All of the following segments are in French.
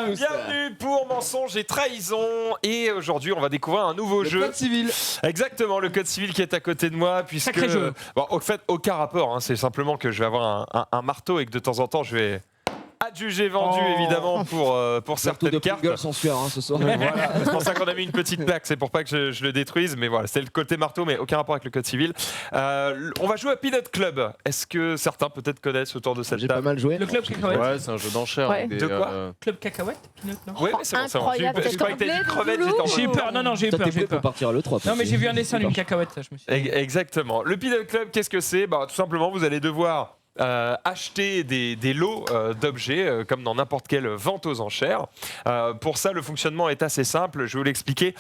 tous. Bienvenue pour Mensonges et Trahison. Et aujourd'hui, on va découvrir un nouveau jeu. Le code civil. Exactement, le code civil qui est à côté de moi. Puisque, Sacré jeu. Bon, en fait, aucun rapport. Hein, c'est simplement que je vais avoir un marteau et que de temps en temps, je vais adjuger vendu, évidemment, pour certaines de cartes. Pringles sans sueur ce soir. Voilà, c'est pour ça qu'on a mis une petite plaque, c'est pour pas que je le détruise, mais voilà, c'est le côté marteau, mais aucun rapport avec le code civil. On va jouer à Peanut Club. Est-ce que certains peut-être connaissent autour de cette J'ai pas table? mal joué. Le club cacahuète. Ouais, c'est un jeu d'enchères. Ouais. avec des, De quoi Club cacahuète, Pinot, non? Oui, mais c'est bon, c'est bon. Incroyable, Je croyais que t'avais dit crevette, j'étais en J'ai eu mode- peur, non, j'ai eu Ça peur, t'es j'ai eu prêt pour peur. partir à l'E3. Non, mais j'ai vu un dessin d'une cacahuète, ça, je me suis dit. Exactement. Le Peanut Club, qu'est-ce que c'est? Tout simplement, vous allez devoir acheter des lots d'objets comme dans n'importe quelle vente aux enchères. Pour ça, le fonctionnement est assez simple. Je vais vous l'expliquer.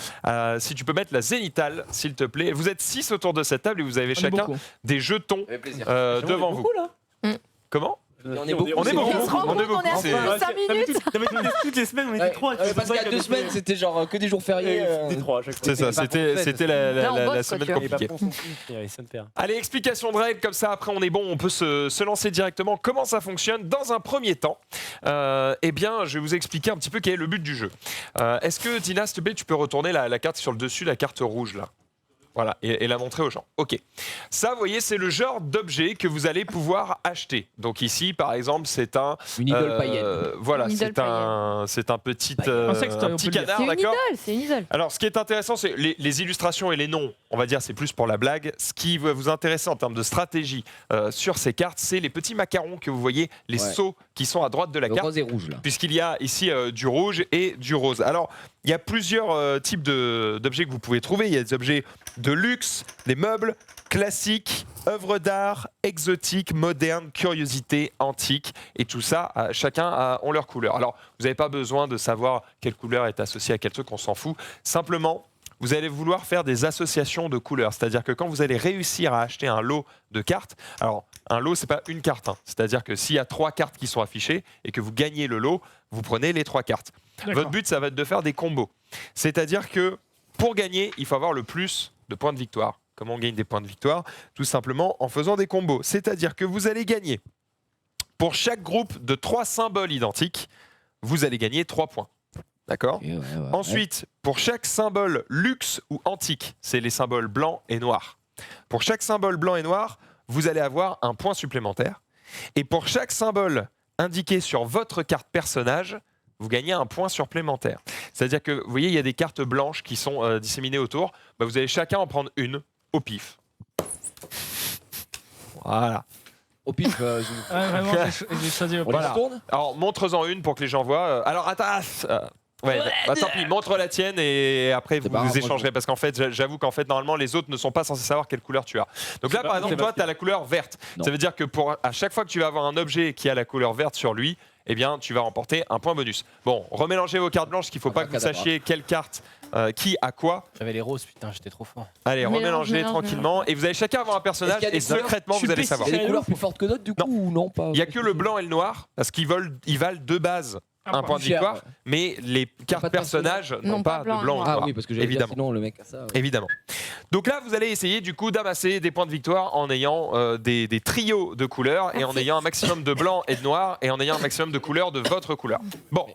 Si tu peux mettre la zénitale, s'il te plaît. Vous êtes 6 autour de cette table et vous avez On est chacun beaucoup. des jetons Avec plaisir. devant vous. Comment? On est beaucoup. On est beaucoup. On se rend compte qu'on est à C'est- 5 minutes. Toutes les semaines, on était Ouais. trois. Parce qu'il y a 2 semaines, c'était genre que des jours fériés. C'était trois à chaque fois. C'est ça, c'était Là, on la bosse, semaine quoi, tu vois. compliquée. Ça me fait. Allez, explication de règles, comme ça après on est bon, on peut se lancer directement. Comment ça fonctionne? Dans un premier temps, eh bien, je vais vous expliquer un petit peu quel est le but du jeu. Est-ce que, Dina, s'il te plaît, tu peux retourner la carte sur le dessus, la carte rouge là? Voilà, et la montrer aux gens. Ok. Ça, vous voyez, c'est le genre d'objet que vous allez pouvoir acheter. Donc ici, par exemple, c'est un... Une idole païenne. Voilà, Une idole c'est un petit, Un sextoy, on petit peut le dire. canard, C'est une d'accord? idole, c'est une idole. Alors, ce qui est intéressant, c'est les illustrations et les noms. On va dire, c'est plus pour la blague. Ce qui va vous intéresser en termes de stratégie sur ces cartes, c'est les petits macarons que vous voyez, les Ouais. seaux qui sont à droite de la Le carte, rose et rouge là. puisqu'il y a ici du rouge et du rose. Alors, il y a plusieurs types d'objets que vous pouvez trouver. Il y a des objets de luxe, des meubles classiques, œuvres d'art, exotiques, modernes, curiosités, antiques. Et tout ça, chacun ont leur couleur. Alors, vous n'avez pas besoin de savoir quelle couleur est associée à quel truc, on s'en fout. Simplement, vous allez vouloir faire des associations de couleurs. C'est-à-dire que quand vous allez réussir à acheter un lot de cartes, alors un lot, c'est pas une carte. Hein. C'est-à-dire que s'il y a 3 cartes qui sont affichées et que vous gagnez le lot, vous prenez les 3 cartes. Votre but, ça va être de faire des combos. C'est-à-dire que pour gagner, il faut avoir le plus de points de victoire. Comment on gagne des points de victoire? Tout simplement en faisant des combos. C'est-à-dire que vous allez gagner, pour chaque groupe de 3 symboles identiques, vous allez gagner 3 points. D'accord? Ok, ouais. Ensuite, pour chaque symbole luxe ou antique, c'est les symboles blancs et noirs. Pour chaque symbole blanc et noir, vous allez avoir un point supplémentaire. Et pour chaque symbole indiqué sur votre carte personnage, vous gagnez un point supplémentaire. C'est-à-dire que, vous voyez, il y a des cartes blanches qui sont disséminées autour. Bah, vous allez chacun en prendre une au pif. Voilà. Au pif, Ouais, vraiment, j'ai choisi le on point. Voilà. les tourne. Alors, montre-en une pour que les gens voient. Alors, attends. Ouais, tant pis, montre la tienne et après C'est pas grave, vous moi, échangerez parce qu'en fait, j'avoue qu'en fait, normalement, les autres ne sont pas censés savoir quelle couleur tu as. Donc là, par exemple, toi, tu as la couleur verte. Non. Ça veut dire que à chaque fois que tu vas avoir un objet qui a la couleur verte sur lui, eh bien, tu vas remporter un point bonus. Bon, remélangez vos cartes blanches, qu'il ne faut pas que vous sachiez quelle carte, qui a quoi. J'avais les roses, putain, j'étais trop fort. Allez, Mélange, remélangez mélange, tranquillement et vous allez chacun avoir un personnage Est-ce qu'il y a et des couleurs secrètement, vous allez savoir. Il y a des couleurs plus fortes que d'autres du coup ou non pas? Il n'y a que le blanc et le noir parce qu'ils valent de base un point de Cher, victoire, ouais. mais les cartes pas de personnages n'ont Non, pas pas blanc de et blanc ou noir. de Ah noir. oui, parce que j'allais dire Évidemment. sinon le mec a ça. ouais. Évidemment. Donc là, vous allez essayer du coup d'amasser des points de victoire en ayant des trios de couleurs et en ayant un maximum de blanc et de noir et en ayant un maximum de couleurs de votre couleur. Bon,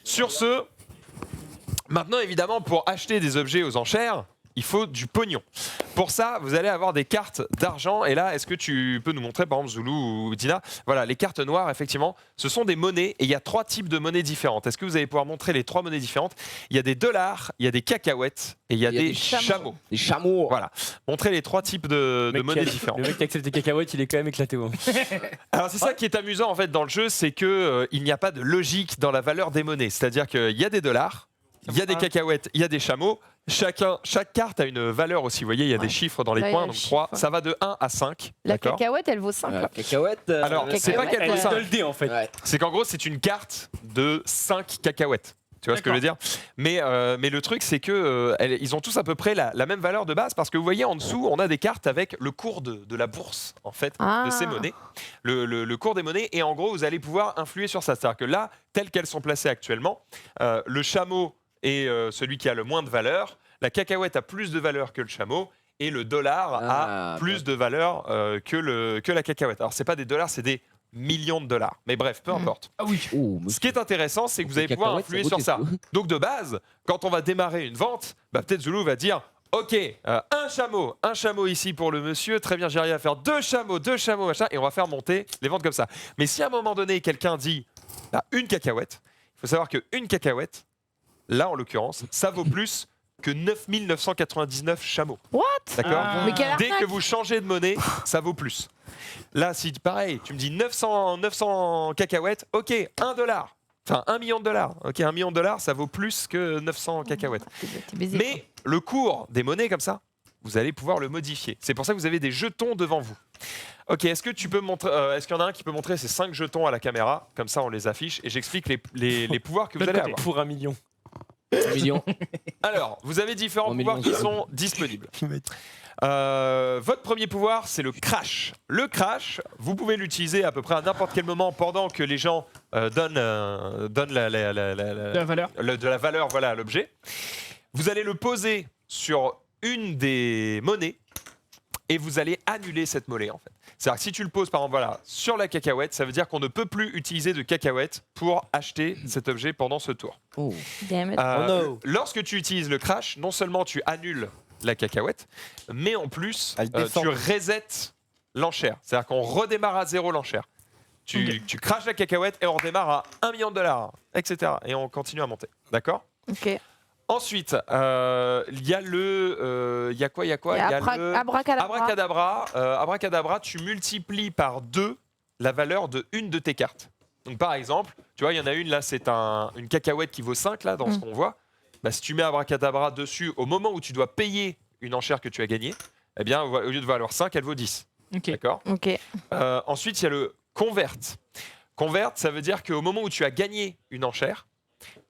sur ce, maintenant évidemment, pour acheter des objets aux enchères, il faut du pognon. Pour ça, vous allez avoir des cartes d'argent. Et là, est-ce que tu peux nous montrer, par exemple, Zoulou ou Dina? Voilà, les cartes noires, effectivement, ce sont des monnaies. Et il y a 3 types de monnaies différentes. Est-ce que vous allez pouvoir montrer les 3 monnaies différentes? Il y a des dollars, il y a des cacahuètes et il y a des chameaux. Des chameaux. Voilà. Montrez les 3 types de monnaies différentes. Le mec qui accepte les cacahuètes, il est quand même éclaté. Ouais. Alors c'est ça qui est amusant en fait dans le jeu, c'est que il n'y a pas de logique dans la valeur des monnaies. C'est-à-dire qu'il y a des dollars, il y a des cacahuètes, il y a des chameaux. Chaque carte a une valeur aussi. Vous voyez, il y a des chiffres dans les Là, il y a coins. les Donc 3, chiffres. ça va de 1 à 5. La D'accord. cacahuète, elle vaut 5. Ouais, cacahuètes. Alors, c'est pas cacahuète, qu'elle vaut 5. le dé en fait. Ouais. C'est qu'en gros, c'est une carte de 5 cacahuètes. Tu vois ce que je veux dire? Mais le truc, c'est que ils ont tous à peu près la même valeur de base parce que vous voyez en dessous, on a des cartes avec le cours de la bourse en fait de ces monnaies, le cours des monnaies et en gros, vous allez pouvoir influer sur ça. C'est-à-dire que là, telles qu'elles sont placées actuellement, le chameau est celui qui a le moins de valeur, la cacahuète a plus de valeur que le chameau. Et le dollar a plus de valeur que la cacahuète. Alors, c'est pas des dollars, c'est des millions de dollars. Mais bref, peu importe. Ah oui. Oh, Ce qui est intéressant, c'est que vous allez pouvoir influer sur ça. Donc de base, quand on va démarrer une vente, bah, peut-être Zulu va dire ok, un chameau ici pour le monsieur, très bien, j'ai arrivé à faire deux chameaux, machin, et on va faire monter les ventes comme ça. Mais si à un moment donné, quelqu'un dit bah, une cacahuète, il faut savoir qu'une cacahuète, là en l'occurrence, ça vaut plus que 9 999 chameaux. What? D'accord Ah. Mais quelle Dès arnaque. que vous changez de monnaie, ça vaut plus. Là, si pareil, tu me dis 900 cacahuètes, ok, 1 dollar. Enfin, 1 million de dollars. Ok, 1 million de dollars, ça vaut plus que 900 cacahuètes. T'es baisé, Mais le cours des monnaies comme ça, vous allez pouvoir le modifier. C'est pour ça que vous avez des jetons devant vous. Ok, est-ce que tu peux montrer, est-ce qu'il y en a un qui peut montrer ces 5 jetons à la caméra? Comme ça, on les affiche et j'explique les pouvoirs que vous allez avoir. Pour 1 million. 1 million. Alors, vous avez différents 1 pouvoirs million. qui sont disponibles. Votre premier pouvoir, c'est le crash. Le crash, vous pouvez l'utiliser à peu près à n'importe quel moment pendant que les gens donnent De la valeur. de la valeur voilà, à l'objet. Vous allez le poser sur une des monnaies et vous allez annuler cette monnaie en fait. C'est-à-dire que si tu le poses par exemple voilà, sur la cacahuète, ça veut dire qu'on ne peut plus utiliser de cacahuète pour acheter cet objet pendant ce tour. Oh. Damn it. Oh no. Lorsque tu utilises le crash, non seulement tu annules la cacahuète, mais en plus Elle descend. tu resets l'enchère. C'est-à-dire qu'on redémarre à zéro l'enchère. Tu crashes la cacahuète et on redémarre à 1 million de dollars, etc. Et on continue à monter. D'accord? Ok. Ensuite, il y a le... Il y a quoi? Il y a le... Abracadabra. Abracadabra. Abracadabra, tu multiplies par 2 la valeur de une de tes cartes. Donc par exemple, tu vois, il y en a une là, c'est une cacahuète qui vaut 5 là, dans ce qu'on voit. Bah, si tu mets Abracadabra dessus, au moment où tu dois payer une enchère que tu as gagnée, eh bien, au lieu de valoir 5, elle vaut 10. Ok. D'accord? Ok. Ensuite, il y a le convert. Convert, ça veut dire qu'au moment où tu as gagné une enchère,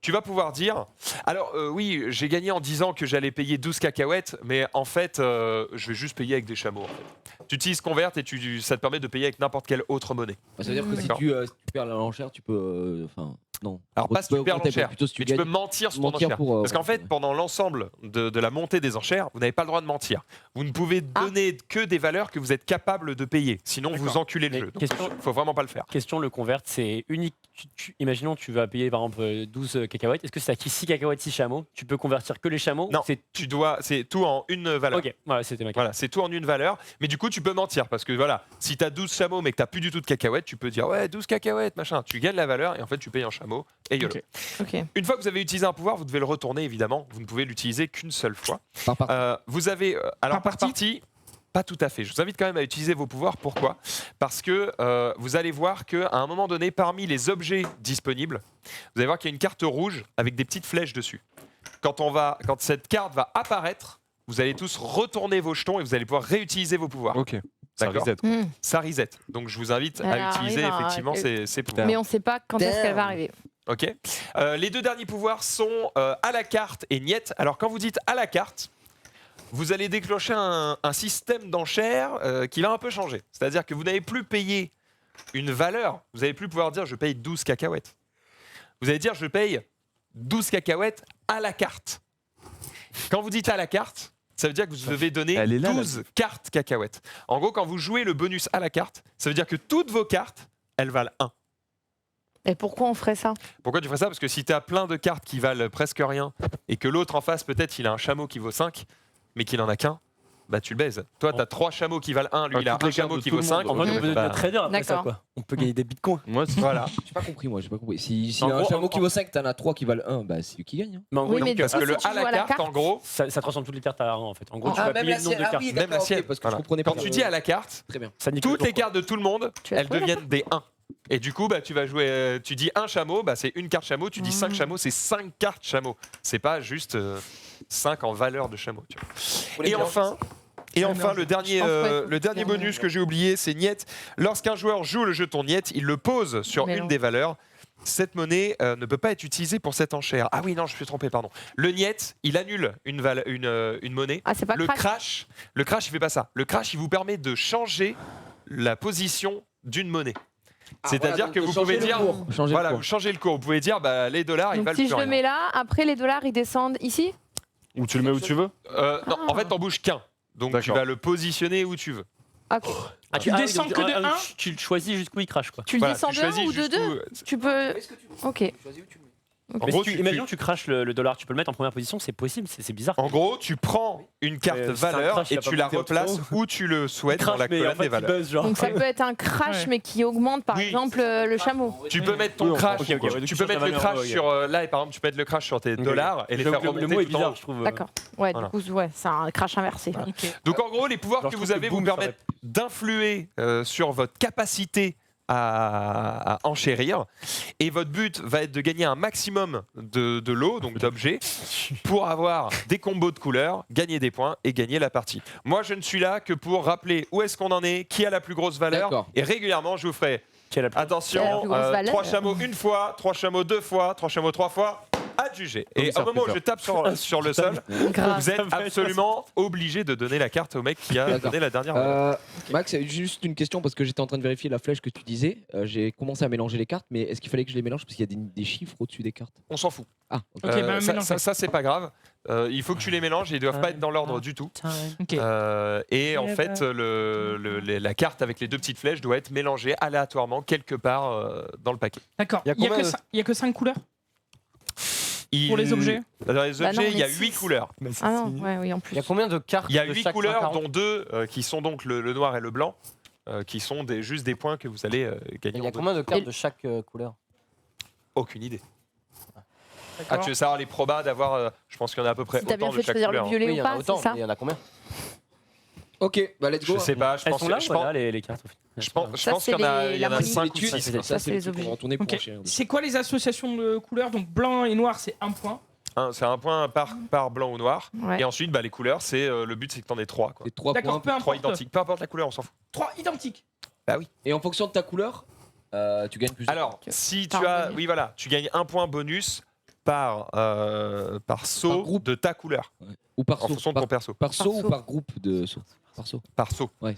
tu vas pouvoir dire alors oui, j'ai gagné en disant que j'allais payer 12 cacahuètes, mais en fait, je vais juste payer avec des chameaux. En fait. Tu utilises Convert et ça te permet de payer avec n'importe quelle autre monnaie. Bah, ça veut dire que si D'accord. tu perds l'enchère, tu peux. Enfin, non. Alors pas si tu perds l'enchère, plutôt si tu mais tu peux gagnes. mentir sur ton mentir enchère. pour, Parce qu'en fait, pendant l'ensemble de la montée des enchères, vous n'avez pas le droit de mentir. Vous ne pouvez donner que des valeurs que vous êtes capable de payer. Sinon, vous enculez le Mais jeu. Donc, question- faut vraiment pas le faire. Question, le convert, c'est unique. Imaginons, tu vas payer par exemple 12 cacahuètes. Est-ce que c'est acquis 6 cacahuètes, 6 chameaux? Tu peux convertir que les chameaux? Non, C'est c'est tout en une valeur. Ok, voilà, c'était ma question. Voilà, c'est tout en une valeur. Mais du coup, tu peux mentir. Parce que voilà, si tu as 12 chameaux mais que tu n'as plus du tout de cacahuètes, tu peux dire ouais, 12 cacahuètes, machin. Tu gagnes la valeur et en fait, tu payes en chameau. Et YOLO. Ok. Ok. Une fois que vous avez utilisé un pouvoir, vous devez le retourner évidemment. Vous ne pouvez l'utiliser qu'une seule fois. Par partie. Vous avez. Alors, Par par partie, pas tout à fait. Je vous invite quand même à utiliser vos pouvoirs. Pourquoi? Parce que vous allez voir qu'à un moment donné, parmi les objets disponibles, vous allez voir qu'il y a une carte rouge avec des petites flèches dessus. Quand cette carte va apparaître, vous allez tous retourner vos jetons et vous allez pouvoir réutiliser vos pouvoirs. Ok. Ça D'accord. reset. Ça reset. Donc je vous invite Elle à utiliser arrive à- effectivement ces pouvoirs. Mais on sait pas quand est-ce qu'elle va Damn. arriver. Ok. Les deux derniers pouvoirs sont à la carte et niet. Alors quand vous dites à la carte, vous allez déclencher un système d'enchères qui va un peu changer. C'est-à-dire que vous n'allez plus payer une valeur. Vous n'allez plus pouvoir dire je paye 12 cacahuètes. Vous allez dire je paye 12 cacahuètes à la carte. Quand vous dites à la carte, ça veut dire que vous devez donner Elle est là, 12 cartes cacahuètes. En gros, quand vous jouez le bonus à la carte, ça veut dire que toutes vos cartes, elles valent 1. Et pourquoi on ferait ça? Pourquoi tu ferais ça? Parce que si tu as plein de cartes qui valent presque rien et que l'autre en face, peut-être, il a un chameau qui vaut 5, mais qu'il n'en a qu'un, bah tu le baises. Toi, tu as 3 chameaux qui valent 1, lui, Ah, il a toutes un les cartes chameau de qui tout vaut le 5. monde. En mode, on peut bah, devenir trader après ça, D'accord. quoi. On peut gagner des bitcoins. Moi, voilà. J'ai pas compris, moi, j'ai pas compris. Si En y a un gros, chameau qui vaut 5, t'en as 3 qui valent 1, bah c'est lui qui gagne. Hein. Mais en gros, Oui, mais donc, Parce que si le tu à joues la à la carte, carte- en gros, ça transforme toutes les cartes à 1 en fait. En gros, tu Ah, vas même payer la le nombre de sienne. Ah cartes. oui, même la d'accord, sienne. ok, parce que Voilà. je comprenais pas. Quand tu dis à la carte, Très bien. Ça nique toutes le les tour, cartes de tout le monde, Tu as elles trouvé la deviennent des 1. Et du coup, bah, tu vas jouer. Tu dis un chameau, bah, c'est une carte chameau. Tu dis 5 chameaux, c'est 5 cartes chameau. C'est pas juste 5 en valeur de chameau. Tu vois. Et enfin, le dernier, Je pense pas qu'il faut le dernier faire bonus que j'ai oublié, c'est Niet. Lorsqu'un joueur joue le jeton Niet, il le pose sur Mais une non. des valeurs. Cette monnaie ne peut pas être utilisée pour cette enchère. Ah oui, non, je me suis trompé, pardon. Le Niet, il annule une monnaie. Ah, c'est pas Le crash. crash, il fait pas ça. Le crash, il vous permet de changer la position d'une monnaie. C'est-à-dire que vous pouvez dire, voilà, vous changez le cours. Vous pouvez dire, bah, les dollars, ils Donc valent si plus je le rien. mets là, après les dollars ils descendent ici? Ou tu le mets où tu veux. Non, en fait, t'en bouges qu'un. Donc tu D'accord. vas le positionner où tu veux. Ok. Ah, Tu descends que de 1. Tu le choisis jusqu'où il crache quoi. Tu le Voilà, descends tu de 1 choisis ou de 2 jusqu'où- Tu peux. Ok. En Mais gros, si imaginons tu craches le dollar, tu peux le mettre en première position, c'est possible, c'est bizarre. En gros, tu prends une carte c'est un valeur crash, il et a pas tu la monté au replaces où tu le souhaites dans la colonne des valeurs. Donc ça peut être un crash, Ouais. mais qui augmente par Oui. exemple le chameau. Tu peux mettre ton Oui, crash, ok, ok, ouais, tu donc peux tu mettre changes le la crash valeur, sur là et par exemple tu peux mettre le crash sur tes dollars et les faire Le remonter mot est tout en bizarre, haut. je trouve. D'accord. Ouais, Voilà. du coup, ouais, c'est un crash inversé. Donc en gros, les pouvoirs Genre, que je vous trouve avez que vous boum, ça permettent d'influer sur votre capacité à enchérir. Et votre but va être de gagner un maximum de lots, donc d'objets, pour avoir des combos de couleurs, gagner des points et gagner la partie. Moi, je ne suis là que pour rappeler où est-ce qu'on en est, qui a la plus grosse valeur. D'accord. Et régulièrement, je vous ferai Quelle a- Quelle a la attention, plus grosse valeur 3 chameaux une fois, 3 chameaux 2 fois, 3 chameaux 3 fois. À juger. Et ça au moment où fait je tape sur le sol, Grave. vous êtes absolument obligé de donner la carte au mec qui a D'accord. donné la dernière valeur. Max, juste une question parce que j'étais en train de vérifier la flèche que tu disais. J'ai commencé à mélanger les cartes, mais est-ce qu'il fallait que je les mélange parce qu'il y a des chiffres au-dessus des cartes? On s'en fout. Ah, ok. Ok, bah, mélange. ça, c'est pas grave. Il faut que tu les mélanges et ils doivent pas être dans l'ordre du tout. Ok. Et en fait, la carte avec les deux petites flèches doit être mélangée aléatoirement quelque part dans le paquet. D'accord. Il y a combien de- Il y a que 5 couleurs pour les objets. Dans les Bah non, objets, il y a mais 8 six. couleurs. Ah non, ouais, oui, en plus. Il y a combien de cartes Il y a de 8 chaque couleurs, 140? dont 2 qui sont donc le noir et le blanc, qui sont juste des points que vous allez gagner. Il y a en deux. combien de cartes de chaque couleur? Aucune idée. Ah, D'accord. tu veux savoir les probas d'avoir. Je pense qu'il y en a à peu près Si t'as bien autant fait de de chaque choisir couleur. le hein. violet Oui, il y ou en a pas, autant, c'est ça mais il y en a combien? Ok, bah let's go. Je sais pas, je Elles pense, sont là, je voilà, pense, les cartes au final. je pense, je Ça, pense c'est qu'il y en a, les- il y en a l'harmonie. 5 ou L'étude, 6. ça, Ça, c'est c'est le truc les qu'on va tourner pour Ok. enchaîner. C'est quoi les associations de couleurs? Donc blanc et noir, c'est 1 point. C'est un point par blanc ou noir. Ouais. Et ensuite, bah, les couleurs, c'est le but, c'est que t'en aies 3. C'est 3 D'accord, points. peu 3 importe. identiques. Peu importe la couleur, on s'en fout. 3 identiques. Et en fonction de ta couleur, tu gagnes plus. de Alors, points. si Par tu as. bonus. Oui, voilà. Tu gagnes un point bonus par saut Par groupe. de ta couleur. Ou par En saut. fonction de ton perso. Par saut Par ou saut. par groupe de saut? Par saut. Par saut. Ouais.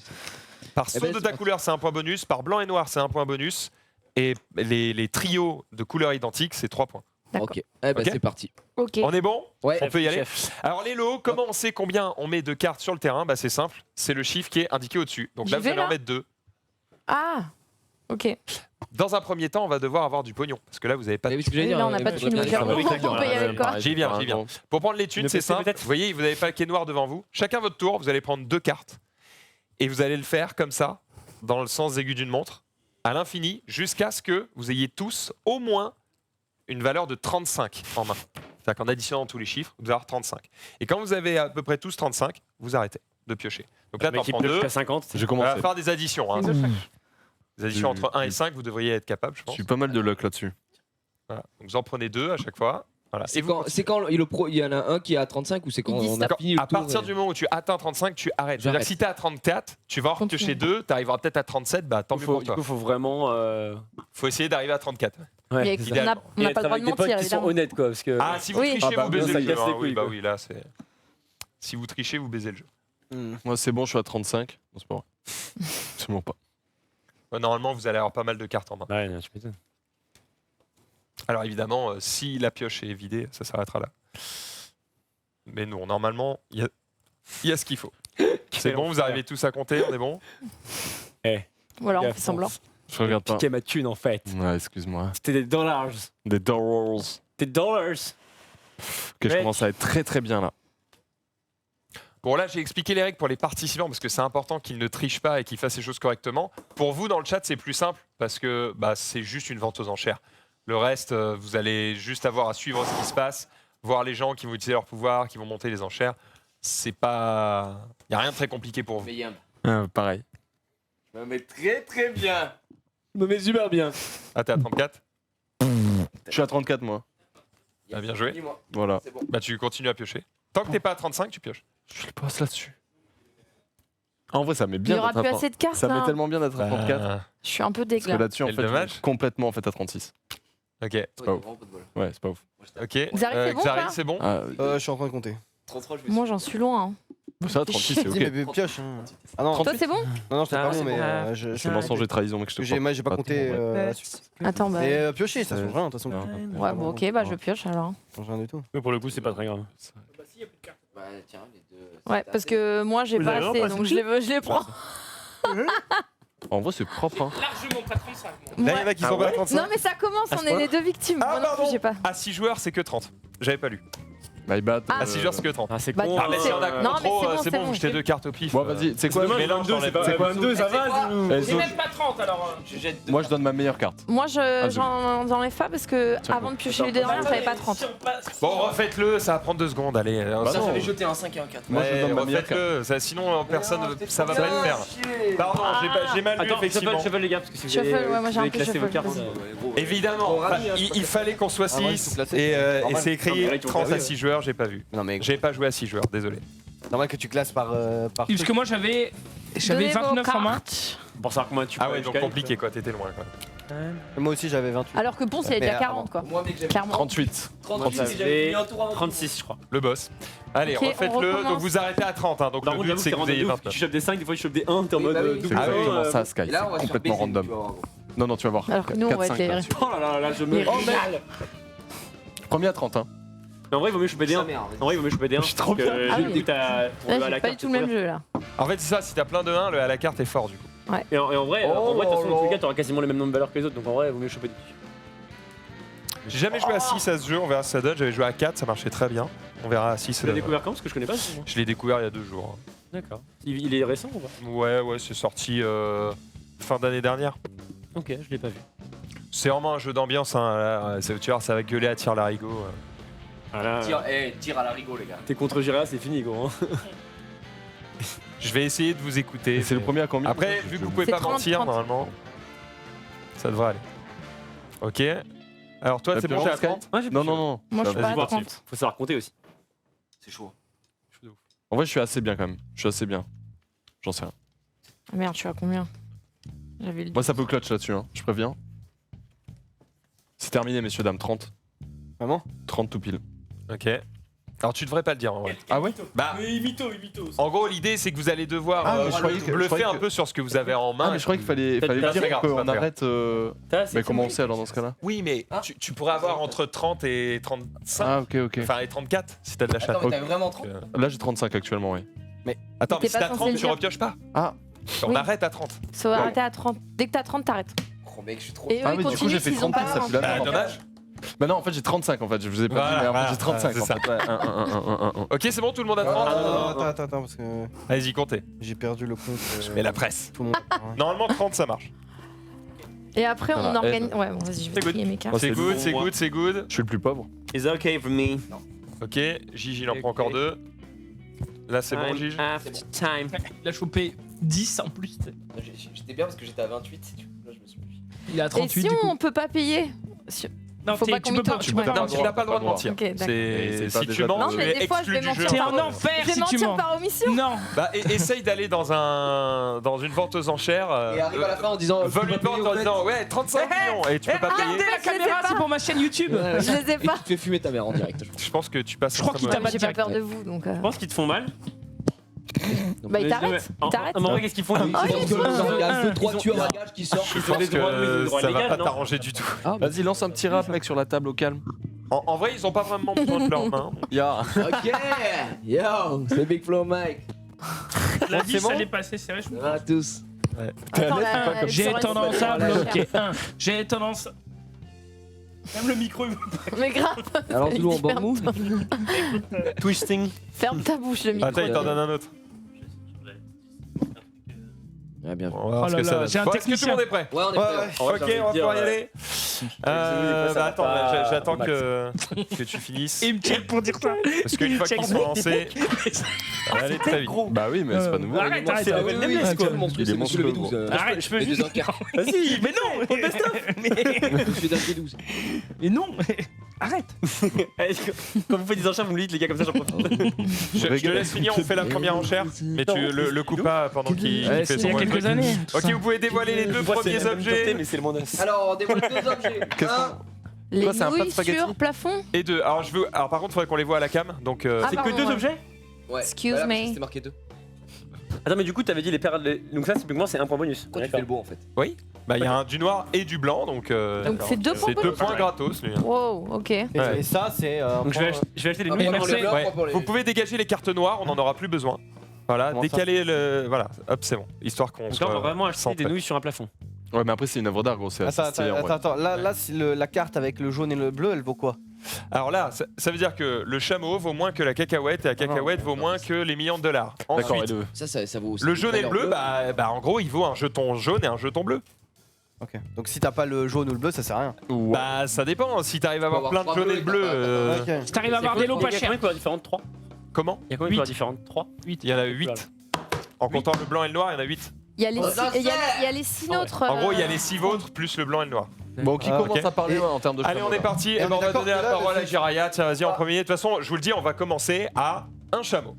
Par Eh saut ben, de c'est ta parti. couleur, c'est un point bonus. Par blanc et noir, c'est un point bonus. Et les trios de couleurs identiques, c'est 3 points. D'accord. Ok. Eh ben Ok. c'est parti. Ok. On est bon? Ouais. On peut y aller. Chef. Alors les lots, comment on sait combien on met de cartes sur le terrain? Bah, c'est simple, c'est le chiffre qui est indiqué au-dessus. Donc là, J'y vous vais, allez en là mettre 2. Ah. Ok. Dans un premier temps, on va devoir avoir du pognon. Parce que là, vous n'avez pas de Eh oui, ce que Oui, j'allais là, on dire, n'a pas de thunes. faudrait bien On faire peut y aller, quoi. J'y viens, j'y viens. Pour prendre les thunes, Une c'est PC simple. peut-être Vous voyez, vous avez le paquet noir devant vous. Chacun votre tour, vous allez prendre 2 cartes. Et vous allez le faire comme ça, dans le sens aigu d'une montre, à l'infini, jusqu'à ce que vous ayez tous au moins une valeur de 35 en main. C'est-à-dire qu'en additionnant tous les chiffres, vous devez avoir 35. Et quand vous avez à peu près tous 35, vous arrêtez de piocher. Donc là, Le mec t'en qui prends peut 2. jusqu'à 50. J'ai On commencé. va faire des additions. Hein. Des additions entre 1 et 5, vous devriez être capable, je Je pense. suis pas mal de luck là-dessus. Voilà. Donc vous en prenez 2 à chaque fois. Voilà. C'est Et vous quand, continuez. c'est quand il y en a un qui est à 35 ou c'est quand Il dit on a stop. fini le À tour partir et- du moment où tu atteins 35, tu arrêtes. C'est-à-dire J'arrête. que si tu es à 34, tu vas en Continue. repiocher 2, tu arriveras peut-être à 37, bah tant mieux pour Du toi. coup, faut vraiment. Faut essayer d'arriver à 34. Ouais, Mais c'est on ça. n'a idéalement. on Et n'a être pas le droit avec de des potes mentir, qui sont évidemment. honnêtes, quoi. Parce que. Ah, si vous Oui. trichez, Ah bah, vous baisez ça le casse jeu. les hein. Oui, couilles, bah quoi. oui, là, c'est. Si vous trichez, vous baisez le jeu. Moi, c'est bon, je suis à 35. Non, c'est pas vrai. C'est bon pas. Ouais, normalement, vous allez avoir pas mal de cartes en main. Ouais, tu m'étonnes. Alors évidemment, si la pioche est vidée, ça s'arrêtera là. Mais non, normalement, il y a ce qu'il faut. C'est bon, vous arrivez tous à compter, on est bon? Voilà, on Gaffe, fait semblant. Je regarde pas. Piquer ma thune, en fait. Ouais, excuse-moi. C'était des dollars. Des dollars. Des dollars. Ok, je Ouais. commence à être très très bien là. Bon, là, j'ai expliqué les règles pour les participants parce que c'est important qu'ils ne trichent pas et qu'ils fassent les choses correctement. Pour vous, dans le chat, c'est plus simple parce que bah, c'est juste une vente aux enchères. Le reste, vous allez juste avoir à suivre ce qui se passe, voir les gens qui vont utiliser leur pouvoir, qui vont monter les enchères. C'est pas. Il n'y a rien de très compliqué pour vous. Pareil. Je me mets très très bien. Je me mets super bien. Ah, t'es à 34? Je suis à 34 moi. Ah, bien joué. Dis-moi, Voilà. c'est bon. Bah, tu continues à piocher. Tant que t'es pas à 35, tu pioches. Je les passe là-dessus. En vrai, ça m'est Il bien n'y aura d'être plus à assez de cartes, Ça m'est là. tellement bien d'être à 34. Bah, Je suis un peu Parce que dégla. là-dessus, en Quel fait, dommage. je suis complètement en fait à 36. ok. pas ouf. Ouais, c'est pas ouf. Ok. Xari, c'est bon, Xari, ça c'est bon? Ah, Je suis en train de compter. Moi, j'en suis loin. hein. ça, 36, c'est Dis, ok. mais pioche. Hein. Ah non, Toi, c'est bon? non, je t'ai Ah, pas c'est bon, mais bon. je C'est mensonge et trahison, mec, je te j'ai crois. j'ai pas compté là-dessus. Attends, bah. Mais piocher, ça change rien, de toute façon. Ouais, bon, ok, bah je pioche alors. Ça change rien du tout. Mais pour le coup, c'est pas très grave. Ouais, parce que moi, j'ai Vous pas avez assez, vraiment donc je les prends. En vrai, c'est propre. Hein. Largement pas 35. Là, il y en a qui sont pas à 35. Non, mais ça commence, on est les deux victimes. Ah, Moi non plus, pardon. j'ai pas. À 6 joueurs, c'est que 30. J'avais pas lu. My bad. Ah. À 6 joueurs, c'est que 30. Ah, c'est Bah, con. Ah, mais si on a non, mais trop, c'est bon, c'est c'est bon, bon. jetez 2 cartes au pif. Bon, vas-y, c'est quoi je mélange dans les- c'est quoi 22, ça va. C'est même pas 30 alors. Moi, je donne ma meilleure carte. Moi, Vas-y. j'en enlève pas parce que Tiens, avant de piocher les deux dernières, j'avais pas 30. Bon, refaites-le, ça va prendre 2 secondes. Allez, Bah non. J'avais jeté un 5 et un 4. Moi, je Ouais, donne ma meilleure refaites-le. Sinon, personne, ça va pas le faire. Pardon, j'ai mal lu, Attends, effectivement. shuffle les gars, parce que si vous Shuffle, avez, ouais, moi, j'ai un avez peu classé vos shuffle, cartes. vas-y. Évidemment, Bon, Rami, il fallait qu'on soit Ah ouais, 6 ils sont classés. et Normal. c'est Ah, écrit mais là, ils ont 30 à perdu, 6 joueurs, j'ai pas vu. Non, mais J'ai pas joué à 6 joueurs, désolé. normal que tu classes par. Parce que moi j'avais Donnez vos 29 en main. cartes. Pour savoir combien tu Ah peux ouais, aller donc jusqu'à- compliqué quoi, t'étais loin quoi. Moi aussi, j'avais 28. Alors que Ponce, il est Mais déjà 40, quoi. Moi, mec, j'avais Clairement. 38. 38 38, et j'avais mis un tour avant. 36, je crois. Le boss. Allez, Ok, on refaites-le. recommence. Donc vous arrêtez à 30. Hein, donc Par le contre, but j'avoue c'est que que vous t'es ayez random. 29. Tu chopes des 5, des fois tu chopes des 1, t'es en Oui, mode bah oui. C'est double. exactement ça, Sky. Et là, on va C'est se faire complètement baiser, random. tu vas voir. Non, non, tu vas voir. Alors que nous, on va 4, être 5, les- Oh là là là, je me Les régale. Premier à 30. Hein. Mais en vrai, il vaut mieux choper des 1. Sa mère, En vrai, il vaut mieux choper des 1. Je suis trop bien. Ah oui. J'ai Là, j'ai pas du tout le même jeu, là. En fait, c'est ça, si t'as plein de 1, le à la carte est fort du coup. Et en vrai, Oh de toute façon, là dans tous les là. cas, t'auras quasiment le même nombre de valeurs que les autres. Donc en vrai, il vaut mieux choper des J'ai jamais joué à 6 à ce jeu, on verra ce que ça donne. J'avais joué à 4, ça marchait très bien. On verra à 6. Tu l'as découvert quand? Parce que je connais pas ce jeu. Je l'ai découvert il y a 2 jours. D'accord. Il est récent ou pas? Ouais, c'est sorti fin d'année dernière. Ok, je l'ai pas vu. C'est vraiment un jeu d'ambiance, hein. Là, tu vois, ça va gueuler à tir larigot. Voilà. Tire à la rigole, les gars. T'es contre Jiréa, c'est fini, gros. hein. Je vais essayer de vous écouter. Et c'est le mais- premier à combien? Après, vu que vous pouvez C'est pas 30, mentir, 30. normalement, ça devrait aller. Ok. Alors toi, c'est bon, t'es à 30? Ouais, j'ai Non, plus non, chaud. non. Moi, je suis Vas-y, pas à voir. 30. Faut savoir compter aussi. C'est chaud. En vrai, je suis assez bien quand même. Je suis assez bien. J'en sais rien. Ah merde, je suis à combien? J'avais le. Moi, ça peut clutch là-dessus, hein. Je préviens. C'est terminé, messieurs, dames. 30. Vraiment 30 tout pile. Ok. Alors tu devrais pas le dire en vrai. Ah ouais? Bah, Mytho. en gros, l'idée c'est que vous allez devoir Ah, mais je croyais que- je bluffer croyais un que- peu sur ce que vous avez en main. Ah, mais je croyais qu'il fallait T'as dire regarde, qu'on pas arrête. Mais comment on sait alors dans ce cas-là? Oui, mais tu pourrais avoir entre 30 et 35. Ah, ok, ok. Enfin, et 34 si t'as de la chatte. Attends, mais t'avais vraiment 30? Là, j'ai 35 actuellement, oui. Attends, Mais mais t'es si pas t'as censé 30, le tu dire. repioches pas. Ah. On Oui. arrête à 30. Ça va arrêter à 30. Dès que t'as 30, t'arrêtes. Oh, mec, je suis trop. Et eux, Ah, ils mais du coup, continuent j'ai fait s'ils ont 30, pas ça fait la Bah, merde. dommage. Bah non, en fait, j'ai 35 en fait. Je vous ai pas Voilà, dit, mais en voilà, fait, j'ai 35 c'est en ça. fait. Ouais, un. Ok, c'est bon, tout le monde a 30. Attends, parce que Allez-y, comptez. j'ai perdu le compte. Mais la presse. Tout le monde. Normalement, 30, ça marche. Et après, on Voilà, organise. Ouais, bon, vas-y, je C'est vais good. trier mes cartes. Oh, C'est c'est good, bon, c'est moi. good, c'est good. Je suis le plus pauvre. It's okay for me. Ok, Gigi, il en prend Ok. encore 2. Là, c'est bon, Gigi. After time. Il a chopé 10 en plus. J'étais bien parce que j'étais à 28. Là, je me suis. Il est à Et 38 si du coup. on peut pas payer Non, Faut pas tu qu'on peux m'y pas. touche, Tu ouais. peux pas. Non, tu n'as pas le droit de mentir. Ok, d'accord. Mais C'est c'est pas si tu déjà mens, Non, tu mais es des fois, je exclu vais du mentir jeu. T'es par- en enfer Je vais si tu mentir mens. par omission. Non. Bah, essaye d'aller dans une vente aux enchères. Et arrive à la fin en disant. Vole une vente en disant ouais 35 millions et tu peux pas Regardez payer. la je les ai caméra, pas. c'est pour ma chaîne YouTube. Je les ai Et pas. tu te fais fumer ta mère en direct. Je pense que tu passes. Je crois très qu'il mauvais. t'a pas J'ai pas direct. peur de vous, donc. Je pense qu'ils te font mal. Bah, il t'arrête. Il t'arrête. Mais en vrai, qu'est-ce qu'ils font Il y a 2-3 Ils ont- tueurs à gages qui sortent. Je Ils ont pense des droits- des que droits ça va légaux, pas non t'arranger du tout. Vas-y, lance un petit rap, mec, sur la table au calme. En vrai, ils ont pas vraiment besoin de leurs mains. Ya. Ok. Yo, c'est Big Flow Mike. La c'est vie, bon ça allait passer, c'est vrai. Ça va à tous. Attends, la- J'ai sur la- tendance à sur la- bloquer. J'ai tendance. Même le micro. Mais grave. Alors, toujours en bon mou. Twisting. Ferme ta bouche, le micro. Attends, il t'en donne un autre. Ouais, bien. On va voir Oh ce là que ça là, donne. j'ai un Bon, est-ce que tout le technicien. monde est prêt? Ouais, on est prêts. Ok, on va pouvoir y aller. ça va Attends, pas j'attends au max. que tu finisses. Il me check pour dire ça. Parce qu'une fois qu'ils sont lancés, ça va aller très vite. Bah oui, mais c'est pas nouveau. Arrête, arrête. C'est la Ah oui, nouvelle oui, Nameless, c'est quoi. le monstrueux, Il est c'est monsieur le monstrueux, V12. Arrête, je peux Les juste. deux encarts. Vas-y. Mais non. Je fais d'un V12. Mais non. Arrête. Quand vous faites des enchères, vous me dites, les gars, comme ça, j'en profite. Je te laisse finir, on fait la première enchère. Mais tu le coupes pas pendant qu'il Ouais, fait c'est il y son a quelques truc. années. Ok, vous pouvez dévoiler les deux premiers objets. Mais c'est le monde. Alors, on dévoile 2 objets. Les Quoi, c'est un plat de nouilles spaghetti sur plafond. Et deux. Alors par contre, il faudrait qu'on les voit à la cam. Donc Ah, C'est que pardon, deux ouais. objets Ouais. Excuse Voilà, me. parce que C'était marqué 2. Attends, mais du coup, t'avais dit les paires. Donc ça, typiquement, c'est un point bonus. Pourquoi tu fais le beau en fait? bah il y a du noir et du blanc, donc Donc c'est 2 points c'est 2 bonus. points gratos. Lui. Wow, ok. Ouais. Et ça, c'est. Donc je vais acheter les Ah, nouilles mais pour merci. le. Ouais. Pour les- Vous pouvez dégager les cartes noires, on en aura plus besoin. Voilà, Comment ça décaler le. Voilà, hop, c'est bon. Histoire qu'on Donc là, on va soit vraiment acheter centré. des nouilles sur un plafond. Ouais, mais après, c'est une œuvre d'art, gros. C'est assez Attends, stylé, en vrai. attends. Là, si la carte avec le jaune et le bleu, elle vaut quoi? Alors là, ça veut dire que le chameau vaut moins que la cacahuète et la cacahuète vaut moins que les millions de dollars. D'accord, et Ensuite, le... Ça vaut. le jaune et le bleu, bah en gros, il vaut un jeton jaune et un jeton bleu. Ok. Donc si t'as pas le jaune ou le bleu, ça sert à rien. Ouais. Bah ça dépend. Si t'arrives à Faut avoir plein de avoir jaune et de trois bleu, bleus, Ok. Si t'arrives à avoir des lots pas Il y a chers. combien de couleurs différentes 3. comment Il y a combien de couleurs différentes 3. Il y en a 8. En comptant le blanc et le noir, il y en a 8. Il y a les Oh, six- ça il y a- sert. il y a les 6 nôtres. En gros, il y a les 6 vôtres plus le blanc et le noir. Bon, qui Ah, commence ok. à parler Et- en termes de Allez, on est parti. Et Eh on ben, est on va d'accord donner la que là, parole à le- Jiraya. Tiens, vas-y en premier. De toute façon, je vous le dis, on va commencer à un chameau.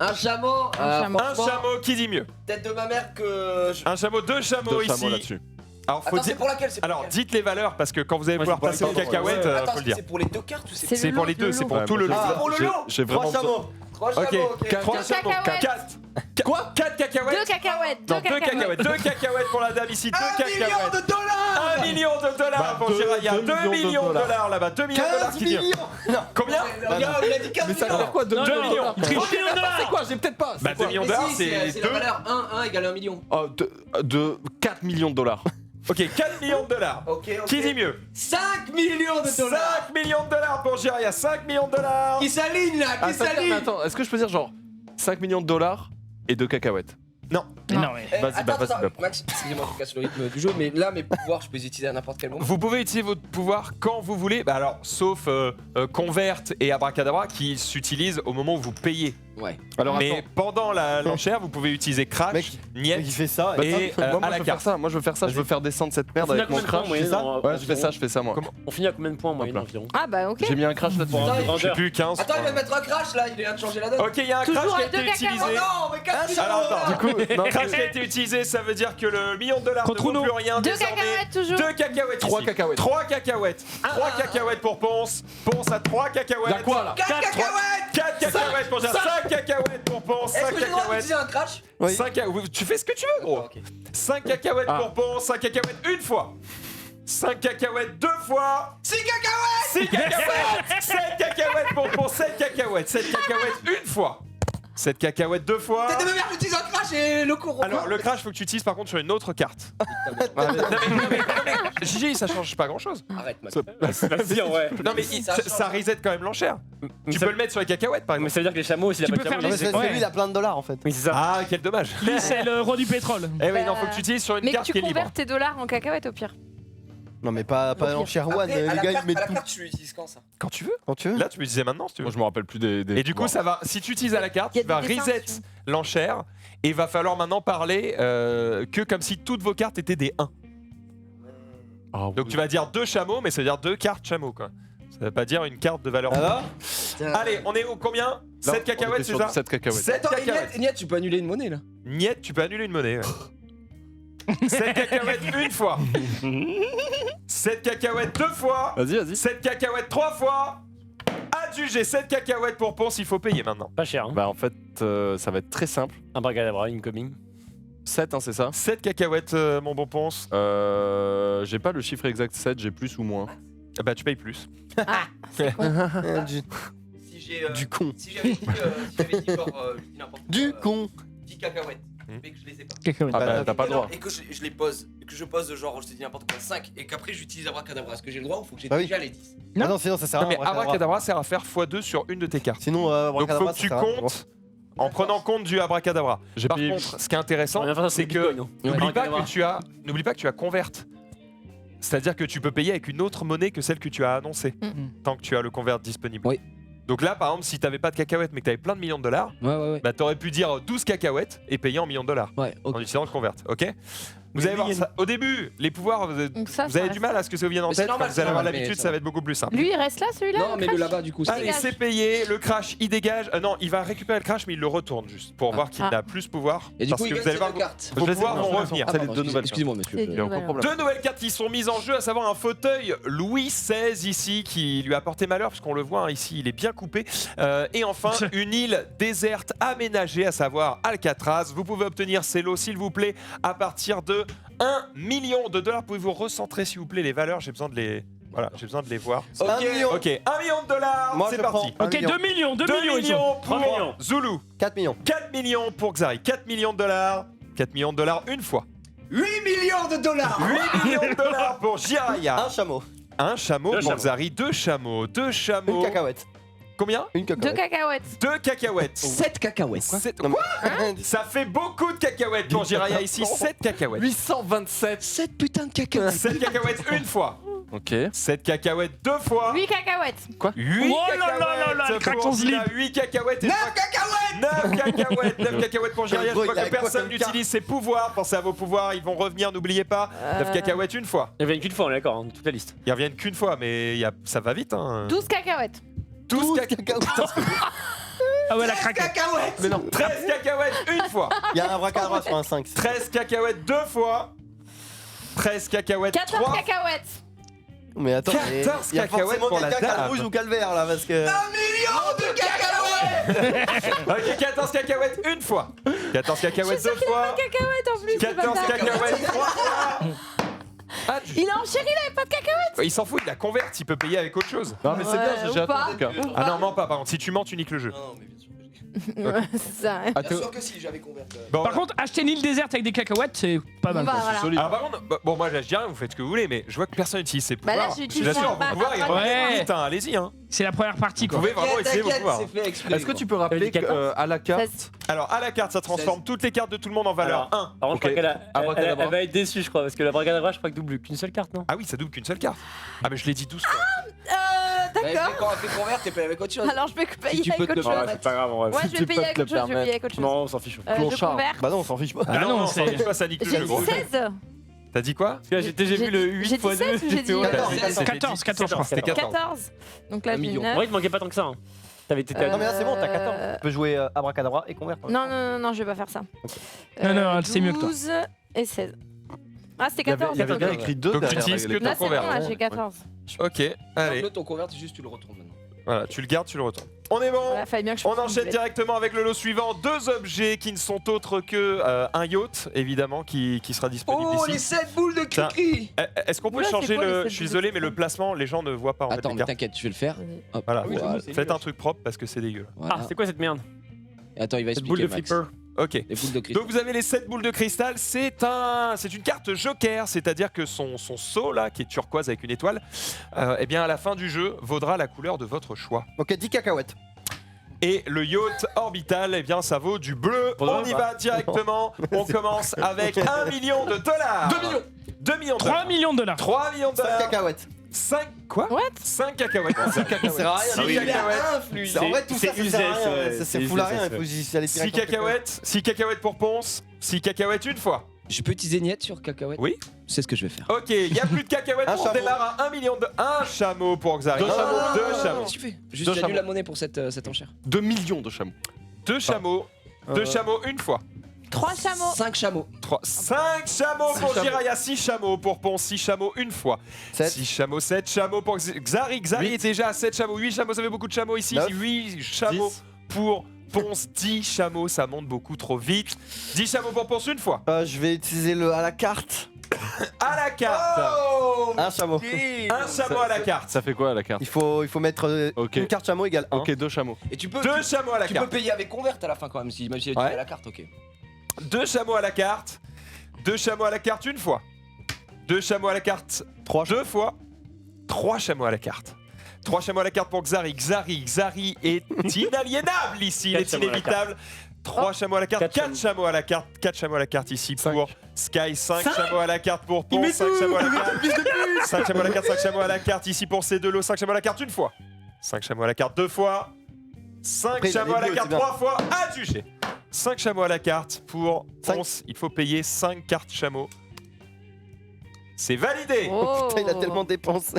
Un chameau. chameau. Un chameau, qui dit mieux? Tête de ma mère que. Un chameau, deux chameaux Deux ici. chameaux là-dessus. Alors, faut Attends, dire. c'est pour laquelle? C'est pour Alors, laquelle dites les valeurs parce que quand vous allez Moi, pouvoir je sais passer pas aux les cacahuètes, cacahuètes, faut Attends, le dire. c'est pour les deux cartes ou c'est C'est C'est le pour lot, les deux, le c'est lot. pour tout le lot. Ah, pour le lot. J'ai Trois vraiment. chameaux. Trois Ok, chameaux, ok. 3 Deux chameaux. cacahuètes. 4. Quoi? 4 cacahuètes. 2 cacahuètes. Non, 2 cacahuètes. 2 cacahuètes pour la dame ici. 2 cacahuètes. $1 million. 1 million de dollars Bah, pour deux- Jiraya. 2 2 millions de dollars là-bas. 2 millions de dollars 15 qui dit. millions. Combien? Regarde, il a dit 15 Mais ça veut millions. dire quoi? 2 Non, millions non, de dollars. il triche. C'est quoi? J'ai peut-être pas. Bah, 2 millions de dollars, Mais si, c'est la 2. valeur 1 égale 1 million. Oh, de 4 millions de dollars. Ok, 4 millions de dollars. Ok, ok. Qui dit mieux? 5 millions de dollars. 5 millions de dollars pour Jiraya. 5 millions de dollars. Qui s'aligne là, qui s'aligne. Attends, est-ce que je peux dire genre 5 millions de dollars et 2 cacahuètes? Non. Mais non, mais. Eh, Vas-y, bah, attends, vas-y, bah. Max, excusez-moi, je casse le rythme du jeu, mais là, mes pouvoirs, je peux les utiliser à n'importe quel moment. Vous pouvez utiliser votre pouvoir quand vous voulez, bah alors sauf Convert et Abracadabra qui s'utilisent au moment où vous payez. Ouais. Alors Mais attends. pendant l'enchère, vous pouvez utiliser Crash, Mec, Niet il fait ça. et moi, à je la veux faire carte. ça. Moi, je veux faire ça. Je veux faire descendre cette merde On finit à avec mon combien de points en crash. moyenne ça en- Ouais, je fais ça, moi. Comment On finit à combien de points en moyenne Hop là. environ Ah bah ok. J'ai mis un crash là-dessus. Pour un Attends, Je sais vendeur. plus 15. Attends, il va mettre un crash là, il vient de changer la donne. Ok, il y a un Toujours crash qui a à deux été utilisé. Oh non, mais 4 millions. Alors attends, Du coup, non, crash qui a été utilisé, ça veut dire que le million de dollars Contre ne vaut Uno. plus rien 2 désormais. cacahuètes toujours. 2 cacahuètes 3 ici. cacahuètes. 3 cacahuètes. 3 cacahuètes pour Ponce. Ponce a 3 cacahuètes. Y'a quoi là 4 cacahuètes. 4 cacahuètes pour Gérard. 5 cacahuètes pour Ponce. Est-ce 5 que j'ai le droit cacahuètes. d'utiliser un crash? Oui. 5 Tu fais ce que tu veux, gros. Ok. 5 cacahuètes Ah. pour Ponce. 5 cacahuètes une fois. 5 cacahuètes deux fois. 6 cacahuètes. 6 cacahuètes. 7 cacahuètes pour Ponce. 7 cacahuètes. 7 cacahuètes une fois. 7 cacahuètes deux fois. Tête de ma mère, j'utilise un crash et le cours. Alors le crash faut que tu utilises par contre sur une autre carte. non mais Gigi ça change pas grand chose. Arrête, Max. Vas-y, ouais. Non mais Ça ça reset quand même l'enchère. Tu peux le mettre sur les cacahuètes par Mais exemple. ça veut dire que les chameaux, s'il a Tu pas peux de faire chameaux, Non, les- mais c'est Ouais. lui, il a plein de dollars en fait. Oui, c'est ça. Ah quel dommage. Lui, c'est le roi du pétrole. Eh oui non faut que tu utilises sur une Mais que carte tu qui est libre. convertes tes dollars en cacahuètes au pire. Non, mais pas pire. en Cher One. Après, Les à la gars, carte, ils mettent à la tout. carte, tu l'utilises quand ça? Quand tu veux. Quand tu veux. Là tu peux utiliser maintenant si tu veux. Moi, je me rappelle plus des. Et du coup ça va. Si tu utilises à la carte, Il y a tu vas des dessins reset dessus. l'enchère et va falloir maintenant parler que comme si toutes vos cartes étaient des 1. Ah, Donc tu vas dire 2 chameaux mais ça veut dire 2 cartes chameaux quoi. Ça veut pas dire une carte de valeur. Alors Allez on est au combien? 7 cacahuètes c'est ça? 7 cacahuètes. 7 Attends, cacahuètes. Niet, tu peux annuler une monnaie là. Niet, tu peux annuler une monnaie. Ouais. 7 cacahuètes une fois. 7 cacahuètes deux fois. Vas-y. 7 cacahuètes 3 fois. Adjugé 7 cacahuètes pour Ponce, il faut payer maintenant. Pas cher, hein. Bah, en fait, ça va être très simple. Un bracadabra, incoming. 7, hein, c'est ça 7 cacahuètes, mon bon Ponce. J'ai pas le chiffre exact 7, j'ai plus ou moins. Ah bah tu payes plus. Si j'ai. Du con. Si j'avais dit genre. Je dis n'importe quoi, Du con. 10 cacahuètes, Hmm. mais que je les ai pas. Cacahuètes. Ah bah, Bah, t'as pas le droit. Et que je les pose. Et que je pose genre, je te dis n'importe quoi, 5. Et qu'après j'utilise Abracadabra. Est-ce que j'ai le droit ou faut que j'ai Bah oui. déjà les 10? Ah non, sinon ça sert à Non mais rien. abracadabra sert à faire x2 sur une de tes cartes. Sinon, Donc faut abracadabra, que tu ça sert à rien. comptes en prenant compte du abracadabra. J'ai Par payé. contre, ce qui est intéressant, On vient faire ça c'est sur que Bitcoin, hein. n'oublie pas que tu as convert. C'est-à-dire que tu peux payer avec une autre monnaie que celle que tu as annoncée, tant que tu as le convert disponible. Oui. Donc là, par exemple, si t'avais pas de cacahuètes mais que t'avais plein de millions de dollars, Ouais. bah t'aurais pu dire 12 cacahuètes et payer en millions de dollars Ouais, ok. en utilisant le convert, ok? Vous allez voir, ça, au début, les pouvoirs, vous Donc ça, avez ça du reste- mal à ce que ça vous vienne en Mais c'est tête. Quand normal, vous c'est allez avoir normal, mais l'habitude, ça ça va. va être beaucoup plus simple. Lui, il reste là, celui-là Non, mais le crash là-bas du coup, c'est. Allez, dégage. c'est payé, le crash il dégage. Non, il va récupérer le crash mais il le retourne juste pour Ah. voir qu'il Ah. n'a plus ce pouvoir. Et du parce coup, il que gagne vous allez ses voir, deux cartes. vos pouvoirs vont revenir. C'est les pardon, deux nouvelles excusez-moi, monsieur. C'est- Il y a aucun voilà. problème. 2 nouvelles cartes qui sont mises en jeu, à savoir un fauteuil Louis XVI ici qui lui a porté malheur puisqu'on le voit hein, ici, il est bien coupé. Et enfin, une île déserte aménagée, à savoir Alcatraz. Vous pouvez obtenir ces lots s'il vous plaît à partir de 1 million de dollars. Pouvez-vous recentrer s'il vous plaît les valeurs? J'ai besoin de Voilà, j'ai besoin de les voir. Un million. Ok, 1 million de dollars, Moi, c'est je parti. prends. Ok, 1 million. 2 millions, 2 2 millions, ils millions ont. pour 3 millions. Zulu. 4 millions. 4 millions pour Xari. 4 millions de dollars. 4 millions de dollars une fois. 8 millions de dollars. 8 millions de dollars pour Jiraya. Un chameau. Un chameau Deux pour chameaux. Xari. 2 chameaux. 2 chameaux. Une cacahuète. Combien? Une 2 cacahuète. cacahuètes. 2 cacahuètes. 7 cacahuètes. Sept- Non, mais- Hein Ça fait beaucoup de cacahuètes pour Jiraya ici. 7 cacahuètes. 827. 7 putains de cacahuètes. 7 cacahuètes une fois. Ok. 7 cacahuètes deux fois. 8 cacahuètes. 8 Oh là là là là, elle craque son slip. 8 cacahuètes et 9 cacahuètes. 9 cacahuètes. 9 cacahuètes pour Jiraya. Je Gros, vois il a que quoi personne comme carte n'utilise ses pouvoirs. Pensez à vos pouvoirs, ils vont revenir, n'oubliez pas. 9 cacahuètes une fois. Il y avait qu'une fois, on est d'accord, hein, toute la liste. Ils reviennent qu'une fois, mais ça va vite. Hein. 12 cacahuètes. 12 cacahuètes. Ah ouais, la craque. Cacahuètes. Mais non. 13 cacahuètes une fois. Il y a un abracadabra sur un 5. 13 cacahuètes deux fois. 13 cacahuètes 14 trois. cacahuètes. Mais attends, 14 il y a cacahuètes forcément pour la quelqu'un qui a dame. le rouge ou qui a le vert là parce que. 1 million de cacahuètes. Ok, 14 cacahuètes une fois. 14 cacahuètes deux fois. Cacahuètes en plus. c'est pas 14 ça. cacahuètes trois fois. Ah, Il a enchéré, il avait pas de cacahuètes. il s'en fout, il la converte, il peut payer avec autre chose. Non, mais c'est bien, j'ai ou déjà pas. attendu. en tout cas. Ou Ah pas. non, mens pas, par contre, si tu mens, tu niques le jeu. Non, mais bien sûr. C'est ça. hein. Bien sûr que si, j'avais converti. Bon, Par contre, acheter une île déserte avec des cacahuètes, c'est pas mal. Bah, quoi. voilà. Solide. alors par contre, bon moi je dis rien, vous faites ce que vous voulez, mais je vois que personne n'utilise ses Bah pouvoirs. là, j'utilise Bien sûr, ça. vos Bah, pouvoirs ils bah, reviennent ouais. vite, hein, allez-y. Hein. C'est la première partie, Vous quoi. pouvez vraiment essayer vos pouvoirs. C'est fait exprès. Est-ce que tu peux rappeler T'avais dit 14 qu'à la carte, 16. Alors à la carte, ça transforme toutes les cartes de tout le monde en valeur 1. Par contre, Ok. je crois qu'elle Abracadabra. elle va être déçue, je crois, parce que la Bracadabra, je crois que double qu'une seule carte, non? Ah oui, ça double qu'une seule carte. Ah mais je l'ai dit 12 fois. D'accord. Quand on fait convertir, t'es payé avec autre chose. Alors je vais payer tu peux avec te autre le chose. permettre. pas grave, en vrai. Ouais, je vais payer avec autre chose. Je vais payer avec autre chose. Non, on s'en fiche. Je Clochard. convers. Bah non, on s'en fiche pas. Ah non, non, non, c'est- ça nique pas, ça nique le J'ai jeu. dit gros. 16. T'as dit quoi? Parce que là, j'ai vu le 8 j'ai dit fois 2. 16 ou j'ai dit 14, 14, je crois. C'était 14. 14. Donc là, Un j'ai million. En 9. vrai, il te manquait pas tant que ça. Hein. T'avais été à Non mais là c'est bon, t'as 14. Euh, Tu peux jouer abracadabra et convert. Non, non, non, non, je vais pas faire ça. Non, non, c'est mieux que toi. 12 et 16. Ah, c'était il y avait 14. bien d'accord. écrit 2 Donc tu derrière. utilises que Là, ton c'est bon, convert. là, j'ai 14. Ok, allez. Le ton convert, juste tu le retournes maintenant. Voilà, tu le gardes, tu le retournes. On est bon. Voilà, fallait bien que je On fasse une enchaîne boulette. directement avec le lot suivant. Deux objets qui ne sont autres que un yacht, évidemment, qui sera disponible Oh, ici. les 7 boules de Tiens. cri-cri. Est-ce qu'on peut Oula, c'est changer quoi, les le... sept Je suis boules de désolé, mais cri-cri le placement, les gens ne voient pas en fait Attends, les mais cartes. t'inquiète, je vais le faire. Vas-y. Hop. Voilà, Oui, faites un truc propre parce que c'est dégueu. Voilà. Ah, c'est quoi cette merde? Attends, il va Cette boule expliquer de Max. flipper. Ok. Les boules de cristal. Donc vous avez les 7 boules de cristal, c'est une carte joker, c'est-à-dire que son seau là, qui est turquoise avec une étoile, eh bien à la fin du jeu vaudra la couleur de votre choix. Ok, 10 cacahuètes. Et le yacht orbital, eh bien ça vaut du bleu. On y va directement. On commence avec 1 million de dollars. 2 millions. 2 millions de 3 dollars. millions de dollars. 3 millions de 5 dollars. cacahuètes. 5 quoi? What? 5 cacahuètes. Ça sert à rien. Six Il a cacahuètes. un flux. En vrai, tout ça, ça sert à rien. Ça sert full à rien. Il faut juste aller 6 directement. cacahuètes. 6 cacahuètes pour Ponce. 6 cacahuètes une fois. Je peux utiliser Niette sur cacahuète? Oui. C'est ce que je vais faire. Ok, il n'y a plus de cacahuètes. Un On chameau. démarre à 1 million de. Un chameau pour Xari. Deux chameaux. Deux chameaux. Qu'est-ce que tu fais? Juste Deux j'annule chameaux. la monnaie pour cette enchère. 2 millions de chameaux. Deux chameaux. Deux chameaux une fois. 3 chameaux. 5 chameaux. 5 chameaux pour Jiraya, 6 chameaux pour Ponce, 6 chameaux une fois. 7. 6 chameaux, 7 chameaux pour Xari. Xari Huit. est déjà à 7 chameaux. 8 chameaux, ça fait beaucoup de chameaux ici. Neuf. 8 chameaux 10. pour Ponce, 10 chameaux, ça monte beaucoup trop vite. 10 chameaux pour Ponce une fois. Je vais utiliser le à la carte. À la carte. Un chameau. Un chameau à la carte. Ça fait quoi à la carte? Il faut mettre Ok. une carte chameau égale 1. Ok, 2 chameaux. Et tu peux. 2 chameaux à la Tu peux carte. payer avec convert à la fin quand même, si imagine tu Ouais. fais la carte, ok. 2 chameaux à la carte. 2 chameaux à la carte une fois. 2 chameaux à la carte 3 deux fois. 3 chameaux à la carte. 3 chameaux à la carte pour Xari. Xari est inaliénable ici, il Quatre est chameaux à la inévitable. 3 chameaux à la carte, Quatre 4 chameaux à la carte, 4 chameaux à la carte ici Cinq. pour Sky, 5 chameaux à la carte pour Ponce, 5 chameaux à la carte, 5 chameaux à la carte, 5 chameaux à la carte ici pour C2LO, 5 chameaux à la carte une fois, 5 chameaux à la carte deux fois, 5 Après, il a chameaux les à la bleus, carte c'est bien. 3 fois, adjugé. 5 chameaux à la carte pour Cinq. Ponce, il faut payer 5 cartes chameaux. C'est validé. Oh. Putain, il a tellement dépensé.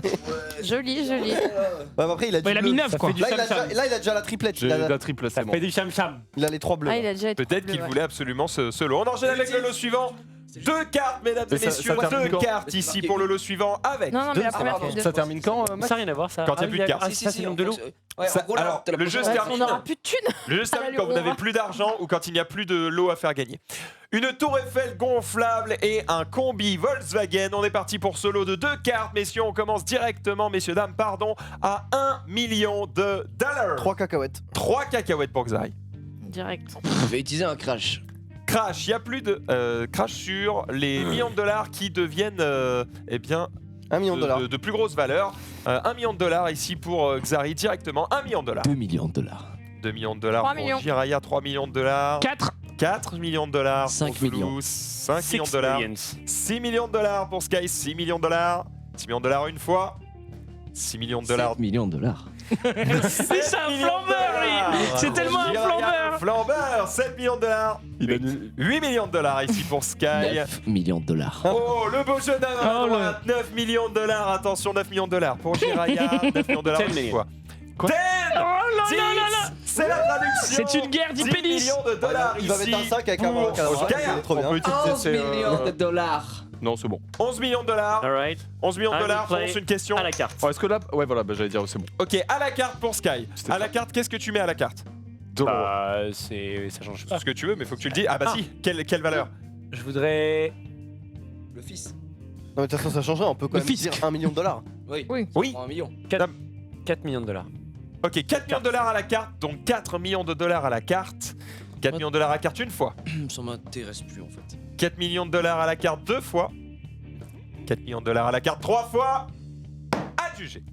Joli, joli. Ouais, après, il a Ouais, il a mis 9 quoi. Là, il a déjà la triplette. J'ai Il a, la triple, c'est Ça bon. fait du cham-cham. il a les 3 bleus. Ah, il a déjà été Peut-être bleu, qu'il ouais. voulait absolument ce lot. On enchaîne avec le lot suivant. 2 cartes, mesdames et Mais ça messieurs, termine 2 quand cartes ici pour le lot suivant avec. Non, non, mais la première pardon. c'est deux. Ça termine quand, Max? Ça n'a rien à voir, ça. Quand il y a plus de cartes. Ah, ça, c'est le nombre de l'eau. Ouais, Ça- en gros, là, alors, t'as la le jeu prochaine- se Ouais, termine. on n'aura plus de thunes. Le jeu se termine quand vous l'Aurora. n'avez plus d'argent ou quand il n'y a plus de lot à faire gagner. Une tour Eiffel gonflable et un combi Volkswagen. On est parti pour ce lot de 2 cartes, messieurs. On commence directement, messieurs, dames, pardon, à 1 million de dollars. 3 cacahuètes. 3 cacahuètes pour Xari. Direct. Je vais utiliser un crash. Crash, il n'y a plus de crash sur les millions de dollars qui deviennent eh bien 1 million de dollars. de plus grosses valeurs. 1 million de dollars ici pour Xari directement. 1 million de dollars. 2 millions de dollars. 2 millions de dollars 3 pour millions. Jiraya, 3 millions de dollars. 4. 4 millions de dollars. 5 pour Zulu, millions. 5 millions de dollars. 6 millions de dollars pour Sky, 6 millions de dollars. 6 millions de dollars une fois. 6 millions de dollars. 7 millions de dollars. C'est un flambeur, lui. C'est tellement un flambeur. Flambeur, 7 millions de dollars. Il a 8 millions de dollars ici pour Sky. 9 millions de dollars. Oh, le beau jeune homme à Oh, droite, 9 millions de dollars. Attention, 9 millions de dollars pour Jiraya. 9 millions de dollars 10 une millions. fois. Quoi 10 Oh là là là là. C'est la traduction. C'est une guerre 10 d'hypélis. millions de dollars Il va ici mettre un 5 avec un pour abracadabra, Sky. c'est trop bien. On peut utiliser 11 millions de dollars. Non, c'est bon. 11 millions de dollars. Alright. 11 millions de I will dollars, play c'est une question. À la carte. Oh, est-ce que là. Ouais, voilà, bah, j'allais dire, c'est bon. Ok, à la carte pour Sky. C'était À la ça. carte, qu'est-ce que tu mets à la carte? Bah, ça change pas. Ce que tu veux, mais faut que tu le dises. Ah bah si, quelle valeur? Je voudrais. Le fils. Non, mais de toute façon, ça change rien. On peut quand Le même fisc. dire 1 million de dollars. Oui. Oui. Oui. 1 million. 4 millions de dollars. Ok, 4 millions de dollars à la carte, donc 4 millions de dollars à la carte. 4 millions de dollars à la carte une fois. Ça m'intéresse plus en fait. 4 millions de dollars à la carte deux fois. 4 millions de dollars à la carte trois fois. Adjugé.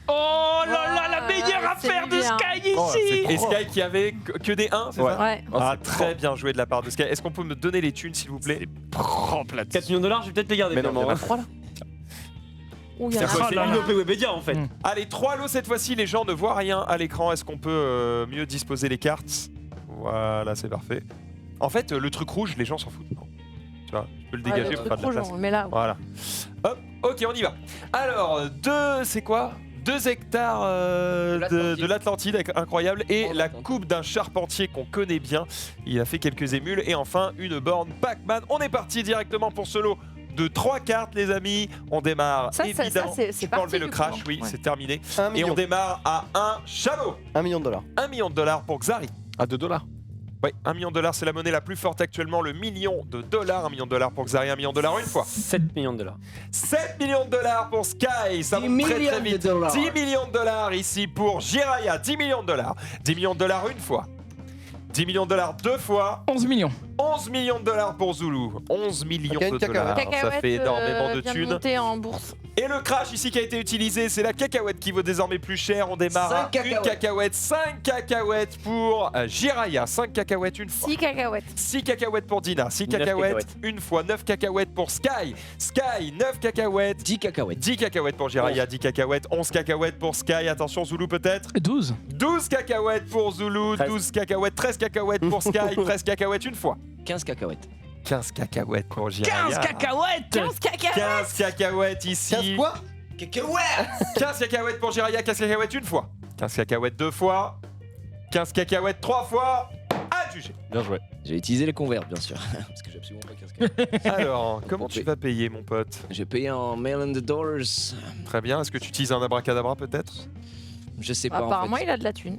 Oh là là, la meilleure c'est affaire de bien. Sky Oh, ici. Et Sky qui avait que des 1, c'est Ouais. ça? Ouais. Ah, très bien joué de la part de Sky. Est-ce qu'on peut me donner les thunes, s'il vous plaît? 4 millions de dollars, je vais peut-être les garder. Mais non, il y en a finalement. 3 là. Ouh, il y en a C'est un. quoi, C'est là une là. OP Webedia en fait. Allez, 3 lots cette fois-ci, les gens ne voient rien à l'écran. Est-ce qu'on peut mieux disposer les cartes? Voilà, c'est parfait. En fait, le truc rouge, les gens s'en foutent. Non. Tu vois, je peux le Ouais, dégager le pour truc faire de la rouge, place. on le met là. Voilà. Hop, ok, on y va. Alors, c'est quoi 2 hectares de l'Atlantide, incroyable, et Oh, la l'Atlantide. coupe d'un charpentier qu'on connaît bien. Il a fait quelques émules, et enfin une borne Pac-Man. On est parti directement pour ce lot de 3 cartes, les amis. On démarre Ça, évidemment. c'est Tu peux enlever parti. le du coup, crash, hein. oui, Ouais. c'est terminé. 1 Et million. on démarre à un chameau. 1 million de dollars. 1 million de dollars pour Xari. À 2 dollars. Oui, 1 million de dollars, c'est la monnaie la plus forte actuellement. Le million de dollars. 1 million de dollars pour Xari, 1 million de dollars une fois. 7 millions de dollars. 7 millions de dollars pour Sky. Ça 10 monte très très millions de vite. dollars. 10 millions de dollars ici pour Jiraya. 10 millions de dollars. 10 millions de dollars une fois. 10 millions de dollars deux fois. 11 millions. 11 millions de dollars pour Zulu. 11 millions Ok, une de dollars. cacahuète. Ça fait énormément de vient thunes. monter en bourse. Et le crash ici qui a été utilisé, c'est la cacahuète qui vaut désormais plus cher. On démarre à 5 une cacahuète. 5 cacahuètes pour Jiraya. 5 cacahuètes une fois. 6 cacahuètes. 6 cacahuètes pour Dina. 6 9 cacahuètes cacahuètes. une fois. 9 cacahuètes pour Sky. Sky, 9 cacahuètes. 10 cacahuètes. 10 cacahuètes pour Jiraya, 10 cacahuètes, 11 cacahuètes pour Sky, attention Zulu peut-être, 12. 12 cacahuètes pour Zulu, 13. 12 cacahuètes, 13 cacahuètes pour Sky, 13 cacahuètes une fois, 15 cacahuètes. 15 cacahuètes pour Jiraya, 15 cacahuètes. 15 cacahuètes. 15 cacahuètes ici, 15 quoi? Cacahuètes. 15 cacahuètes pour Jiraya, 15 cacahuètes une fois, 15 cacahuètes deux fois, 15 cacahuètes trois fois, adjugé. Bien joué. J'ai utilisé les converts, bien sûr. Parce que j'ai absolument pas 15 cacahuètes. Alors, comment tu vas payer mon pote? J'ai payé en mail and the dollars. Très bien, est-ce que tu utilises un abracadabra peut-être? Je sais pas. Apparemment, en fait. il a de la thune.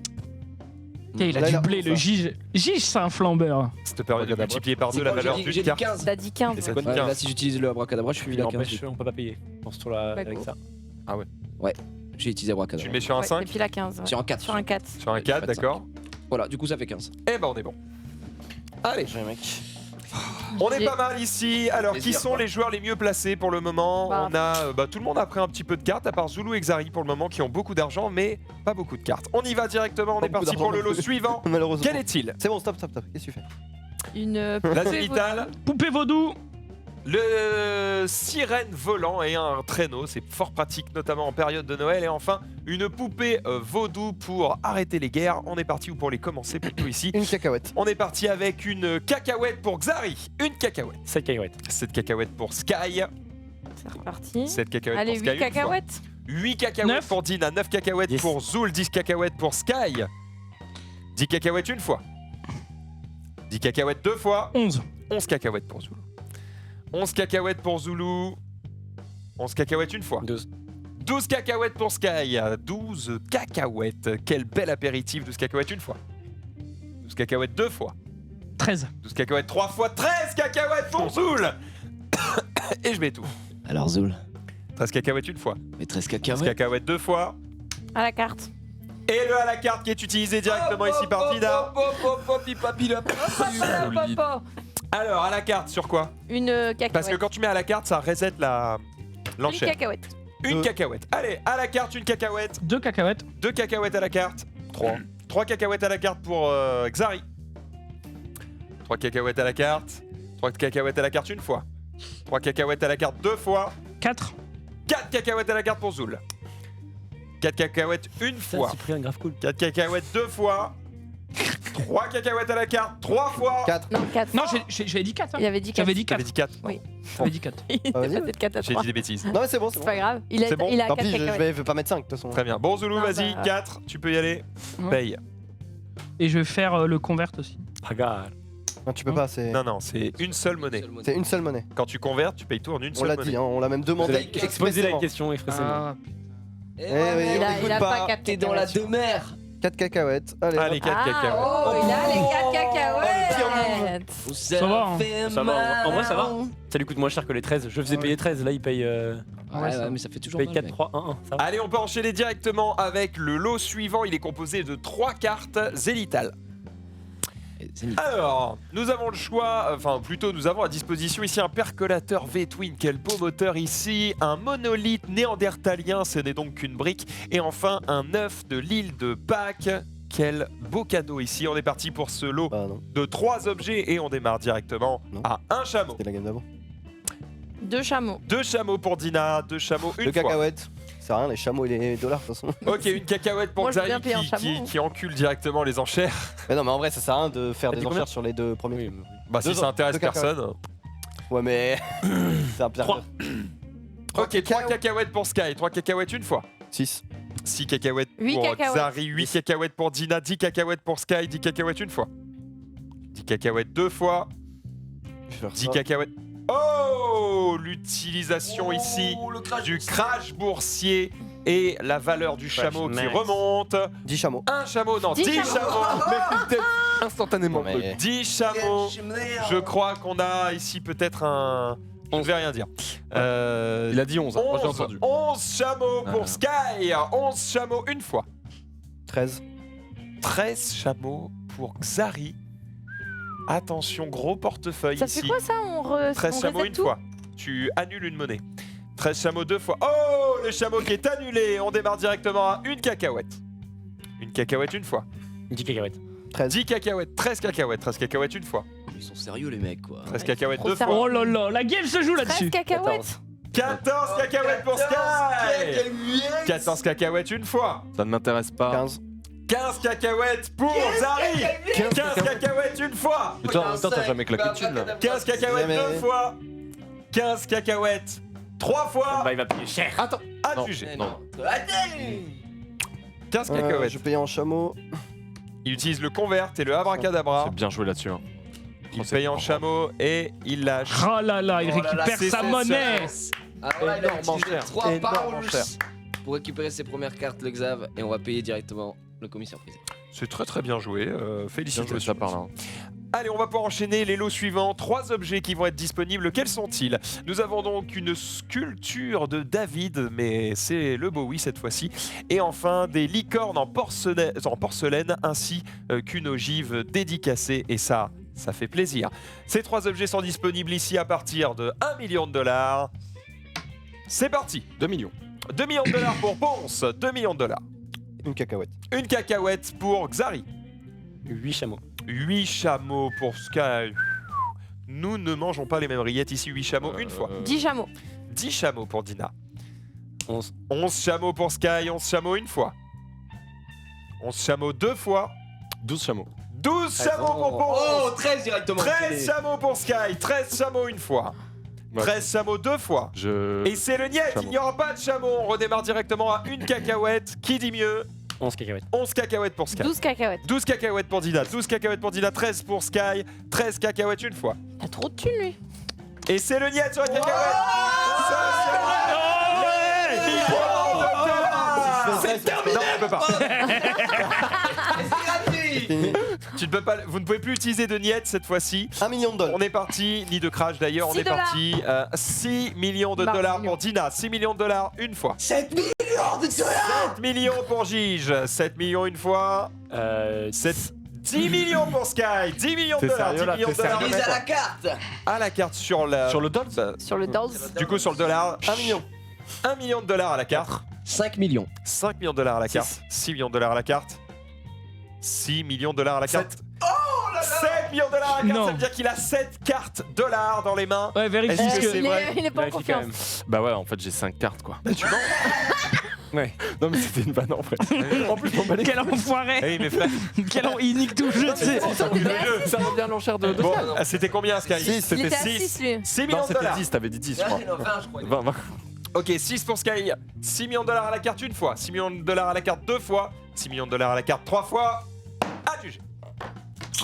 Il a Là, du il a blé, ça. le Gige. Gige, c'est un flambeur. Ça te permet de Abracadabra. multiplier par C'est 2 la quoi, valeur j'ai dit- d'une j'ai dit carte. 15. Il a dit 15. Et ça ouais. dit Ouais, 15. là, si j'utilise le abracadabra, je suis Il la n'empêche, 15. on peut pas payer dans ce tour-là Bah, avec go. ça. J'ai utilisé Tu abracadabra. le mets sur un Ouais, 5? Et puis la 15. ouais. Sur un 4. Sur un 4. Sur un Ouais, 4, pas de d'accord. Voilà, du coup, ça fait 15. Eh ben on est bon. Allez, J'ai un mec. on est J'ai- pas mal ici. Alors, qui Plaisir, sont quoi. les joueurs les mieux placés pour le moment? Bah. On a tout le monde a pris un petit peu de cartes, à part Zulu et Xari pour le moment, qui ont beaucoup d'argent, mais pas beaucoup de cartes. On y va directement. On Pas est beaucoup parti pour le d'argent lot non plus. suivant. Malheureusement. Quel est-il? C'est bon, stop, stop, stop. Qu'est-ce que tu fais? Une La poupée zénitale, Poupée vaudou. le sirène volant et un traîneau. C'est fort pratique, notamment en période de Noël. Et enfin, une poupée vaudou pour arrêter les guerres. On est parti, ou pour les commencer plutôt ici. Une cacahuète. On est parti avec une cacahuète pour Xari. Une cacahuète. 7 cacahuètes. 7 cacahuètes pour Sky. C'est reparti. 7 cacahuètes Allez, pour Sky. 8 cacahuètes. 8 cacahuètes 9. pour Dina, 9 cacahuètes 10. pour Zul, 10 cacahuètes pour Sky. 10 cacahuètes une fois. 10 cacahuètes deux fois. 11. 11 cacahuètes pour Zul. 11 cacahuètes pour Zulu. 11 cacahuètes une fois. 12. 12 cacahuètes pour Sky. 12 cacahuètes. Quel bel apéritif. 12 cacahuètes une fois. 12 cacahuètes deux fois. 13. 12 cacahuètes trois fois. 13 cacahuètes pour Zul. Et je mets tout. Alors Zoul, 13 cacahuètes une fois. mais 13 13 cacahuètes. cacahuètes deux fois. À la carte. Et le à la carte qui est utilisé directement ici par Dina. Solide. Alors, à la carte sur quoi? Une cacahuète. Parce que quand tu mets à la carte, ça reset Une l'enchère. cacahuète. Une cacahuète. Allez, à la carte, une cacahuète. 2 cacahuètes. 2 cacahuètes à la carte. 3 cacahuètes à la carte pour Xari. 3 cacahuètes à la carte. 3 cacahuètes à la carte une fois. 3 cacahuètes à la carte deux fois. 4. 4 cacahuètes à la carte pour Zul. 4 cacahuètes une Putain, fois. Cyprien, grave cool. 4 cacahuètes deux fois. 3 cacahuètes à la carte 3 fois. 4. Non, 4. Non, j'avais dit 4. Il avait dit 4. J'avais dit J'avais 4. dit 4. J'avais dit 4. Il Ah, vas-y, était ouais. peut-être 4 à J'ai 3. dit des bêtises. Non, mais c'est bon, c'est C'est bon. pas grave. Il a, C'est bon il a Tant 4 pis, je cacahuètes. vais pas mettre 5 de toute façon. Très bien. Bon, Zulu, Non, vas-y. bah, 4. Tu peux y aller. Ouais. Paye. Et je vais faire le convert aussi. Regarde. Non, tu peux pas, c'est Non, c'est une seule monnaie. c'est une seule monnaie. Quand tu convertes, tu payes tout en une On seule l'a monnaie. dit, hein, on l'a même demandé. Posez la expressément. question expressément. Ah, Eh oui, Il a, on il a écoute pas pas. 4 T'es dans la cacahuètes. demeure. 4 cacahuètes. Allez, Allez, hop. 4 cacahuètes. Oh, il a les 4 cacahuètes. Ça va, hein. Ça va, en vrai, ça va. Ça lui coûte moins cher que les 13. Je faisais payer 13, là il paye, Ah ouais, mais ça fait toujours paye mal, 4, mec. 3, 1, 1. Ça va. Allez, on peut enchaîner directement avec le lot suivant. Il est composé de 3 cartes zénitales. Et Zénith. Alors, nous avons le choix, enfin plutôt nous avons à disposition ici un percolateur V-Twin, quel beau moteur ici, un monolithe néandertalien, ce n'est donc qu'une brique, et enfin un œuf de l'île de Pâques, quel beau cadeau ici. On est parti pour ce lot Bah non, de 3 objets et on démarre directement Non. à un chameau. c'était la game d'avant. 2 chameaux. 2 chameaux pour Dina, 2 chameaux une 2 fois. cacahuètes. C'est rien, les chameaux et les dollars de toute façon. Ok, une cacahuète pour Moi, je veux Xari bien payer un chameau. qui encule directement les enchères. Mais non, mais en vrai, ça sert à rien de faire T'as des dit combien enchères sur les 2 premiers. Bah si Deux- ça intéresse deux cacahuètes. personne. Ouais, mais. c'est un pire. 3. Ok, 3 cacahuètes pour Sky, 3 cacahuètes une fois. 6. 6 cacahuètes Huit pour cacahuètes. Xari, 8 cacahuètes pour Dina, 10 cacahuètes pour Sky, 10 cacahuètes une fois. 10 cacahuètes deux fois, Je vais faire 10 ça. cacahuètes. Oh, l'utilisation ici du crash boursier et la valeur du Crash chameau qui max. remonte. 10 chameaux. Un chameau, non, 10 10 chameaux. Mec, une tête instantanément. Non, mais- 10 chameaux. Je crois qu'on a ici peut-être un... On ne vais rien dire. Il a dit 11, hein. Moi j'ai entendu. 11 chameaux pour Ah. Sky, 11 chameaux une fois. 13. 13 chameaux pour Xari. Attention, gros portefeuille Ça ici. fait quoi ça? On 13 chameaux reset une tout? fois. Tu annules une monnaie. 13 chameaux deux fois. Oh, le chameau qui est annulé. On démarre directement à une cacahuète. Une cacahuète une fois. 10 cacahuètes. 13. 10 cacahuètes, 13 cacahuètes. 13 cacahuètes une fois. Ils sont sérieux les mecs quoi. 13 cacahuètes trop deux sérieux. fois. Oh là là, la game se joue 13 là-dessus. cacahuètes. 14 cacahuètes pour Sky. 14 cacahuètes une fois. Ça ne m'intéresse pas. 15. 15 cacahuètes pour Zari. 15 cacahuètes une fois. Mais toi, en même temps, t'as jamais claqué de thune là. 15 cacahuètes Mais- deux fois. 15 cacahuètes trois fois. Bah il va payer cher. Attends. À Non. juger. Non. 15 cacahuètes. Je paye en chameau. Il utilise le convert et le abracadabra. C'est bien joué là-dessus. Hein. Il paye en chameau et il lâche. Oh là là, il Oh là là, récupère c'est sa son monnaie. Ah ouais, il a Énormément utilisé cher. 3 Énormément poules cher. pour récupérer ses premières cartes le Xav et on va payer directement le commis surprise. C'est très très bien joué. Bien joué Félicitations. ça par là. hein. Allez, on va pouvoir enchaîner les lots suivants. 3 objets qui vont être disponibles. Quels sont-ils? Nous avons donc une sculpture de David, mais c'est le Bowie cette fois-ci. Et enfin, des licornes en porcelaine ainsi qu'une ogive dédicacée. Et ça fait plaisir. Ces 3 objets sont disponibles ici à partir de 1 million de dollars. C'est parti. 2 millions. 2 millions de dollars pour Ponce. 2 millions de dollars. Une cacahuète. Une cacahuète pour Xari. 8 chameaux. 8 chameaux pour Sky. Nous ne mangeons pas les mêmes rillettes ici. 8 chameaux une fois. 10 chameaux. 10 chameaux pour Dina. 11. 11 chameaux pour Sky. 11 chameaux une fois. 11 chameaux deux fois. 12 chameaux. 12 chameaux pour Ponce. Oh, 13 directement. 13 chameaux pour Sky. 13 chameaux une fois. Ouais. 13 chameaux deux fois. Je. Et c'est le niet. Il n'y aura pas de chameau. On redémarre directement à une cacahuète. Qui dit mieux? 11 cacahuètes. 11 cacahuètes pour Sky. 12 cacahuètes. 12 cacahuètes pour Dina, 12 cacahuètes pour Dina, 13 pour Sky, 13 cacahuètes une fois. T'as trop de thunes lui. Et c'est le niet sur la cacahuète. Ça, c'est le million de dollars. C'est terminé. Non, on peut pas. C'est gratuit. Tu ne peux pas, vous ne pouvez plus utiliser de niet cette fois-ci. 1 million de dollars. On est parti, ni de crash d'ailleurs, on 6 est parti. 6 millions de Bah, dollars millions. pour Dina, 6 millions de dollars une fois. 7 millions de dollars. 7 millions pour Gige, 7 millions une fois. 10 millions pour Sky, 10 millions de T'es dollars, 10 sérieux, là, millions de t'es dollars. Mise à la carte. À la carte sur la. Sur le doll Sur le dolls. Du coup, sur le dollar. 1 million. 1 million de dollars à la carte. 5 millions. 5 millions de dollars à la carte. 6 millions de dollars à la carte. 6 millions de dollars à la carte. 7 millions de dollars à la carte, Non. ça veut dire qu'il a 7 cartes dollars dans les mains. Ouais, vérifie Est-ce ce que que. c'est il, vrai est, il est pas en Vérifie quand confiance. Bah ouais, en fait, j'ai 5 cartes quoi. Tu mens. Ouais. Non, mais c'était une vanne en vrai. En plus, on va les. Quel enfoiré. Eh oui, mes frères. Il nique tout le jeu, tu sais. Ça revient à six. Ça revient à l'enchère de. Bon, c'était combien, Sky? Six. Il C'était était à 6. 6 lui. 6 millions Non, de c'était dollars. 10, t'avais dit 10, je crois. 20, je crois. 20. Ok, 6 pour Sky. 6 millions de dollars à la carte une fois. 6 millions de dollars à la carte deux fois. 6 millions de dollars à la carte trois fois. À juger.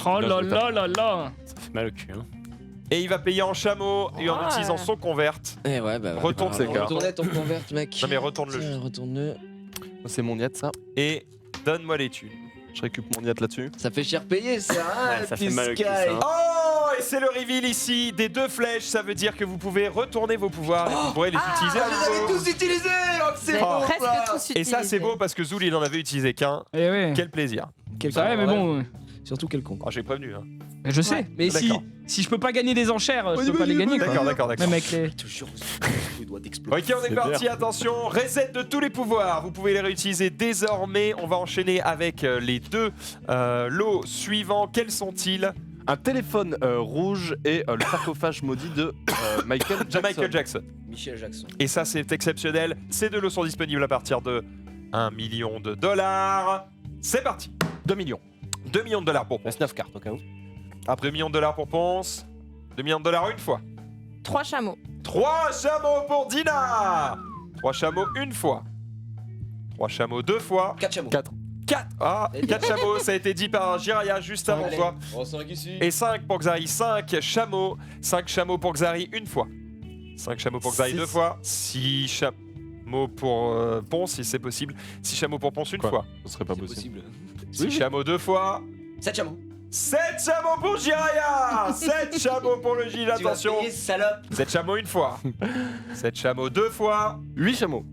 Oh là là là là. Ça fait mal au cul. Hein. Et il va payer en chameau et en Ouais. utilisant son convert. Eh ouais, bah. Retourne ces cartes. Retourne ton convert, mec. Non mais retourne-le. Tiens, retourne-le. C'est mon niet ça. Et donne-moi les thunes. Je récupère mon niet là-dessus. Ça fait cher payer, ça. Hein, Ouais, ça petit fait mal au cul, Sky. ça, hein. Oh, et c'est le reveal ici des deux flèches. Ça veut dire que vous pouvez retourner vos pouvoirs et vous pourrez les utiliser à Vous les avez nouveau. tous utilisés. Oh, que c'est C'est bon presque ça. tous Et ça c'est beau parce que Zoul il en avait utilisé qu'un. Eh ouais. Quel plaisir. Quel Ça va, mais bon. Surtout quel con. Oh, j'ai prévenu. Hein. Je sais. Ouais. Mais si, D'accord. si je peux pas gagner des enchères, je peux pas les gagner quoi. D'accord, d'accord, d'accord. Même avec les. Je te jure, les doigts d'exploser. Ok, on est C'est parti, attention, reset de tous les pouvoirs, vous pouvez les réutiliser désormais, on va enchaîner avec les deux lots suivants, quels sont-ils? Un téléphone rouge et le sarcophage maudit de Michael De Jackson. Michael Jackson. Michel Jackson. Et ça c'est exceptionnel, ces deux lots sont disponibles à partir de 1 million de dollars. C'est parti. 2 millions. 2 millions de dollars pour Ponce. Reste 9 cartes au cas où. 2 millions de dollars pour Ponce. 2 millions de dollars une fois. 3 chameaux. 3 chameaux pour Dina. 3 chameaux une fois. 3 chameaux deux fois. 4 chameaux. 4. 4. Ah, 4 chameaux, ça a été dit par Jiraya juste avant Allez. toi. Oh, 5 ici. Et 5 pour Xari, 5 chameaux. 5 chameaux pour Xari une fois. 5 chameaux pour Xari Six. deux fois. 6 chameaux pour Ponce si c'est possible. 6 chameaux pour Ponce une Quoi fois. Ce serait pas C'est possible. possible. 6 chameaux deux fois. 7 chameaux. 7 chameaux pour Jiraya. 7 chameaux pour le Gilles, Tu vas attention. payer, salope. 7 chameaux une fois. 7 chameaux deux fois. 8 chameaux.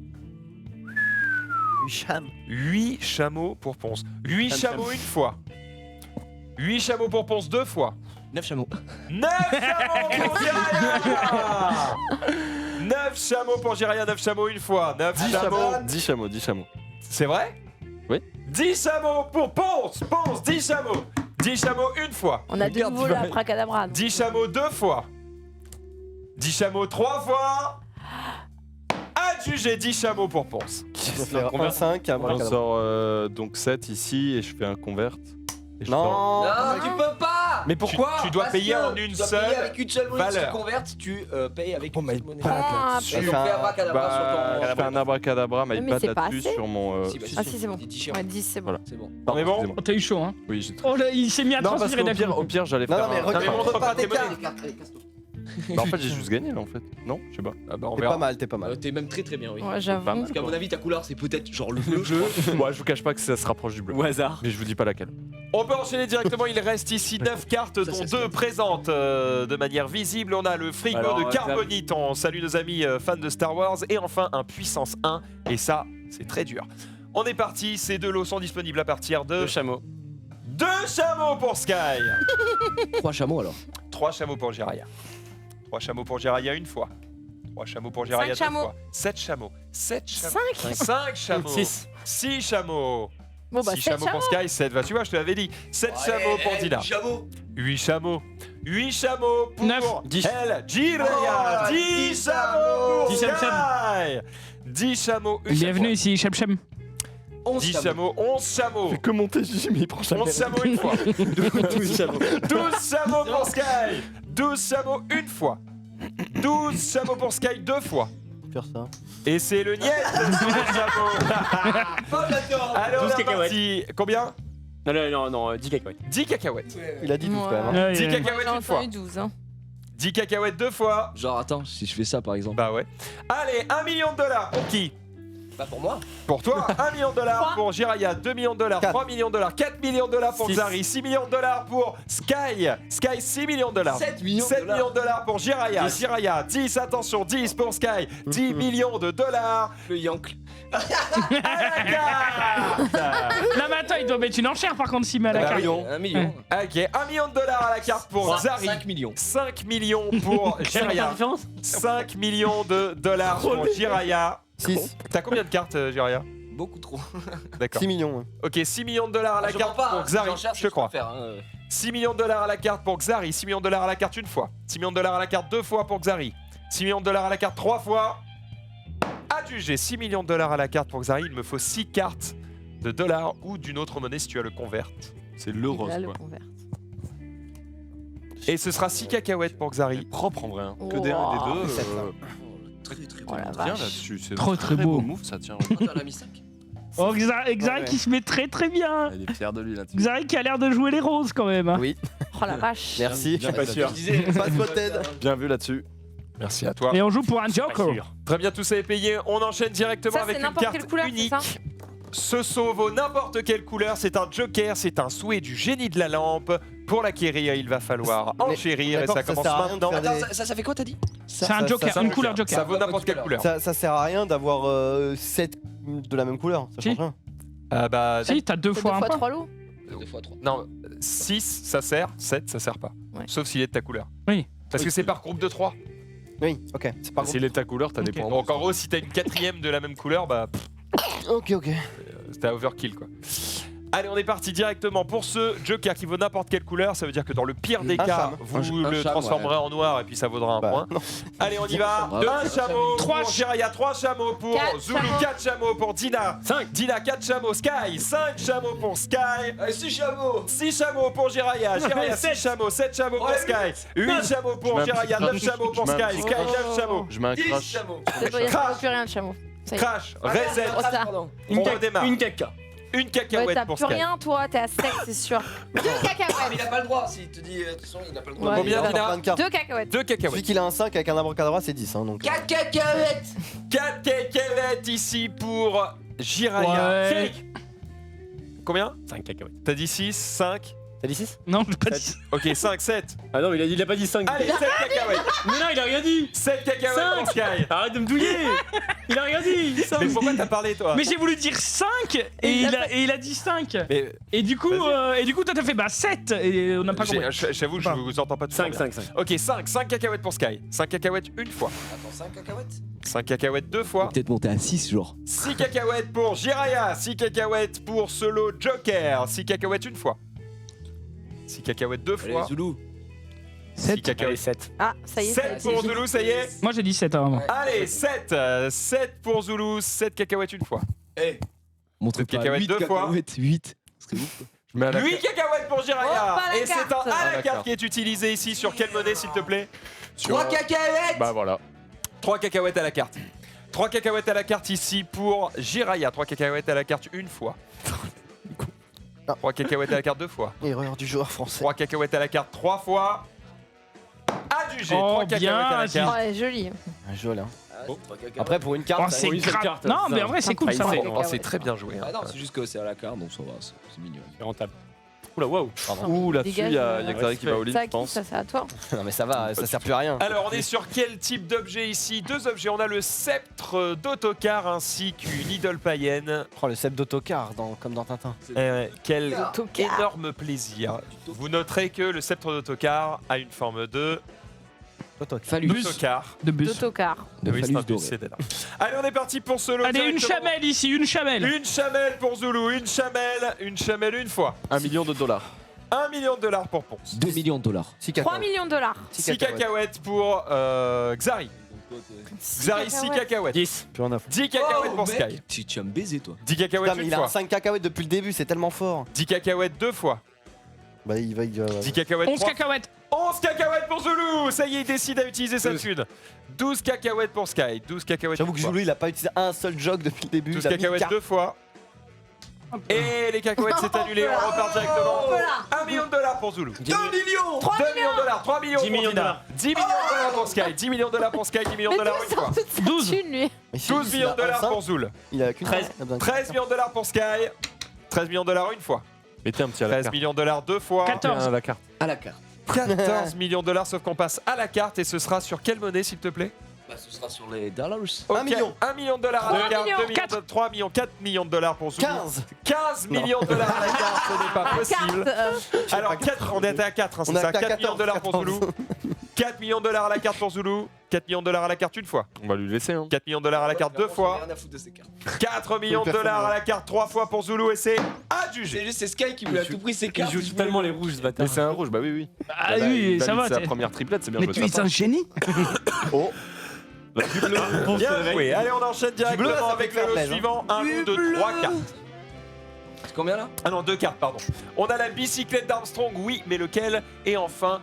8 chameaux pour Ponce. 8 chameaux une fois. 8 chameaux pour Ponce deux fois. 9 chameaux. 9 chameaux pour Jiraya. 9 chameaux pour Jiraya, 9 chameaux une fois. 9 10 chameaux. chameaux. 10 chameaux, 10 chameaux. C'est vrai? Oui. 10 chameaux pour Ponce. Ponce, 10 chameaux. 10 chameaux une fois. On a de Regarde, nouveau tu vas- la bracadabra. 10 chameaux deux fois. 10 chameaux trois fois. Adjugé 10 chameaux pour Ponce. Je vais faire 1, 5, un On bracadabra. sort donc 7 ici et je fais un convert. Et je Non. Non, tu peux pas. Mais pourquoi tu dois Parce payer que en une tu dois seule payer avec une seule monnaie. Si valeur. tu convertes, tu payes avec Oh une my seule monnaie. God. Ah, Tu Ça fais fait un- abracadabra sur ton. je fais un abracadabra, mais MyPad c'est pas là-dessus assez. sur mon. Si, bah, Ah si, c'est bon. Des t-shirts. Ouais, 10, c'est bon. Voilà. C'est bon. On est bon excusez-moi. Oh, t'as eu chaud, hein. Oui, j'ai Oh là, il s'est mis à Non, parce transpirer qu'au d'un pire, coup. au pire, j'allais Non, faire. non, mais un- Non, mais regarde, montre pas tes cartes. monnaies. Les cartes, allez, casse-toi. Bah, en fait, j'ai juste gagné là en fait. Non, je sais pas. Ah bah, on T'es verra. pas mal, t'es pas mal. T'es même très très bien, oui. Ouais, j'avoue. Pas mal. Parce qu'à mon avis, ta couleur, c'est peut-être genre le bleu. Moi, je vous cache pas que ça se rapproche du bleu. Au hasard. Mais je vous dis pas laquelle. On peut enchaîner directement, il reste ici 9 cartes, Ça, dont c'est 2 présentes de manière visible. On a le frigo Alors, de Carbonite, on salue nos amis fans de Star Wars. Et enfin un puissance 1, et ça, c'est très dur. On est parti, ces deux lots sont disponibles à partir de 2 chameaux. 2 chameaux pour Sky. 3 chameaux alors. 3 chameaux pour Jiraya. 3 chameaux pour Jiraya une fois. 3 chameaux pour Jiraya deux 5 chameaux. fois. 7 chameaux. 7 chameaux. 5. 5 chameaux. 6. 6 chameaux. Bon bah 6 7 chameaux pour Sky, 7. Bah, tu vois, je te l'avais dit. 7 chameaux pour Dina. Chameau. 8 chameaux. 8 chameaux pour 9. 10. elle, Jiraya. 10 chameaux pour 10 Sky. 10 chameaux, une Bienvenue fois. ici, Chep Chep. 10 chameaux, 11 chameaux. Fais que monter Gigi, mais il prend jamais. 11 chameaux une fois. 12 chameaux. 12 chameaux pour Sky. 12 chameaux une fois. 12 chameaux pour Sky deux fois. Faire ça. Et c'est le niet de 12 chameaux. Oh, j'adore. Allez, on 12 est parti. Combien? Non, 10 cacahuètes. 10 cacahuètes. Il a dit 12 Ouais. quand même. hein. 10 Ouais, cacahuètes J'ai une fois. entendu 12. Hein. 10 cacahuètes 2 fois. Genre, attends, si je fais ça par exemple. Bah ouais. Allez, 1 million de dollars pour qui? Pas pour moi. Pour toi, 1 million de dollars Trois. pour Jiraya, 2 millions de dollars, 3 millions de dollars, 4 millions de dollars pour Six. Xari, 6 millions de dollars pour Sky. Sky, 6 millions de dollars. 7 millions 7 de dollars. millions de dollars pour Jiraya. 10. Jiraya, 10, attention, 10 pour Sky. 10 millions de dollars Le Yank. à la carte. Là, mais attends, il doit mettre une enchère par contre s'il met à la Bah carte. oui. 1 million. Ok, 1 million de dollars à la carte pour Xari. 5 millions. 5 millions pour Quelle est la Jiraya. différence? 5 millions de dollars pour Jiraya. 6. T'as combien de cartes, Jiraya? Beaucoup trop. D'accord. 6 millions. Ok, 6 millions de dollars à la Je carte mens pas, pour hein, Xari, j'enchère, je te crois. Faire, hein. 6 millions de dollars à la carte pour Xari, 6 millions de dollars à la carte une fois, 6 millions de dollars à la carte 2 fois pour Xari, 6 millions de dollars à la carte 3 fois. Adjugé, 6 millions de dollars à la carte pour Xari, il me faut 6 cartes de dollars ou d'une autre monnaie si tu as le convert. C'est l'euro, Là, le quoi. convert. Et ce sera 6 cacahuètes pour Xari. Propre en vrai. Hein. Que des 1 et des 2. Très très Oh la Tiens vache. là-dessus. C'est Trop, un très beau. move, ça tient. T'en as mis 5. Oh, Xari Ouais. qui se met très très bien. Il est fier de lui là-dessus. Xari qui a l'air de jouer les roses quand même. hein. Oui. Oh la vache. Merci. Je suis pas sûr. Pas de Spotted. Bien vu là-dessus. Merci à toi. Et on joue pour un Pas Joker. sûr. Très bien, tout ça est payé. On enchaîne directement Ça, avec c'est une n'importe carte quelle couleur, c'est unique. ça Ce saut vaut n'importe quelle couleur, c'est un joker, c'est un souhait du génie de la lampe. Pour l'acquérir, il va falloir enchérir et d'accord, ça ça commence sert à rien de maintenant. faire Attends, ça fait quoi t'as dit? C'est un Joker, ça- une couleur Joker. Ça vaut n'importe quelle couleur. Ça sert à rien d'avoir 7 de la même couleur. Ça Si. change rien. Bah, Si, t'as deux C'est fois 2 un fois point. 3 lots. 2 fois 3. non, 6 ça sert, 7 ça sert pas. Ouais. Sauf s'il est de ta couleur. Oui. Parce que c'est par groupe de 3. Oui, ok. C'est pas S'il est ta couleur, t'as des Ok. points. Donc en gros, si t'as une quatrième de la même couleur, bah Ok, ok. t'as overkill quoi. Allez, on est parti directement pour ce joker qui vaut n'importe quelle couleur. Ça veut dire que dans le pire des Un cas, cham. vous Un le cham, transformerez en noir et puis ça vaudra un Bah, point. non. Allez, on y va. Bravo. Un chameau Trois pour Jiraya, 3 chameaux pour Quatre Zulu, chameaux. 4 chameaux pour Dina. 5. Dina, 4 chameaux. Sky, 5 chameaux pour Sky. Allez, 6 chameaux. 6 chameaux pour Jiraya, Jiraya 6 chameaux, 7 chameaux pour Ouais, Sky, 8 chameaux Je pour mets un Jiraya, petit 9 chameaux pour je mets un Sky, petit Sky 9 chameaux. Je mets un 10 crash. chameaux. C'est bon, il n'y a plus rien de chameau. Ça y est. Crash, reset, Pardon. on redémarre. Une caca. Une Ouais, cacahuette t'as pour plus Sky. rien, toi, t'es à sec, c'est sûr. 2 Ah, mais il cacahuètes. a pas le droit. S'il te dit attention, il a pas le droit. Ouais. Combien Il a encore Dina plein de cartes. 2 cacahuètes. 2 Vu cacahuètes. qu'il a un 5 avec un abracadabra, c'est 10. Hein, donc. 4 cacahuètes. 4 cacahuètes ici pour Jiraya. Ouais. Combien 5 cacahuètes. T'as dit 6, 5 T'as dit 6? Non, je pas dit. Ok, 5, 7. Ah non, il a pas dit 5. Allez, 7 cacahuètes. Mais non, il a rien dit. 7 cacahuètes pour Sky. Arrête de me douiller. Il a rien dit. Mais pourquoi t'as parlé toi Mais j'ai voulu dire 5 et il a dit 5. Mais Et du coup, toi t'as fait bah 7 et on n'a pas compris. j'avoue, je vous entends pas tout 5, bien. 5, 5. Ok, 5 cacahuètes pour Sky. 5 cacahuètes une fois. Attends, 5 cacahuètes. 5 cacahuètes deux fois. Peut-être monter à 6 genre. 6 cacahuètes pour Jiraya. 6 cacahuètes pour Solo Joker. 6 cacahuètes une fois. 6 cacahuètes deux Allez, fois. Zulu. 6 Allez, cacahuètes. 7. Ah, ça y est. 7 pour Zulu, ça y est. Moi j'ai dit 7 vraiment. Allez, 7. 7 pour Zulu. 7 cacahuètes une fois. Eh, Montre Cette pas cacahuète 8 deux fois. cacahuètes, 8. Ce serait ouf. Je mets à la 8 cacahuètes pour Jiraya. Oh, pas la Et c'est un carte. à la la carte carte. qui est utilisé ici. Sur quelle monnaie, s'il te plaît? 3 cacahuètes. Bah voilà. 3 cacahuètes à la carte. 3 cacahuètes à la carte ici pour Jiraya. 3 cacahuètes à la carte une fois. 3 cacahuètes à la carte deux fois. Erreur du joueur français. 3 cacahuètes à la carte 3 fois. Adjugé. Oh, 3 cacahuètes à la bien, carte. Oh, elle est jolie. Joli. Hein. Ah, c'est pas cacahuètes. Après, pour une Oh, carte, c'est oui, c'est grave. carte, Non, ça. mais en vrai c'est cool ça. Ah, il va. fait- Oh, c'est très bien joué. hein. Ah non, c'est juste que c'est à la carte, donc ça va, c'est mignon. C'est rentable. Oula, waouh. Ouh, là-dessus, il y a Dégage, Xari qui va au lit, Ça, je pense. ça, c'est à toi. non mais ça va, ça sert plus à rien. Alors, on est sur quel type d'objet ici? Deux objets. On a le sceptre d'autocar ainsi qu'une idole païenne. Oh, le cep d'autocar, comme dans Tintin. Quel Autocar. énorme plaisir. Vous noterez que le sceptre d'autocar a une forme de Phallus. d'autocar. De bus. D'autocar. De Oui, c'est un phallus bus, doré. c'est énorme. Allez, on est parti pour ce lot. Allez, une directement. chamelle ici, une chamelle. Une chamelle pour Zulu, une chamelle une fois. 1 million de dollars. 1 million de dollars pour Ponce. 2 millions de dollars. 3 millions de dollars. 6 cacahuètes pour Xari. Xari, 6 cacahuètes. 10. Plus rien à foutre. 10 cacahuètes Oh, pour mec. Sky. Tu vas me baiser toi. 10 cacahuètes Putain, mais une il a un fois. 5 cacahuètes depuis le début, c'est tellement fort. 10 cacahuètes deux fois. Bah, il va. 10 cacahuètes 11 trois. cacahuètes. 11 cacahuètes pour Zulu. Ça y est, il décide à utiliser sa thune. 12 cacahuètes pour Sky. 12 cacahuètes J'avoue une que fois. Zulu, il a pas utilisé un seul jog depuis le début. 12 il a mis cacahuètes carte. deux fois. Et les cacahuètes, c'est annulé. On repart directement. 1 million de dollars pour Zulu. 2 millions 3 2 millions de dollars, 3 millions 10 pour millions de Dina. dollars. 10 millions de dollars pour Sky, 10 millions de dollars pour Sky, 10 millions de Mais dollars d'où une il fois. sort toute sa 12. thune, lui? 12 millions de dollars pour Zul. Il a qu'une 13. 13 millions de dollars pour Sky. 13 millions de dollars une fois. Mettez un petit à la 13 carte. millions de dollars deux fois. 14. À la carte. À la carte. 14 millions de dollars, sauf qu'on passe à la carte et ce sera sur quelle monnaie, s'il te plaît? Bah, ce sera sur les dollars. Ok, 1 million. 1 million de dollars à la 3 carte, millions. 2 millions, 3 millions, 4 millions de dollars pour Zulu. 15. 15 millions de dollars à la carte, ce n'est pas À la possible. carte. Alors, 4, on était à 4, hein, c'est On est ça, à 4 millions de dollars pour 14. Zulu. 4 millions de dollars à la carte pour Zulu. 4 millions de dollars à la carte une fois. On va lui laisser. Hein. 4 millions de dollars à la carte deux fois. Rien à foutre de ces cartes. 4 millions de dollars à la carte 3 fois pour Zulu et c'est adjugé. C'est juste c'est Sky qui voulait à tout prix ses Il cartes. joue totalement les rouges, ce bâtard. Mais c'est un rouge, bah oui, oui. Ah Bah, oui, il ça valide va. sa t'es- première triplette, c'est bien Mais joué. tu es un génie. Oh. Bien joué. Allez, on enchaîne bleu, directement ça avec peut le faire lot plaisir. suivant. 1 ou 2, 3 cartes. C'est combien là? Ah non, 2 cartes, pardon. On a la bicyclette d'Armstrong, oui, mais lequel? Et enfin,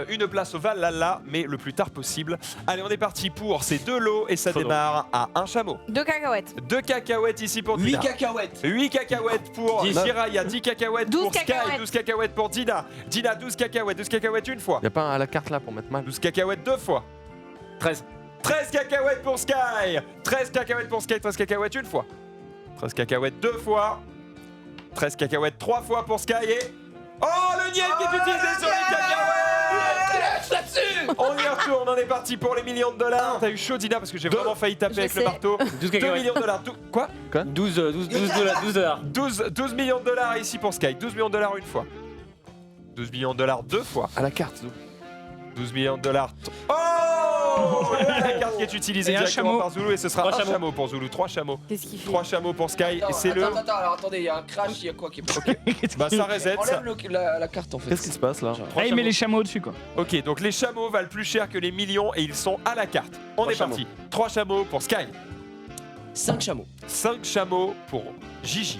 une place au Valhalla, mais le plus tard possible. Allez, on est parti pour ces 2 lots et ça Trop démarre à un chameau. 2 cacahuètes. 2 cacahuètes ici pour 8 Dina. cacahuètes. 8 cacahuètes pour 10. Jiraya, 10 cacahuètes 12 pour Sky, cacahuètes. 12 cacahuètes pour Dina. Dina, 12 cacahuètes une fois. Y'a pas un à la carte là pour mettre mal. 12 cacahuètes 2 fois. 13. 13 cacahuètes pour Sky. 13 cacahuètes pour Sky, 13 cacahuètes une fois. 13 cacahuètes 2 fois. 13 cacahuètes 3 fois pour Sky et... Oh, le niel qui est utilisé sur les cacahuètes là-dessus. On y retourne, on est parti pour les millions de dollars. T'as eu chaud, Dina, parce que j'ai vraiment failli taper Je avec le sais. marteau. 12 2 cacahuètes. millions de dollars. Quoi 12 dollars. 12 millions de dollars ici pour Sky. 12 millions de dollars une fois. 12 millions de dollars deux fois. À la carte. 12 millions de dollars. Oh la carte qui est utilisée Et un directement chameau. par Zulu et ce sera 3 un chameaux. chameau pour Zulu. 3 chameaux. Qu'est-ce qu'il fait? 3 chameaux pour Sky et c'est le... Attends, alors attendez, il y a un crash, il y a quoi qui est passé? Bah ça reset. Ça... Enlève la carte en fait. Qu'est-ce qui se passe là? Trois Ah, il chameaux. met les chameaux au-dessus, quoi. Ok, donc les chameaux valent plus cher que les millions et ils sont à la carte. On 3 est parti. 3 chameaux pour Sky. 5 chameaux. 5 chameaux pour Gigi.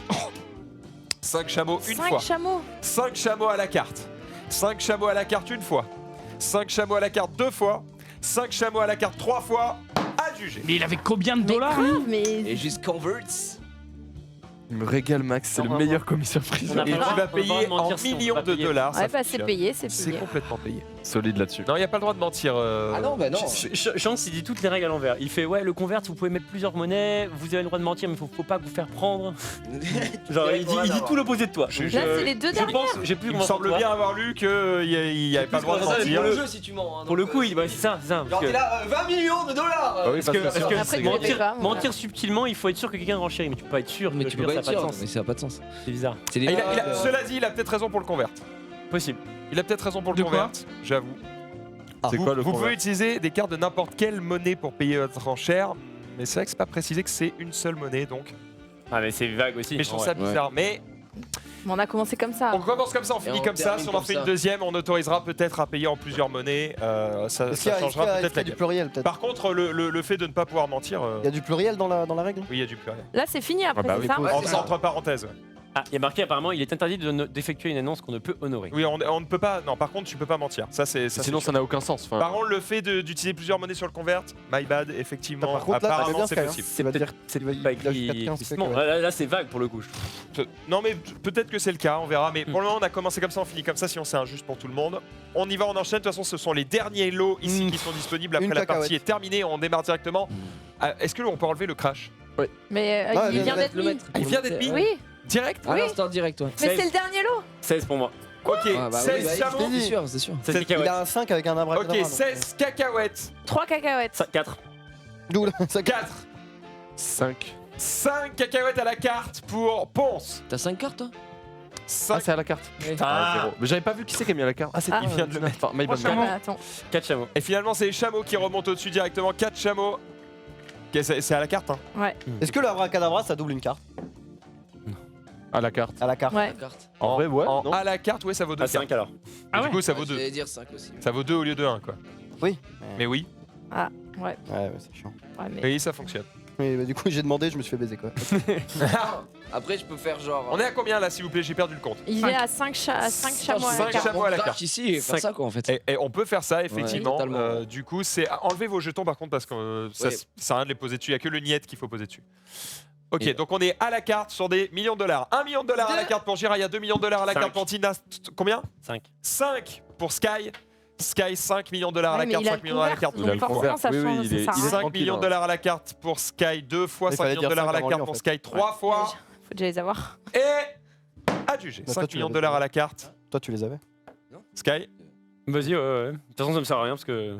5 chameaux une 5 fois. chameaux. 5 chameaux à la carte. 5 chameaux à la carte une fois. 5 chameaux à la carte 2 fois. 5 chameaux à la carte 3 fois. Adjugé. Mais il avait combien de Mais dollars, lui grave, mais. Et juste converts. Il me régale Max, c'est le Normalement. meilleur commissaire priseur. On a Et pas tu le droit- vas on a pas le payer droit de en mentir si on millions peut pas de payer. dollars. Ouais, ça bah c'est fonctionne. payé, c'est C'est payé. complètement payé. Solide là-dessus. Non, il n'y a pas le droit de mentir. Ah non, bah non. Chance, il dit toutes les règles à l'envers. Il fait ouais, le convert, vous pouvez mettre plusieurs monnaies, vous avez le droit de mentir, mais faut pas vous faire prendre. Genre, il dit tout l'opposé de toi. Donc, Là, c'est les deux je dernières. pense, j'ai plus Il me confiance en semble toi. bien avoir lu qu'il n'y avait pas le droit de confiance en C'est mentir. pour le jeu si tu mens. hein, Pour le donc, coup, ouais, c'est ça. Genre Parce t'es que, là, 20 millions de dollars. Ah oui, parce que parce que- parce que Après, tu mentir, connais pas, moi. mentir subtilement, il faut être sûr que quelqu'un renchérit, mais tu peux pas être sûr. Mais que tu je peux veux pas dire, être ça a sûr, pas de mais sens. ça a pas de sens. C'est bizarre. C'est des Ah, blagues, cela dit, il a peut-être raison pour le convert. Possible. Il a peut-être raison pour le De quoi convert, j'avoue. C'est quoi le Vous pouvez convert? utiliser des cartes de n'importe quelle monnaie pour payer votre enchère, mais c'est vrai que c'est pas précisé que c'est une seule monnaie, donc. Ah, mais c'est vague aussi. Mais je trouve en ça vrai. bizarre. Mais Mais on a commencé comme ça. on commence comme ça, on finit on comme ça. termine Si on en comme fait ça. une deuxième, on autorisera peut-être à payer en plusieurs monnaies. Ça Est-ce qu'il y a, changera peut-être la du game. pluriel peut-être? Par contre, le fait de ne pas pouvoir mentir, Il y a du pluriel dans la règle? oui, il y a du pluriel. Là, c'est fini après, Ah bah c'est oui, ça? Ouais, c'est ça. Entre parenthèses. ouais. Ah, il y a marqué apparemment, il est interdit d'effectuer une annonce qu'on ne peut honorer. Oui, on ne peut pas. Non, par contre, tu peux pas mentir. Ça, c'est. ça, Sinon, c'est ça n'a aucun sens. sûr. Par contre, le fait d'utiliser plusieurs monnaies sur le convert, my bad, effectivement. Par contre, là, t'avais apparemment, bien c'est Sky, hein. possible. Il va dire C'est il va- pas il va écrit jusqu'à 15 explicitement. cacahuètes. Là, c'est vague pour le coup. Non, mais peut-être que c'est le cas, on verra. Mais pour le moment, on a commencé comme ça, on finit comme ça, sinon c'est injuste pour tout le monde. On y va, on enchaîne. De toute façon, ce sont les derniers lots ici qui sont disponibles après Une la cacahuète. partie est terminée. On démarre directement. Est-ce que on peut enlever le crash? Mais Ouais, il vient mais d'être le mis. mettre. Il vient d'être mis Oui, direct. À Oui. l'instant direct, ouais. mais c'est le dernier lot. 16 pour moi. Ok, Ah bah oui, 16 bah, chameaux. c'est sûr, c'est sûr. 16 Il cacahuètes. a un 5 avec un abracadabra. Ok, 16 cacahuètes. 3 cacahuètes. 4. D'où ça 4. 5. 5 cacahuètes à la carte pour Ponce. T'as 5 cartes, toi 5. Ah, c'est à la carte. Ouais. Ah, 0. Mais j'avais pas vu qui c'est qui a mis à la carte. Ah, c'est Ah. Il vient de le mettre. Enfin, my bad. Trois Ah chameaux. bah, attends. 4 chameaux. Et finalement, c'est les chameaux qui remontent au-dessus directement. 4 chameaux. Ok, c'est à la carte. Hein. Ouais, Est-ce que l'abracadabra ça double une carte? À la carte. À la carte. ouais. La carte. En vrai, ouais. En non à la carte, ouais, ça vaut 2 Ah, 5 alors. Ah Du ouais coup, ça vaut Ouais, 2. J'allais dire 5 aussi. Ça vaut 2 au lieu de 1, quoi. Oui. Mais oui, Ouais, c'est chiant. Ouais, mais... oui, ça fonctionne. Mais bah, du coup, j'ai demandé, je me suis fait baiser quoi. Après, je peux faire genre. On est à combien là, s'il vous plaît? J'ai perdu le compte. Il est à 5 chameaux à la 5 carte. chameaux à la Crash carte. ici et faire ça quoi en fait. Et on peut faire ça, effectivement. Ouais, totalement. Du coup, c'est enlevez vos jetons par contre parce que ça Ouais. sert à rien de les poser dessus. Il n'y a que le niet qu'il faut poser dessus. Ok, donc on est à la carte sur des millions de dollars. 1 million de dollars à la carte pour Jiraya, 2 millions de dollars à la Cinq. carte pour Tina. Combien 5. 5 pour Sky. Sky, 5 millions de dollars à la Ouais, mais carte, il a 5 millions à la carte. Il a donc le forcément couvert. ça Oui, oui, change, il c'est est- ça. il est 5 tranquille, millions de hein. dollars à la carte pour Sky, 2 fois Il 5 fallait millions de dire dollars à la 5 carte avant pour lui, en Sky, 3 fois. Faut déjà les avoir. Et adjugé. Bah, 5 toi, tu millions de l'avais dollars fait. à la carte. Toi, tu les avais. Sky. Vas-y, ouais. De toute façon, ça me sert à rien parce que.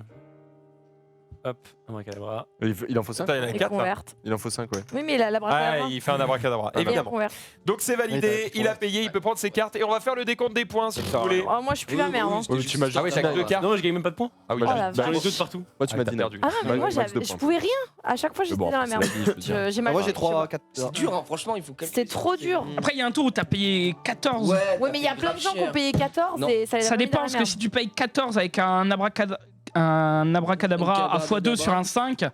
Hop, abracadabra. Il en faut 5 Attends, il y en a Les 4 là. convertes. Il en faut 5, ouais. Oui, mais il a la Ah, braquette. il fait un abracadabra, Ah, évidemment. Donc c'est Oui, validé, t'as- il a payé, il peut prendre ses cartes et on va faire le décompte des points si vous voulez. Oh, moi, je suis plus la merde. hein. Oui, tu m'as Ah oui, chaque deux cartes. Non, je gagne même pas de points. Ah oui, Oh la bah, J'en ai vache. deux de partout. Moi, tu Ah, m'as t'as dit perdu. Ah non, mais moi, Max de je points. pouvais rien. À chaque fois, j'étais bon, dans la c'est merde. la vie, je veux dire. J'ai Ah, mal. moi, j'ai 3, 4. C'est dur, hein, franchement, il faut calculer. C'était trop dur. Après, il y a un tour où t'as payé 14. Ouais, mais il y a plein de gens qui ont payé 14 Non. et ça les a Ça mis dépend, dans la parce que merde. si tu payes 14 avec un abracadabra à x2 sur un 5,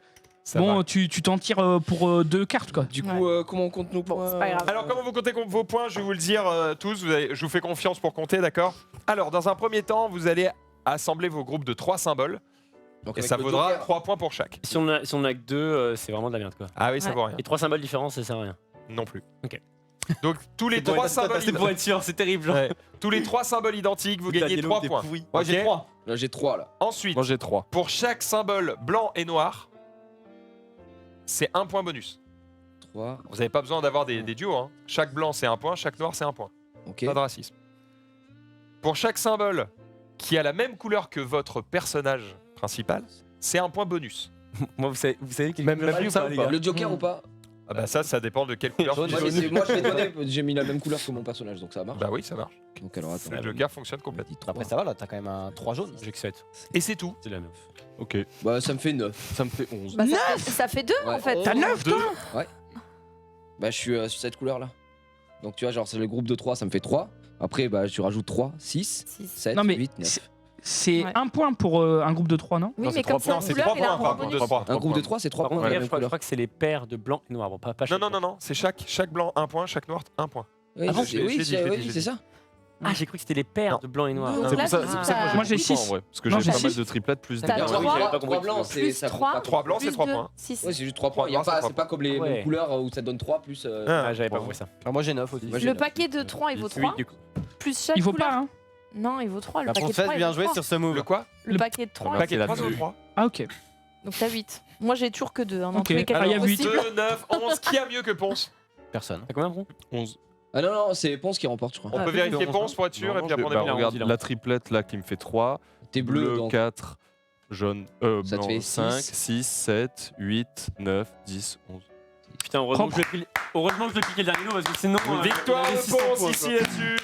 Ça bon, va. tu t'en tires pour 2 cartes, quoi. Du coup, comment on compte nos points c'est pas grave. Alors comment vous comptez vos points, je vais vous le dire tous, je vous fais confiance pour compter, d'accord? Alors dans un premier temps, vous allez assembler vos groupes de 3 symboles Donc, et avec ça le vaudra joker. 3 points pour chaque. Si on a que 2, c'est vraiment de la merde quoi. Ah oui, ça Ouais. vaut rien. Et 3 symboles différents, ça sert à rien. Non plus. Ok. Donc tous les 3 symboles être sûr, c'est terrible. Ouais. Tous les 3 symboles identiques, vous gagnez 3 points. Moi, j'ai Ok. 3. Là, j'ai 3 là. Ensuite, Moi, j'ai 3. pour chaque symbole blanc et noir, c'est 1 point bonus. 3. Vous n'avez pas besoin d'avoir des duos. Hein. Chaque blanc c'est 1 point, chaque noir c'est 1 point. Ok. Pas de racisme. Pour chaque symbole qui a la même couleur que votre personnage principal, c'est 1 point bonus. Moi, vous savez quel Même couleur plus j'ai ça ou ou pas, les pas gars Le joker ou pas? Ah bah ça dépend de quelle couleur tu Moi, choisis. moi, je l'ai donné, j'ai mis la même couleur que mon personnage, donc ça marche. Bah oui, ça marche. Donc alors attends. Le joker fonctionne complètement. Après, ça va là, t'as quand même un 3 jaune. J'ai que 7. Et c'est tout. C'est la 9. Ok. Bah ça me fait 9. Ça me fait 11. Bah, ça fait 2 en Ouais. fait. T'as 9 toi? Bah je suis sur cette couleur là. Donc tu vois, genre c'est le groupe de 3, ça me fait 3. Après bah tu rajoutes 3, 6, 6. 7, Non, mais 8, 9. c'est Ouais. 1 point pour un groupe de 3, non? Oui, Non, mais c'est comme 3 c'est points, un c'est couleur, 3 il a points un par point contre. bonus. Un groupe de 3, c'est 3 Par points contre, de la regarde, même je crois couleur. que c'est les paires de blanc et noir. Bon, pas Non, chaque non, non, non, c'est chaque blanc 1 point, chaque noir 1 point. Oui, Ah bon, c'est- je l'ai oui, dit, c'est je l'ai oui, dit, je c'est l'ai ça. Ah, j'ai cru que c'était les paires Non. de blanc et noir. Donc C'est là, pour ça, tu- c'est pour ça que t'as- moi j'ai beaucoup de points, 6. en vrai. Parce que Non, j'ai j'ai pas mal 6. de triplettes plus T'as des Ah, cartes. trois, oui, j'avais pas trois compris. blancs, c'est Plus ça compte 3. pas. 3 blancs, c'est 3 points. 6. Ouais, c'est juste 3 Trois points. Il y a blancs, c'est pas- trois c'est pas comme les Ouais. mêmes couleurs où ça donne 3 plus. Ah, j'avais pas compris ça. Alors, moi, j'ai 9 aussi. Moi, j'ai Le neuf. paquet de 3, il vaut 3. du coup. Plus chaque Il vaut couleur. pas, hein? Non, il vaut 3. Le La paquet de princesse 3, il bien vaut joué 3. sur ce move. Le quoi? Le paquet de 3. Paquet de la 3 vue. 3. Ah, ok. Donc t'as 8. Moi, j'ai toujours que 2. Dans Ok. tous les cas, Ah, il y a c'est 8. possible. 2, 9, 11. Qui a mieux que Ponce? Personne. T'as combien, bon 11. Ah non, non, c'est Ponce qui remporte, je crois. On Ah, peut oui, vérifier oui, Ponce pour être sûr et puis après on Bah, est bien. regarde il a la triplette là qui me fait 3. T'es bleu, donc. 4, jaune, Ça te blanc, fait 5, 6. 6, 7, 8, 9, 10, 11. Putain, heureusement que je l'ai piqué le dernier lot parce que sinon. Victoire on avait de 600 Ponce points, ici quoi. là-dessus.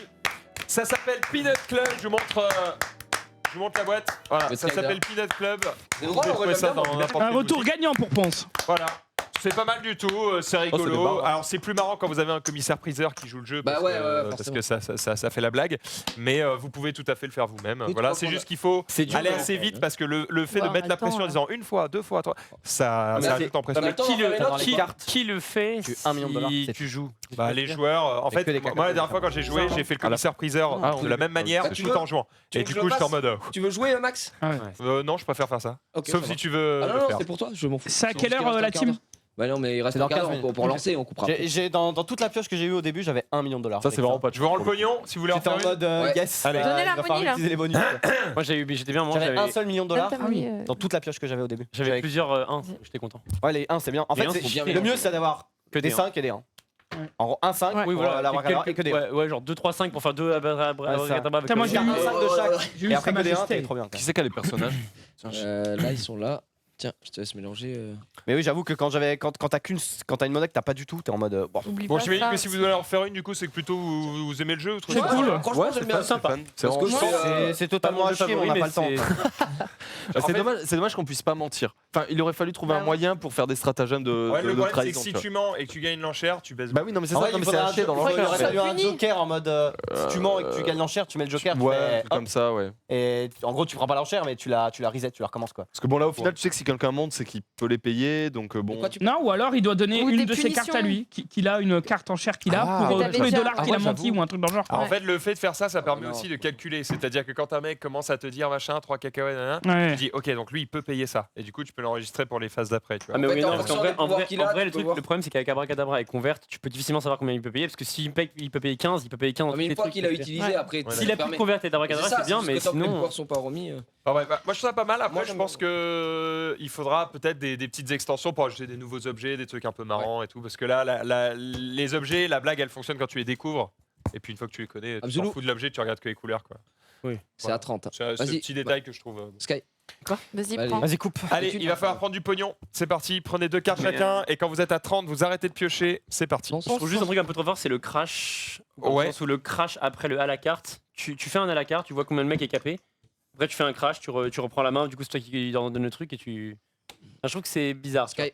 Ça s'appelle Peanut Club. Je vous montre la boîte. Voilà, Le ça Skyder. s'appelle Peanut Club. C'est Vous drôle, pouvez en vrai, trouver ça j'aime bien, dans moi. n'importe Un quelle retour boutique. gagnant pour Ponce. Voilà. C'est pas mal du tout, c'est c'est rigolo. marrant. Alors c'est plus marrant quand vous avez un commissaire-priseur qui joue le jeu Bah parce, ouais, que, ouais, parce que ça fait la blague. Mais vous pouvez tout à fait le faire vous-même. Oui, Voilà, tu c'est vois, juste qu'il faut C'est dur, aller mais- assez vite parce que le fait Ouais, de mettre la attends, pression en disant une fois, 2 fois, 3, ça Mais ajoute en pression. mais attends, Qui on va faire le, les cartes. qui le fait Tu- 1 million de dollars, si c'est tu joues Bah, les joueurs, en Il y a fait, que des moi cacahuètes. la dernière fois quand j'ai joué, j'ai fait le commissaire-priseur Ah, de la même manière c'est tout en jouant. Tu Et veux du que je coup, le j'étais en fasse mode. Tu veux jouer, Max? Non, je préfère faire ça. Ok, Sauf ça si va. tu veux Ah non, le non, faire. c'est pour toi, je m'en fous. C'est à Sauf quelle qu'il heure reste un la quart team? d'heure. Bah non, mais il reste C'est dans un quart 15 d'heure minutes. pour lancer, on coupera. Dans toute la pioche que j'ai eue au début, j'avais 1 million de dollars. Ça, c'est vraiment pas de Je vous rends le pognon si vous voulez en J'étais faire en une. mode Ouais. yes. Allez. Donnez la il va falloir money, là. utiliser les bonus. Moi j'étais bien, moi J'avais 1 seul million de dollars Donne ta money, dans toute la pioche que j'avais au début. j'avais plusieurs 1, j'étais content. Ouais, les 1 c'est bien. En Les fait, uns, c'est- faut bien le mélanger. mieux c'est d'avoir Que des des 5 et des 1. En gros, 1 5 Ouais. Oui, voilà, la et que des 1. ouais, genre 2, 3, 5 pour faire 2 ça. Putain, moi, j'ai eu- Un 5 de chaque. J'ai eu Et Sa après que des 1, Majesté. c'est trop bien. Qui c'est qui a les personnages Là, ils sont là. Tiens, je te laisse mélanger. Mais oui, j'avoue que quand t'as une monnaie que t'as pas du tout, t'es en mode bon. Oublie Bon, pas j'imagine ça. que si vous devez en refaire une, du coup, c'est que plutôt vous aimez le jeu ou truc C'est comme ça. cool. Franchement, Ouais, j'aime c'est bien. pas sympa. C'est Parce que vraiment- je fais, C'est totalement à chier, mais on n'a pas le temps. Bah, En fait- c'est dommage qu'on puisse pas mentir. Enfin, il aurait fallu trouver Bah un ouais. moyen pour faire des stratagèmes de, Ouais, de- le de problème, c'est que trahison. si tu vois. tu mens et que tu gagnes l'enchère, tu baisses. Bah oui, non, mais c'est En ça, vrai, non, mais il c'est faudrait à chier dans il aurait l'enchère. fallu un Fini. joker en mode si tu mens et que tu gagnes l'enchère, tu mets le joker. tu Ouais, fais, hop, comme ça, ouais. et en gros, tu prends pas l'enchère, mais tu la reset, tu la recommences quoi. Parce que bon, là, au final, tu sais que si quelqu'un monte, c'est qu'il peut les payer, donc bon. Pourquoi tu Non, ou alors il doit donner Ou une des de ses cartes à punitions. lui, qu'il a une carte en chair qu'il a Ah, pour que tous les t'avais dollars déjà. qu'il a Ah ouais, menti j'avoue. ou un truc dans le genre. Alors, en Ouais. fait, le fait de faire ça, ça permet non. aussi de calculer. C'est-à-dire que quand un mec commence à te dire machin, 3 cacahuètes, nanana, Ouais. tu dis ok, donc lui il peut payer ça. Et du coup, tu peux l'enregistrer pour les phases d'après. Tu vois. Ah, mais En oui, fait, non, en parce qu'en fonction vrai, des pouvoirs qu'il a, tu le peux voir. problème, c'est qu'avec Abracadabra et Convert, tu peux difficilement savoir combien il peut payer. Parce que s'il paye, il peut payer 15, il peut payer 15. Mais une les fois trucs qu'il a qu'il fait. utilisé, Ouais. après, Ouais, ça S'il te a plus de permet. Convert et d'Abracadabra, c'est bien, mais parce que tant que les sinon. pouvoirs sont pas remis. Enfin, bref, moi je trouve ça pas mal. Après, Moi, je j'aime pense bien. qu'il faudra peut-être des petites extensions pour ajouter des nouveaux objets, des trucs un peu marrants et tout. Parce que là, les objets, la blague, elle fonctionne quand tu les découvres. Et puis une fois que tu les connais, tu t'en Absolument. fous de l'objet, tu regardes que les couleurs. Quoi. C'est à 30. C'est ce Vas-y. petit détail que je trouve. Sky. Vas-y, Allez. prends. Vas-y, coupe. Allez, il va falloir prendre du pognon. C'est parti, prenez 2 cartes chacun. Et quand vous êtes à 30, vous arrêtez de piocher. C'est parti. Non, Je trouve juste un truc un peu trop fort, c'est le crash. Dans Ouais. le sens où le crash après le à la carte, tu fais un à la carte, tu vois combien le mec est capé. Après, tu fais un crash, tu reprends la main, du coup, c'est toi qui donne le truc et tu. Enfin, je trouve que c'est bizarre. Sky.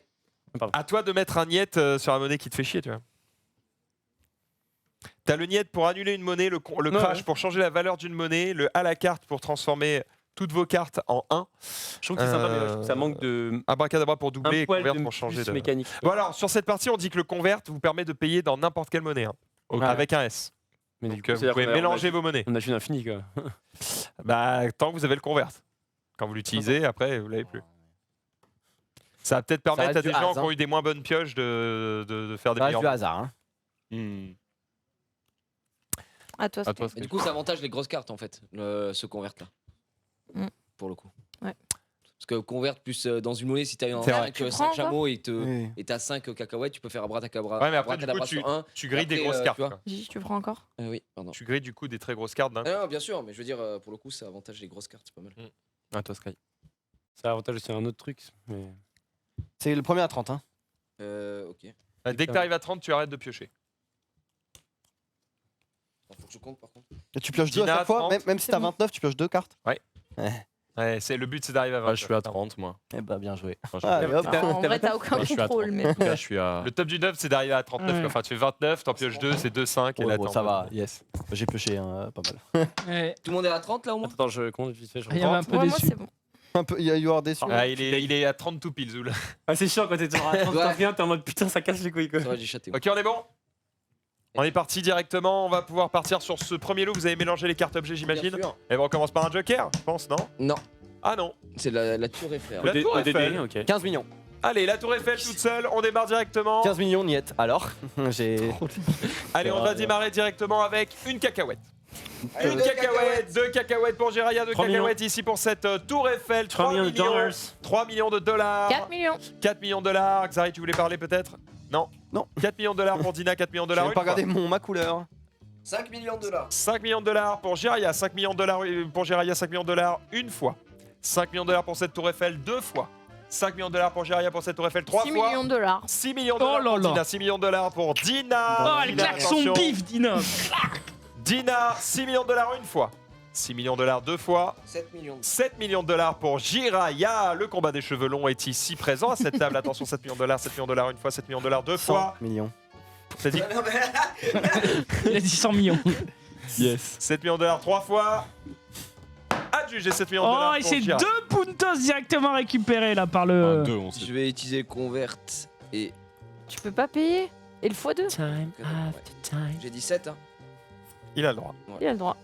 À toi de mettre un niet sur la monnaie qui te fait chier, tu vois. T'as le niet pour annuler une monnaie, le Ouais, crash ouais. pour changer la valeur d'une monnaie, le à la carte pour transformer toutes vos cartes en 1, Je trouve que c'est sympa, mais ouais, je trouve que ça manque de. abracadabra pour doubler Un et poil convert de pour changer plus de... mécanique. Bon alors, sur cette partie, on dit que le convert vous permet de payer dans n'importe quelle monnaie, hein, avec un S. Mais du Donc coup, vous c'est-à-dire pouvez qu'on a- mélanger vos monnaies. On a une infini quoi. Bah, tant que vous avez le convert. Quand vous l'utilisez, après, vous l'avez plus. Ça va peut-être permettre reste à des du gens has, qui ont eu des moins bonnes pioches de faire des Ça reste meilleurs. du hasard. Hein. Hmm. À toi, À Sky. toi, Mais du coup, ça avantage les grosses cartes en fait, ce convert là. Mm. Pour le coup. Ouais. Parce que convert plus dans une monnaie, si t'as C'est vrai. 5 Tu prends chameaux et Oui. t'as 5 cacahuètes, tu peux faire abracadabra. Ouais, mais après, du coup, abracadabra sur un. Tu grilles des Après, grosses tu cartes. vois. quoi. Gigi, tu prends encore Oui, pardon. Tu grilles du coup des très grosses cartes d'un coup. Non, bien sûr, mais je veux dire, pour le coup, ça avantage les grosses cartes, c'est pas mal. À toi, Sky. Ça avantage aussi un autre truc. Mais... C'est le premier à 30. Hein. Ok. Dès que tu arrives à 30, tu arrêtes de piocher. Faut que je compte par contre. Et tu pioches 2 à Dina, chaque fois, 30. même si t'as 29, tu pioches 2 cartes. Ouais, le but c'est d'arriver à 20. Ah, je suis à 30, moi. Eh bah, bien joué. Franchement. Ah, hop. En vrai, t'as aucun Ouais, je suis à contrôle, 30. mais. Là, je suis à. Le top du 9, c'est d'arriver à 39. Ouais. Enfin, tu fais 29, t'en pioches 2, c'est 2, 5. Et Ouais, là, bon, t'es en ça mode- va, yes. J'ai pioché pas mal. Ouais. Tout le monde est à 30 là au moins Attends, je compte vite fait. Il y avait un peu Ouais, moi, déçu. c'est bon. Un peu, il y a eu hors déçu. Ah, il est à 30 tout pile, Zoul. Ah, c'est chiant quand t'es toujours à 30, Ouais. t'es en mode putain, ça casse les couilles quoi. Ça va, j'ai chaté. Ok, on est bon. On est parti directement. On va pouvoir partir sur ce premier lot. Vous avez mélangé les cartes objets, j'imagine. Bien sûr. Et on commence par un joker, je pense, non? Non, Ah non. c'est la tour Eiffel. La tour Eiffel. ok. 15 millions. Allez, la tour Eiffel toute seule. On démarre directement. 15 millions, niet. Alors, j'ai. Allez, on va démarrer directement avec une cacahuète. Allez, Une deux cacahuète, 2 cacahuètes pour Jiraya, 2 3 cacahuètes ici pour cette tour Eiffel. 3 millions de dollars. 3 millions de dollars. 4 millions. 4 millions de dollars. Xari, tu voulais parler peut-être? Non. Non. 4 millions de dollars pour Dina, 4 millions de J'ai dollars. même pas une fois. regardé ma couleur. 5 millions de dollars. 5 millions de dollars pour Jiraya, 5 millions de dollars pour Jiraya, 5 millions de dollars une fois. 5 millions de dollars pour cette tour Eiffel 2 fois. 5 millions de dollars pour Jiraya pour cette tour Eiffel 3 6 fois. millions de dollars. 6 millions de Oh dollars là pour là. Dina, 6 millions de dollars pour Dina. Oh, elle Dina, claque son attention. pif, Dina. Dina, 6 millions de dollars une fois. 6 millions de dollars deux fois. 7 millions. 7 millions de dollars pour Jiraya. Le combat des cheveux longs est ici présent à cette table. Attention, 7 millions de dollars, 7 millions de dollars une fois, 7 millions de dollars deux 100 fois. millions. T'as dit Il a dit 100 millions. Yes. 7 millions de dollars 3 fois. Adjugé 7 millions de Oh, dollars et pour c'est Jiraya. 2 puntos directement récupérés là par le. 2, on sait. Je vais utiliser convert et. Tu peux pas payer. Et le x2, Time after time. J'ai dit 7 hein. Il a le droit. il a le droit.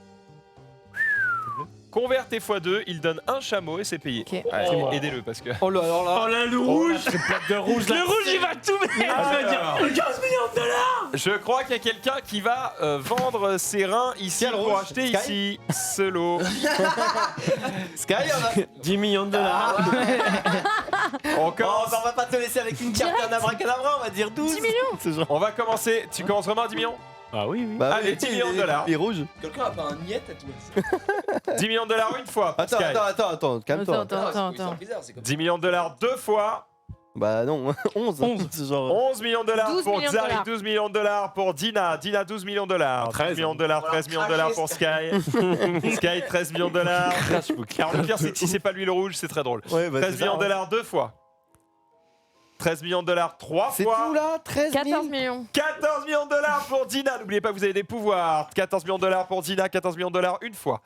Convert et x2, il donne un chameau et c'est payé. Ok. Allez, aidez-le parce que. Oh là, alors là. Oh là, le rouge. de rouge Le rouge, il va tout mettre. Ah, je veux dire, 15 millions de dollars. Je crois qu'il y a quelqu'un qui va vendre ses reins ici Quel pour rouge acheter Sky ici ce lot. Sky, on a. 10 millions de dollars. On, Oh, commence- bah, on va pas te laisser avec une carte Direct. d'un abracadabra, on va dire 12. 10 millions. C'est genre. on va commencer. Tu commences vraiment à 10 millions? Ah oui, oui. Bah, Allez, oui, 10 millions de dollars. Les rouges. Quelqu'un a pas un niet à tout. 10 millions de dollars une fois. Attends, Sky. attends, calme-toi. Attends. C'est bizarre, c'est comme 10 millions de dollars deux fois. Bah non, 11. 11. C'est genre. 11 millions de dollars 12 pour millions de Xari, dollars. 12 millions de dollars pour Dina, Dina 12 millions de dollars, 13. 13 millions de dollars, 13 millions de dollars pour Sky, Sky 13 millions de dollars. Alors le pire c'est que si c'est pas lui le rouge, c'est très drôle. Ouais, bah, 13 c'est ça, millions de hein. dollars deux fois. 13 millions de dollars trois C'est fois. tout là, 13 000. 14 millions. 14 millions de dollars pour Dina, n'oubliez pas que vous avez des pouvoirs. 14 millions de dollars pour Dina, 14 millions de dollars une fois.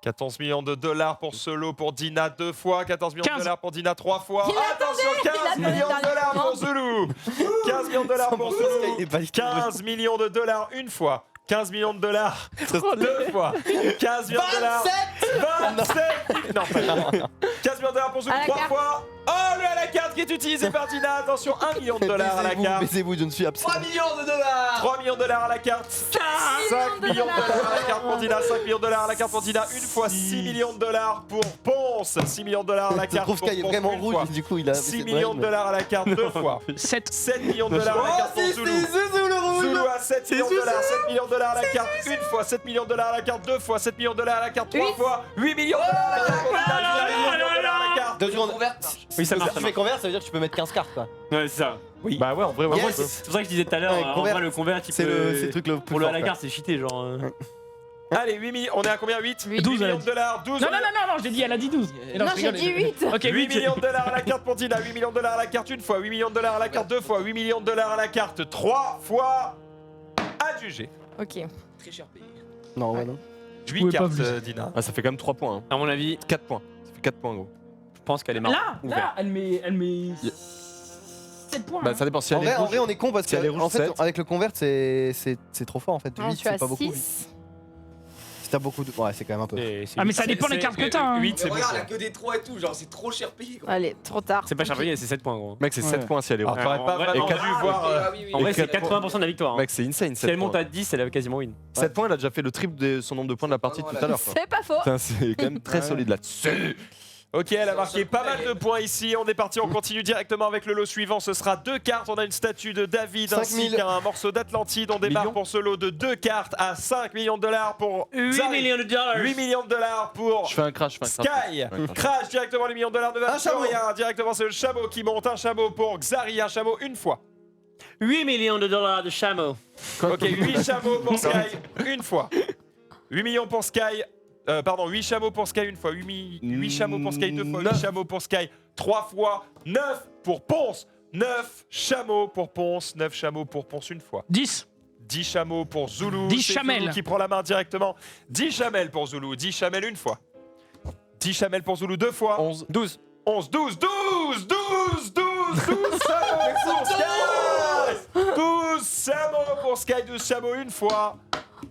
14 millions de dollars pour ce lot pour Dina deux fois, 14 millions 15. de dollars pour Dina trois fois. Il Attention, 15 il millions de attendait dollars pour dernièrement. Zulu. 15 millions de dollars pour Sky, il Zulu. est pas du tout- 15 millions de dollars une fois. 15 millions de dollars deux fois. 15 millions de dollars 27. Non, pas 15 millions de dollars pour Zulu À la trois carte. fois. Oh, le à la carte qui est utilisé par Dina. Attention, 1 million de dollars à la carte. Baisez-vous, je ne suis absent. 3 millions de dollars. 3 millions de dollars à la carte. 5 millions de dollars à la carte pour Dina. 5 millions de dollars à la carte pour Dina. Une fois 6 millions de dollars pour Ponce. 6 millions de dollars à la Je carte trouve pour Sky est Ponce. vraiment Une rouge, fois. du coup il a. 6 millions de dollars à la carte 2 fois. 7. 7 millions de dollars à la carte pour Zulu. Zulu a 7 millions de dollars. 7 millions de dollars à la carte une fois. 7 millions de dollars à la carte 2 fois. 7 millions de dollars à la carte 3 fois. 8 millions de dollars à la carte pour Dina. 8 millions de dollars à la carte. 2 secondes. Oui, ça marche. Si tu fais convert, ça veut dire que tu peux mettre 15 cartes quoi. Ouais, c'est ça. Oui. Bah ouais, en vrai, ouais. Yes. C'est pour ça que je disais tout à l'heure, Ouais, en convert. vrai, le convert, il C'est peut. le truc le plus Pour le à fort, la quoi. carte, c'est cheaté, genre. Allez, 8 millions. On est à combien 8 Huit. 12, elle a millions de dit. dollars. 12 Non, j'ai dit, elle a dit 12. Et Non, je j'ai rigole, dit 8. Ok, 8 millions de dollars à la carte pour Dina, 8 millions de dollars à la carte une fois, 8 millions de dollars à la carte 2 fois, 8 millions de dollars à la carte 3 fois. Adjugé. Ok. Très cher payé. Non, ouais, non. 8 pouvais pas cartes, plus. Dina. Ah, ça fait quand même 3 points. Hein. À mon avis, 4 points. Ça fait 4 points, gros. je pense qu'elle est marrante. Là, elle met 7 points. Bah, hein. ça dépend. Si En elle est vrai, rouge, on est con parce Si elle est que rouge, en fait, 7. avec le convert, c'est trop fort en fait. Non, 8, je suis à c'est pas beaucoup. 6. Si t'as beaucoup de. Ouais, c'est quand même un peu. Ah, mais ça dépend des cartes que t'as. Hein. 8, c'est bon. Regarde, elle a que des 3 et tout, genre c'est trop cher payé. Quoi. Allez, trop tard. C'est pas cher payé, c'est 7 points, gros. Mec, c'est 7 points si elle est rouge. Alors, t'aurais pas en vrai, vraiment et dû voir. En vrai, Et c'est 4 80% de la victoire. hein. Mec, c'est insane. Si elle monte à 10, elle a quasiment win. 7 points, elle a déjà fait le triple de son nombre de points de la partie Ouais, tout voilà. à l'heure. quoi. C'est pas faux. Putain, c'est quand même très solide là-dessus. Ok, elle a marqué pas mal de points ici. On est parti, on continue directement avec le lot suivant. Ce sera 2 cartes. On a une statue de David 5 ainsi 000. qu'un morceau d'Atlantide. On démarre Millions. pour ce lot de 2 cartes à 5 millions de dollars pour 8 Zari. millions de dollars. 8 millions de dollars pour Je fais un crash. Sky. Crash directement les millions de dollars ne va Un chameau. rien. Directement c'est le chameau qui monte. Un chameau pour Xari. Un chameau une fois. 8 millions de dollars de chameau. Ok, 8 chameaux pour Sky une fois. 8 millions pour Sky. Pardon, 8 chameaux pour Sky une fois. 8 chameaux pour Sky 2 fois. 8 chameaux pour Sky 3 fois. 9 pour Ponce. 9 chameaux pour Ponce. 9 chameaux pour Ponce une fois. 10. 10 chameaux pour Zulu. 10 C'est chamelles. Zulu qui prend la main directement. 10 chamelles pour Zulu. 10 chamelles une fois. 10 chamelles pour Zulu 2 fois. 11. 12. 11, 12, 12, 12, 12, 12 chameaux pour Sky 12 chameaux pour Sky, 12 chameaux une fois.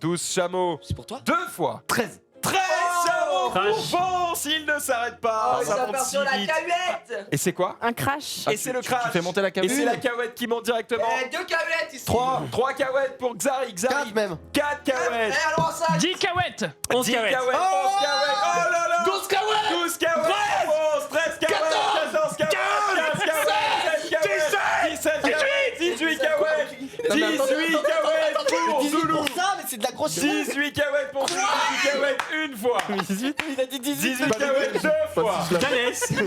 12 chameaux C'est pour toi. 2 fois. 13. 13 chameaux Crash. pour Ponce, il ne s'arrête pas. Oh, ça monte si vite. cavette. Et c'est quoi? Un crash. Et c'est le crash. Tu fais monter la Et cavette. c'est la cahouette qui monte directement. 2 cavettes ici. 3 cahuètes pour Xari. 4 même. 4 cahuètes. alors ça. 10 cahuètes. 11 10 cahuètes. cahuètes. 11 cahuètes. Oh là là. 12 cahuètes. 12 cahuètes. 11, 13 cahuètes. 14 cahuètes. 15 cahuètes. 16 cahuètes. 17 cahuètes. 18 cahuètes. 18 cahuètes pour 18 Zulu. pour ça, mais c'est de la grosse chance. 18 cahuètes pour Zulu. 18 cahuètes une fois. 18. Il a dit 18. 18 cahuètes 2 fois. Thalès. 18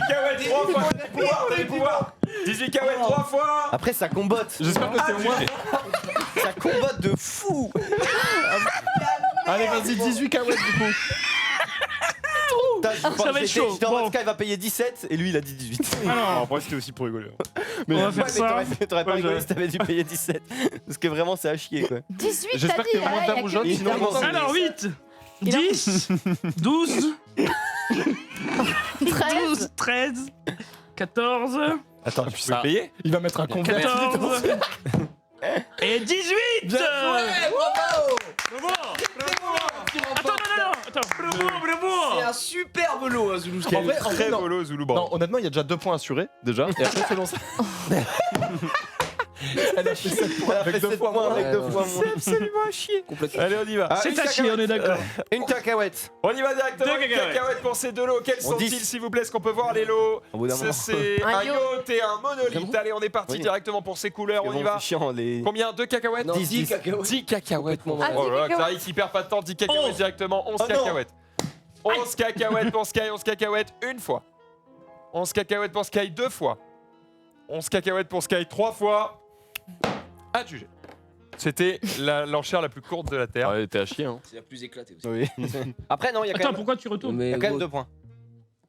cahuètes 3 fois. Des pouvoirs. 18 cahuètes 3 fois. Après, ça combotte. J'espère que c'est au moins. Ça combotte de fou. Allez, vas-y, 18 cahuètes du coup. Ça va être chaud. J'étais en mode Bon. Sky va payer 17 et lui il a dit 18. Alors, Après, c'était aussi pour rigoler. on va Ouais, faire mais ça. t'aurais pas rigolé si t'avais dû payer 17. Parce que vraiment, c'est à chier quoi. 18, t'as J'espère dit. que t'es vraiment ah, vert il y a ou que jaune, huit, sinon t'as on dit. Alors, 8. Il a- 10. 12. 13. 13. 14. Attends, tu peux payer? Il va mettre un convert. 14. Et 18. Attends, non. Attends. C'est un superbe lot, hein, Zulu. En vrai, Très non. bolo, Zulu Non, Brand. honnêtement, il y a déjà 2 points assurés déjà. Et après, selon ça. Elle a fait 7 points avec 2 fois moins. avec 2 fois moins. Absolument à chier. Complètement. Allez, on y va. C'est à chier, on est d'accord. Une cacahuète. On y va directement. Deux Une cacahuètes. cacahuète pour ces 2 lots. Quels On sont-ils, dit. s'il vous plaît? Est-ce qu'on peut voir les lots? Au bout d'un Ça, moment. c'est Un un yacht et un monolithe. Vraiment Allez, on est parti Oui. directement pour ces couleurs. On y va. C'est chiant les. Combien? 2 cacahuètes? Non, 10 cacahuètes. 10 cacahuètes, mon Ah, Oh 10 là là, cacahuètes. Xari qui perd pas de temps, 10 cacahuètes 11. directement, 11 Oh non. cacahuètes. 11 cacahuètes pour Sky, 11 cacahuètes une fois. 11 cacahuètes pour Sky 2 fois. 11 cacahuètes pour Sky 3 fois. Adjugé. C'était l'enchère la plus courte de la Terre. Ouais, t'es à chier, hein. C'est la plus éclatée aussi. Oui. Après, non, il y a quand Attends, même, pourquoi tu retournes il y Mais a quand même gros, 2 points.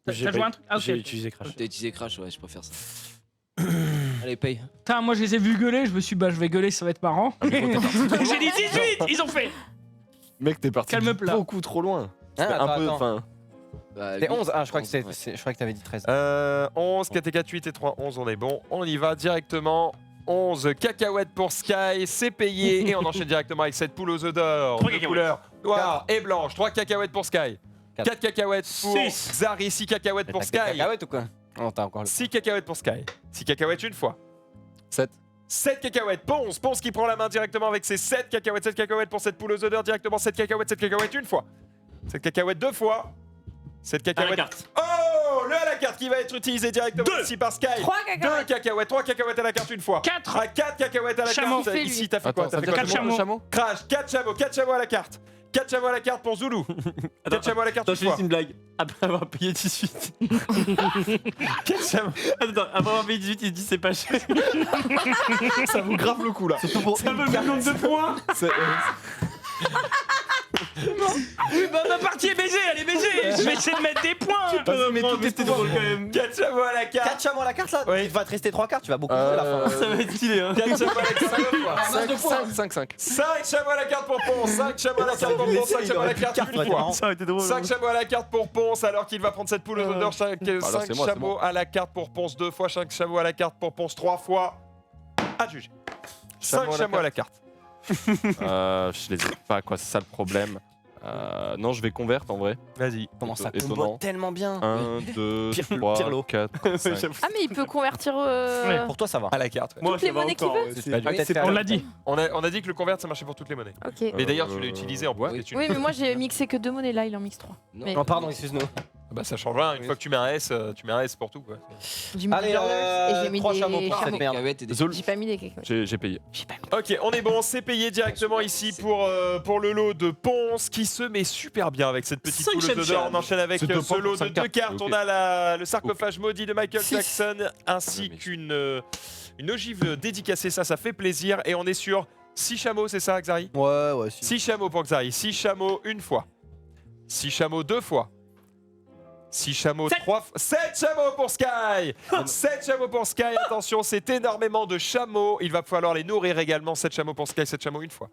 T'as joué un truc? Ah, ok. J'ai utilisé Crash. t'as utilisé Crash, ouais, je préfère ça. Allez, paye. Putain, moi je les ai vus gueuler, je me suis dit, bah je vais gueuler, ça va être marrant. J'ai dit 18, ils ont fait. Mec, t'es parti Calme plat. beaucoup trop loin. Hein, C'était attends, un peu. attends. Enfin. Bah, C'était 11. Ah, je crois que 11, c'était. ouais. Je crois que t'avais dit 13. 11, 4 et 4, 8 et 3, 11, on est bon. On y va directement. 11 cacahuètes pour Sky, c'est payé. Et on enchaîne directement avec cette poule aux œufs d'or. Trois De cacahuètes. couleur noire et blanche. 3 cacahuètes pour Sky. 4 cacahuètes pour Six. Xari, 6 cacahuètes pour T'as que des Sky. cacahuètes ou quoi? Oh, t'as encore le. 6 cacahuètes pour Sky. 6 cacahuètes une fois. 7. 7 cacahuètes. Ponce. Ponce qui prend la main directement avec ses 7 cacahuètes. 7 cacahuètes pour cette poule aux odeurs directement. 7 cacahuètes une fois. 7 cacahuètes deux fois. 7 À la cacahuètes. carte. Oh, le à la carte qui va être utilisé directement ici par Sky. 3 2 cacahuètes. cacahuètes. 3 cacahuètes à la carte une fois. 4. À 4 cacahuètes à la Chameau. carte. Fait, lui. Ici, t'as fait quoi? Attends, T'as ça fait veut quoi? dire Quatre combien, chameaux. Crash. 4 chameaux à la carte. 4 chameaux à la carte pour Zulu. 4 chameaux à la carte Attends, une je fais fois. juste une blague. Après avoir payé 18. 4 chameaux. Attends, après avoir payé 18, il se dit c'est pas cher. Ça vaut grave le coup là. Surtout pour Ça veut le million de points. Oui, bah ma partie est baisée, elle est baisée. Je vais essayer de mettre des points. Mais tout était drôle quand même. 4 chameaux à la carte. 4 chameaux à la carte là. Oui. Il va te rester 3 cartes, tu vas beaucoup jouer à la fin. Ça va être stylé, hein. 4 chameaux à la carte deux fois. 5. 5 chameaux à la carte pour Ponce. 5 chameaux à la carte pour Ponce. 5 chameaux à la carte une fois. Ça aurait été drôle. 5 chameaux à la carte pour Ponce alors qu'il va prendre cette poule aux odeurs. 5 c'est moi, c'est chameaux moi. à la carte pour Ponce 2 fois. 5 chameaux à la carte pour Ponce 3 fois. À juger. 5 chameaux à la carte. Je les ai pas, quoi, c'est ça le problème. Non, je vais convert en vrai. Vas-y. Comment ça Étonnant. combo tellement bien. 1, 2, Pire 3, lot. 4, 5. Ah, mais il peut convertir. Pour toi, ça va. À la carte. Moi, Toutes ça les va monnaies qu'il encore. veut. C'est Bah, pas- peut-être c'est faire- On l'a dit. On a dit que le convert ça marchait pour toutes les monnaies. Ok. Mais d'ailleurs, tu l'as utilisé en boîte. oui. et tu- Oui, mais moi j'ai mixé que 2 monnaies là, il en mixe 3. Mais- Non, pardon, excuse-nous. Bah ça change rien. Une fois que tu mets un S, tu mets un S pour tout quoi. J'ai mis Allez, des burgers et j'ai mis 3 des chameaux pour cette chameaux. merde. Cacahuètes et des- Zol, J'ai pas mis des cacahuètes. j'ai payé. Ok, on est bon, c'est payé directement ici pour le lot de Ponce qui se met super bien avec cette petite Cinq poule aux odeurs. cham-cham. On enchaîne avec C'est deux ce points lot pour de cinq 2 cartes. cartes. Ok. On a le sarcophage maudit de Michael Six. Jackson ainsi mais- qu'une ogive dédicacée. Ça fait plaisir. Et on est sur 6 chameaux, c'est ça, Xari? Ouais, si. 6 chameaux pour Xari. 6 chameaux une fois. 6 chameaux deux fois. 6 chameaux Sept. 3 fois. 7 chameaux pour Sky 7 chameaux pour Sky. Attention, c'est énormément de chameaux. Il va falloir les nourrir également. 7 chameaux pour Sky, 7 chameaux une fois.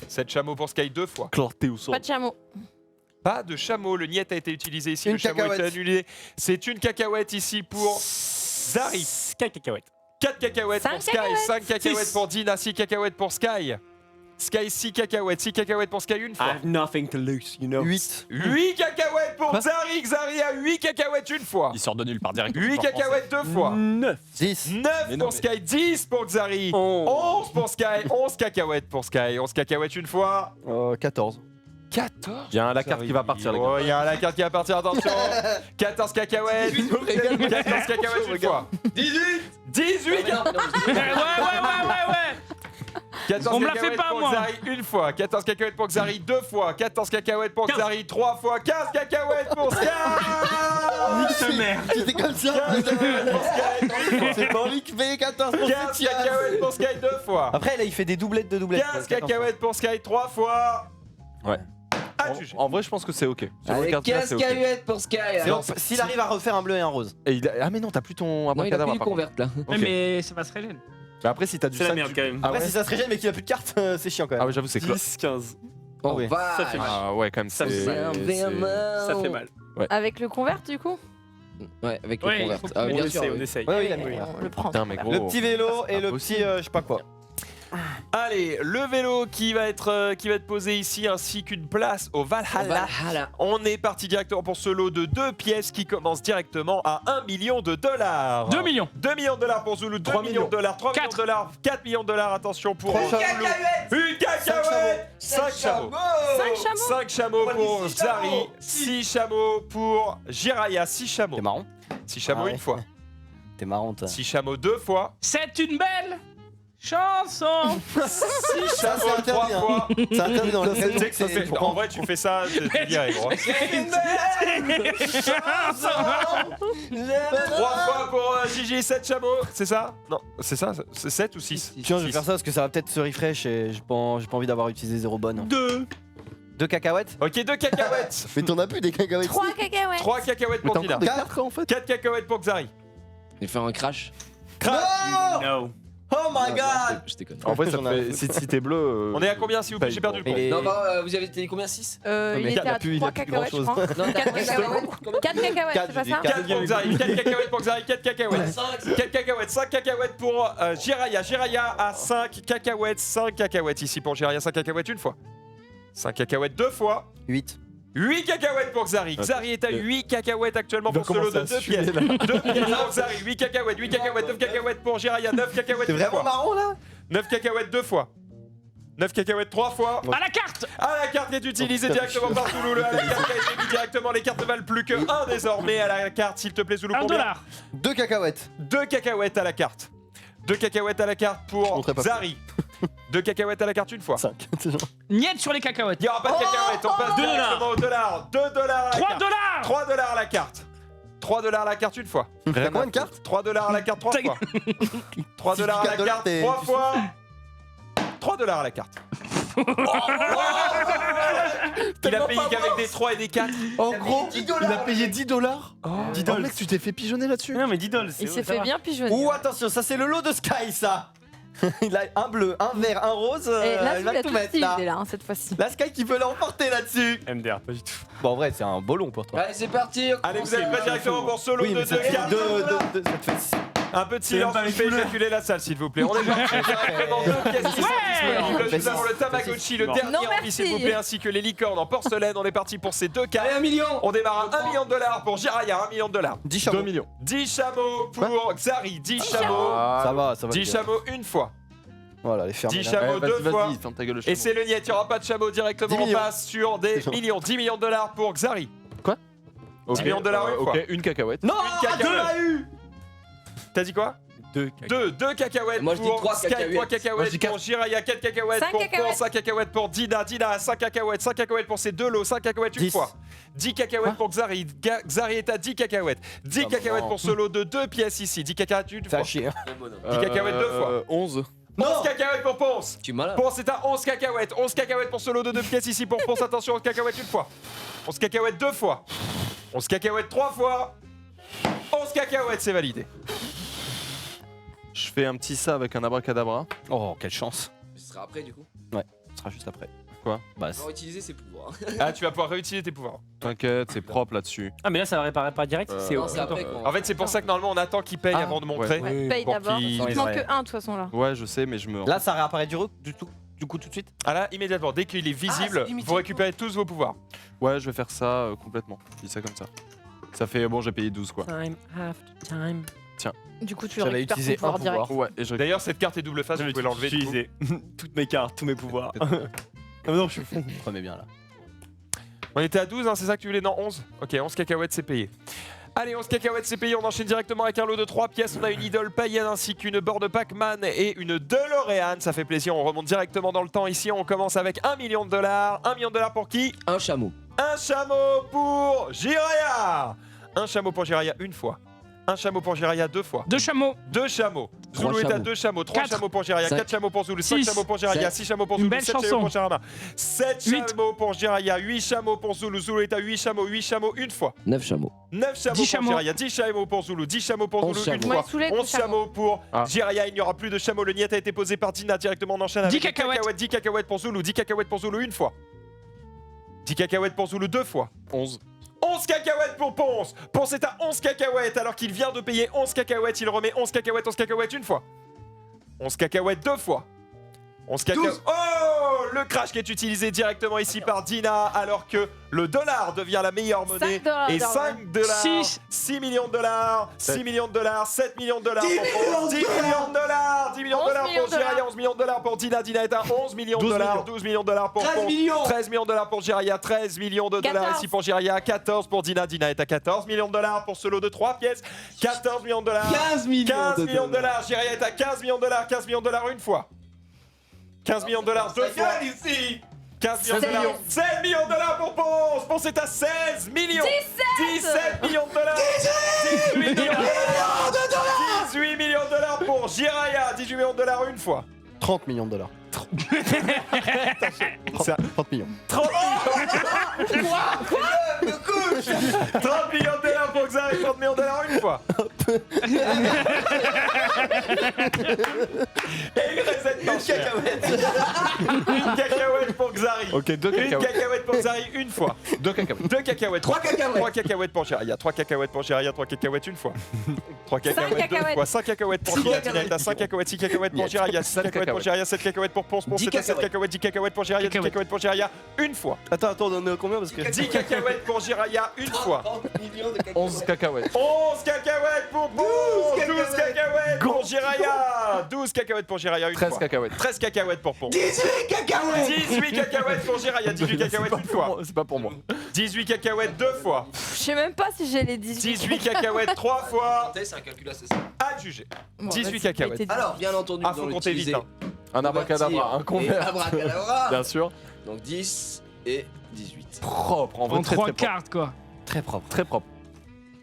7 chameaux pour Sky deux fois. Clarté au sol. Pas de chameau. Pas de chameau. Le niet a été utilisé ici. Une le chameau cacahuète. est annulé. C'est une cacahuète ici pour Zari. 4 cacahuètes. 4 cacahuètes Cinq pour Sky. cacahuètes. 5 cacahuètes Six. pour Dina. 6 cacahuètes pour Sky. Sky 6 cacahuètes. 6 cacahuètes pour Sky une I fois. have nothing to lose, you know. 8. 8 cacahuètes pour Xari. Xari a 8 cacahuètes une fois. Il sort de nulle part direct. 8 cacahuètes deux fois. 9. 10. 9 Mais non, pour Sky, 10 pour Xari. 11. 11 pour Sky, 11 cacahuètes pour Sky. 11 cacahuètes une fois. 14. 14. Il y a un la carte qui va partir, les gars. Oh, il y a la carte qui va partir, attention. 14 cacahuètes. 14 cacahuètes une fois. 18 Ouais. 14 On me la fait cacahuètes pas, pour moi. Xari une fois. 14 cacahuètes pour Xari deux fois. 14 cacahuètes pour 15. Xari trois fois. 15 cacahuètes pour Sky. Nique ta mère. C'était comme ça. 15 cacahuètes pour Sky. C'est pas lui qui fait 14 pour 15 cacahuètes pour Sky deux fois. Après, là, il fait des doublettes de doublettes. 15 cacahuètes pour Sky trois fois. Ouais. Ah, tu En vrai, je pense que c'est ok. Sur le Avec carte là, 15 c'est ok. cacahuètes pour Sky. alors. S'il arrive à refaire un bleu et un rose. Et ah, mais non, t'as plus ton Non, il a abracadabra. plus du par contre. convert là. Ok. Mais ça va se régler. Mais après, si t'as du C'est la 5, merde quand même. Ah Après, ouais. si ça se régène mais qu'il a plus de cartes, c'est chiant quand Ah même. ouais, j'avoue, c'est clair. 10, 15. Oh, oui. vache. Ça fait mal. Ah ouais, quand même, Ça c'est. fait mal. c'est- Ça fait mal. Avec le convert du coup. Ouais, avec Ouais, le convert. il faut Ah, qu'on bien On sûr. essaye, oui. on essaye. Ouais, oui, il a Et mis. on le prend. Putain, mais gros. Le petit vélo c'est et le impossible. petit je sais pas quoi. Allez, le vélo qui va être posé ici ainsi qu'une place au Valhalla. Valhalla. On est parti directement pour ce lot de 2 pièces qui commence directement à $1 million. 2 millions. 2 millions de dollars pour Zulu, 2 3 millions de dollars, 3 millions de Quatre. dollars, 4 millions de dollars, attention pour Trois Zulu. chameaux. Une cacahuète, 5 chameaux. 5 chameaux. 5 chameaux pour six chameaux. Xari, 6 chameaux pour Jiraya, 6 chameaux. T'es marrant. 6 chameaux Ah ouais. une fois, T'es marrant, toi. 6 chameaux deux fois, C'est une belle chanson. 6 Ça, chameaux c'est 3 interdit, hein. fois. C'est interdit dans le Tu sais que ça fait- En vrai, tu fais ça, t'es viré, gros. 3 fois pour Gigi, 7 chameaux, c'est ça? Non, c'est ça, c'est 7 ou 6? Tiens, je vais faire ça parce que ça va peut-être se refresh et j'ai pas envie d'avoir utilisé 0 bonne. 2. 2 cacahuètes. Ok, 2 cacahuètes. Mais t'en as plus des cacahuètes. 3 cacahuètes. 3 cacahuètes pour Dina. 4 en fait. 4 cacahuètes pour Xari. Il fait un crash. Crash. No. Oh my Non, god. Je déconne. En vrai, ça J'en ai- fait. Si t'es bleu. On est à combien s'il vous plaît? J'ai perdu le compte. Et- Non, bah, vous avez tenu combien 6 Il mais était il a à plus- il 3 a plus cacahuètes, je grand-chose. crois. Non, 4 cacahuètes. 4 cacahuètes, Quatre, c'est pas j'ai dit ça? quatre. 4 pour Xari, 4 cacahuètes pour Xari, 4 cacahuètes. 4 cacahuètes, 5 cacahuètes pour Jiraya. Jiraya a 5 cacahuètes, 5 cacahuètes ici pour Jiraya, 5 cacahuètes une fois. 5 cacahuètes deux fois. 8. 8 cacahuètes pour Xari. Xari est à 8 cacahuètes actuellement pour ce lot de 2 pièces. 2 pièces pour Xari, 8 cacahuètes, 9 cacahuètes pour Jiraya, 9 cacahuètes C'est une vraiment fois. marrant là 9 cacahuètes 2 fois. 9 cacahuètes 3 fois. À la carte. À la carte est utilisée directement par Zoulou. Le à la carte a été mis directement. Les cartes ne valent plus que 1 désormais. À la carte, s'il te plaît, Zoulou. $1. Combien 2 cacahuètes. 2 cacahuètes à la carte. 2 cacahuètes à la carte Je pour monterai pas Xari. 2 cacahuètes à la carte une fois. 5. Niet sur les cacahuètes. Il n'y aura pas de cacahuètes. On passe directement au dollar. 2 dollars à la carte. $3. 3 dollars à la carte. 3 dollars à la carte une fois. T'as combien de cartes 3 dollars à la carte 3 fois. 3 Si dollars à tu la gardes carte t'es- 3 tu fois. 3 dollars à la carte. Il a payé qu'avec des 3 et des 4. En gros, il a payé 10 dollars. 10 dollars. mec, tu t'es fait pigeonner là-dessus. Non, mais 10 dollars. Il s'est fait bien pigeonner. Ouh, attention, ça c'est le lot de Sky, ça. Il a un bleu, un vert, un rose. Et là, il il va a tout tout mettre là. utilisé là, hein, cette fois-ci. La Sky qui veut l'emporter là-dessus. MDR, pas du tout. Bon, en vrai, c'est un beau long pour toi. Allez, c'est parti. Allez, vous êtes prêts directement pour ce lot Oui, de mais ça 2 fait cartes. 2, ça te fait Un peu de silence, même pas vous fait les couleurs. éjaculer la salle, s'il vous plaît. On est parti directement 2 pièces qui sont disponibles. Nous avons le Tamagotchi, le Non. dernier Non, en vie, s'il vous merci. plaît, ainsi que les licornes en porcelaine. On est parti pour ces 2 cartes. Allez, 1 million. On démarre à 1 million de dollars pour Jiraya, 1 million de dollars. 10 chameaux. 2 millions. 10 chameaux pour Xari, 10 chameaux. Ça va, ça va. 10 chameaux une fois. Voilà, les fermes. 10 chameaux deux fois. Vas-y, ferme ta gueule le Et chameau. c'est le niet, il n'y aura pas de chameau directement. 10 On millions. passe sur des millions. 10 millions de dollars pour Xari. Ok, 10 millions de dollars une fois. Ok, une cacahuète. Non, Une cacahuète. 2 l'a eu. T'as dit quoi 2 cacahuètes Moi, je dis pour trois Sky, cacahuètes. 3 Moi, je cacahuètes dis pour Jiraya, 4 cacahuètes Cinq pour cacahuètes. Ponce, 5 cacahuètes pour Dina, Dina 5 cacahuètes pour ces 2 lots, 5 cacahuètes une 10. fois. 10 cacahuètes pour Xari, Xari est à 10 cacahuètes. 10 Ah, cacahuètes bon. pour ce lot de 2 pièces ici, 10 cacahuètes une Ça fois. a chier. 10 cacahuètes 2 fois. 11. 11 cacahuètes pour Ponce. Tu es malade. Ponce est à 11 cacahuètes. 11 cacahuètes pour ce lot de 2 pièces ici pour Ponce. Attention, 11 cacahuètes une fois. 11 cacahuètes 2 fois. 11 cacahuètes 3 fois. 11 cacahuètes, c'est validé. Je fais un petit ça avec un abracadabra. Oh, quelle chance. Ce sera après du coup. Ce sera juste après. Quoi Bah, On va utiliser ses pouvoirs. Ah, tu vas pouvoir réutiliser tes pouvoirs. T'inquiète, c'est propre là-dessus. Ah, mais là, ça va réparer pas direct. C'est Non, au c'est après qu'on. En fait, c'est pour ça que normalement on attend qu'il paye Ah, avant de montrer. Ouais, paye pour d'abord. qu'il- Il te manque que 1 de toute façon là. Ouais, je sais, mais je me. là, ça réapparaît du coup tout de suite. Ah là, immédiatement, dès qu'il est visible, c'est limité. vous récupérez tous vos pouvoirs. Ouais, je vais faire ça complètement. Je dis ça comme ça. Ça fait. Bon, j'ai payé 12 quoi. Time after time. Du coup, tu J'avais récupères ton utilisé pouvoir un direct. pouvoir. Ouais, et je. D'ailleurs, cette carte est double face, vous pouvez l'enlever. du coup. toutes mes cartes, tous mes pouvoirs. Ah non, je suis fou. Prenez bien là. On était à 12, hein, c'est ça que tu voulais? Non, 11. Ok, 11 cacahuètes, c'est payé. Allez, 11 cacahuètes, c'est payé. On enchaîne directement avec un lot de 3 pièces. On a une idole païenne ainsi qu'une board Pac-Man et une DeLorean. Ça fait plaisir, on remonte directement dans le temps. Ici, on commence avec 1 million de dollars. 1 million de dollars pour qui? Un chameau. Un chameau pour Jiraya. Un chameau pour Jiraya une fois. Un chameau pour Jiraya 2 fois. 2 chameaux. 2 chameaux. Trois Zulu est à chameaux. 2 chameaux. 3 Quatre. chameaux pour Jiraya. Cinq. 4 chameaux pour Zulu. 5 Six. chameaux pour Jiraya. Sept. 6 chameaux pour Une Zulu. belle 7 chanson. chameaux pour Jiraya. 7 Huit. chameaux pour Jiraya. 8 chameaux pour Zulu. Zulu est à 8 chameaux. 8 chameaux une fois. 9 chameaux. 9 chameaux 10 pour chameaux. Jiraya. 10 chameaux pour Zulu. 10 chameaux pour 11 Zulu une chameaux. fois. Moi, sous les 11 chameaux pour Ah. Jiraya. Il n'y aura plus de chameaux. Le niet a été posé par Dina directement. On enchaîne 10 avec des cacahuètes. 10 cacahuètes pour Zulu. 10 cacahuètes pour Zulu une fois. 10 cacahuètes pour Zulu 2 fois. 11. 11 cacahuètes pour Ponce. Ponce est à 11 cacahuètes alors qu'il vient de payer 11 cacahuètes. Il remet 11 cacahuètes une fois. 11 cacahuètes 2 fois. 11 cacahuètes. Oh, le crash qui est utilisé directement ici par Dina alors que le dollar devient la meilleure monnaie. 5 dollars Et d'or. 5 dollars. Six. 6 millions de dollars. 6 millions de dollars. 7 millions de dollars. 10 pour Ponce. 10 millions de dollars. 10 millions de 11 dollars millions pour de dollars. Jiraya. 11 millions de dollars pour Dina. Dina est à 11 millions de 12 dollars. millions. 12 millions de dollars pour 13 Ponce. millions. 13 millions de dollars pour Jiraya, 13 millions de dollars 14. ici pour Jiraya, 14 pour Dina, Dina est à 14 millions de dollars pour ce lot de 3 pièces, 14 millions de dollars, 15 millions 15 millions de dollars, Jiraya est à 15 millions de dollars, 15 millions de dollars une fois, 15 millions de dollars deux fois, 15 millions de dollars, 16 millions de dollars pour Ponce, Ponce est à 16 millions, 17 millions de dollars, 18 millions de dollars, 18 millions de dollars pour Jiraya, 18 millions de dollars une fois. 30 millions de dollars. Ça- 30 millions. 30 millions. 30 millions de dollars pour Xari, 30 millions de dollars une fois. Et il reset une cacahuète. Une cacahuète pour Xari. Ok, 2 Une cacahuètes. cacahuète pour Xari une fois. 2 cacahuètes. 2 cacahuètes. 3 cacahuètes. 3 cacahuètes pour Jiraya. 3 cacahuètes pour Jiraya. 3 cacahuètes une fois. 3 cacahuètes deux cacahuètes. fois. 5 cacahuètes pour Six Jiraya. cacahuètes. 5 cacahuètes. 6 cacahuètes pour Jiraya. 6 cacahuètes pour Jiraya. 7 cacahuètes pour Ponce. Ponce 10 c'est à 7 cacahuètes. 10 cacahuètes pour Jiraya. 10 Cacahuètes. cacahuètes pour Jiraya une fois. Attends, on est à combien parce que. 10 cacahuètes pour Jiraya une fois. 11 cacahuètes. 11 cacahuètes pour Ponce. 12 cacahuètes pour Jiraya. 12 cacahuètes pour Jiraya une 13 fois. cacahuètes. 13 cacahuètes pour Ponce. 18 cacahuètes. 18 cacahuètes pour Jiraya. 18 cacahuètes une fois. C'est pas pour moi. 18 cacahuètes deux fois. Je sais même pas si j'ai les 18. 18 cacahuètes trois fois. C'est un calcul assez simple. À juger. Bon, 18 vas-y, cacahuètes. mettez 18. Alors, bien entendu, Ah, nous faut allons compter vite. utiliser Hein. Un abracadabra, un et convert. abracadabra. Bien sûr. Donc 10 et 18. Propre, en vrai, En très 3 très propre. cartes, quoi. Très propre. Très propre.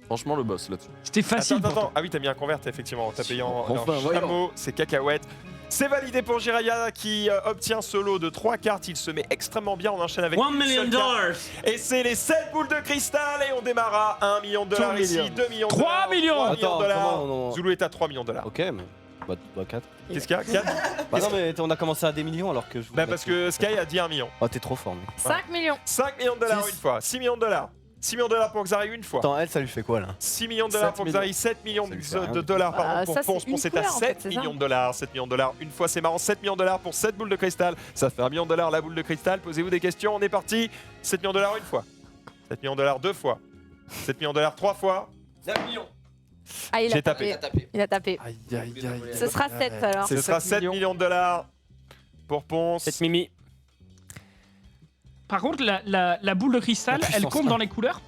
Franchement, le boss là-dessus. C'était facile. Attends, pourtant. attends. Ah oui, t'as mis un convert, effectivement. T'as payé en Enfin, en voyons. chameau, c'est cacahuètes. C'est validé pour Jiraya qui obtient ce lot de 3 cartes. Il se met extrêmement bien. On enchaîne avec $1 une million. seule carte. Et c'est les 7 boules de cristal. Et on démarre à $1 million ici, 2 millions. 3 millions. 3 Attends, de dollars. comment on. Zoulou est à 3 millions de dollars. Ok, mais. Bah 4. Qu'est-ce qu'il y a 4 Bah non, mais on a commencé à des millions alors que je. Bah parce que Sky a dit 1 million. Oh, t'es trop fort, mec. 5 millions. 5 millions de dollars Six. une fois. 6 millions de dollars. 6 millions de dollars pour Xari une fois. Attends, elle, ça lui fait quoi là? 6 millions de dollars 7 pour millions. Xari, 7 millions Ça lui fait rien de du dollars Bah, pardon, pour ça, c'est Ponce. une Ponce est à couleur, en 7 fait, c'est ça. millions de dollars. 7 millions de dollars une fois, c'est marrant. 7 millions de dollars pour 7 boules de cristal. Ça fait $1 million la boule de cristal. Posez-vous des questions, on est parti. 7 millions de dollars une fois. 7 millions de dollars deux fois. 7 millions de dollars trois fois. 9 millions. Ah, il J'ai a tapé. tapé. Il a tapé. Aïe aïe aïe. Ce sera 7 alors. Ce sera 7 millions de dollars pour Ponce. 7 Mimi. Par contre, la boule de cristal, La elle puissance compte un. dans les couleurs.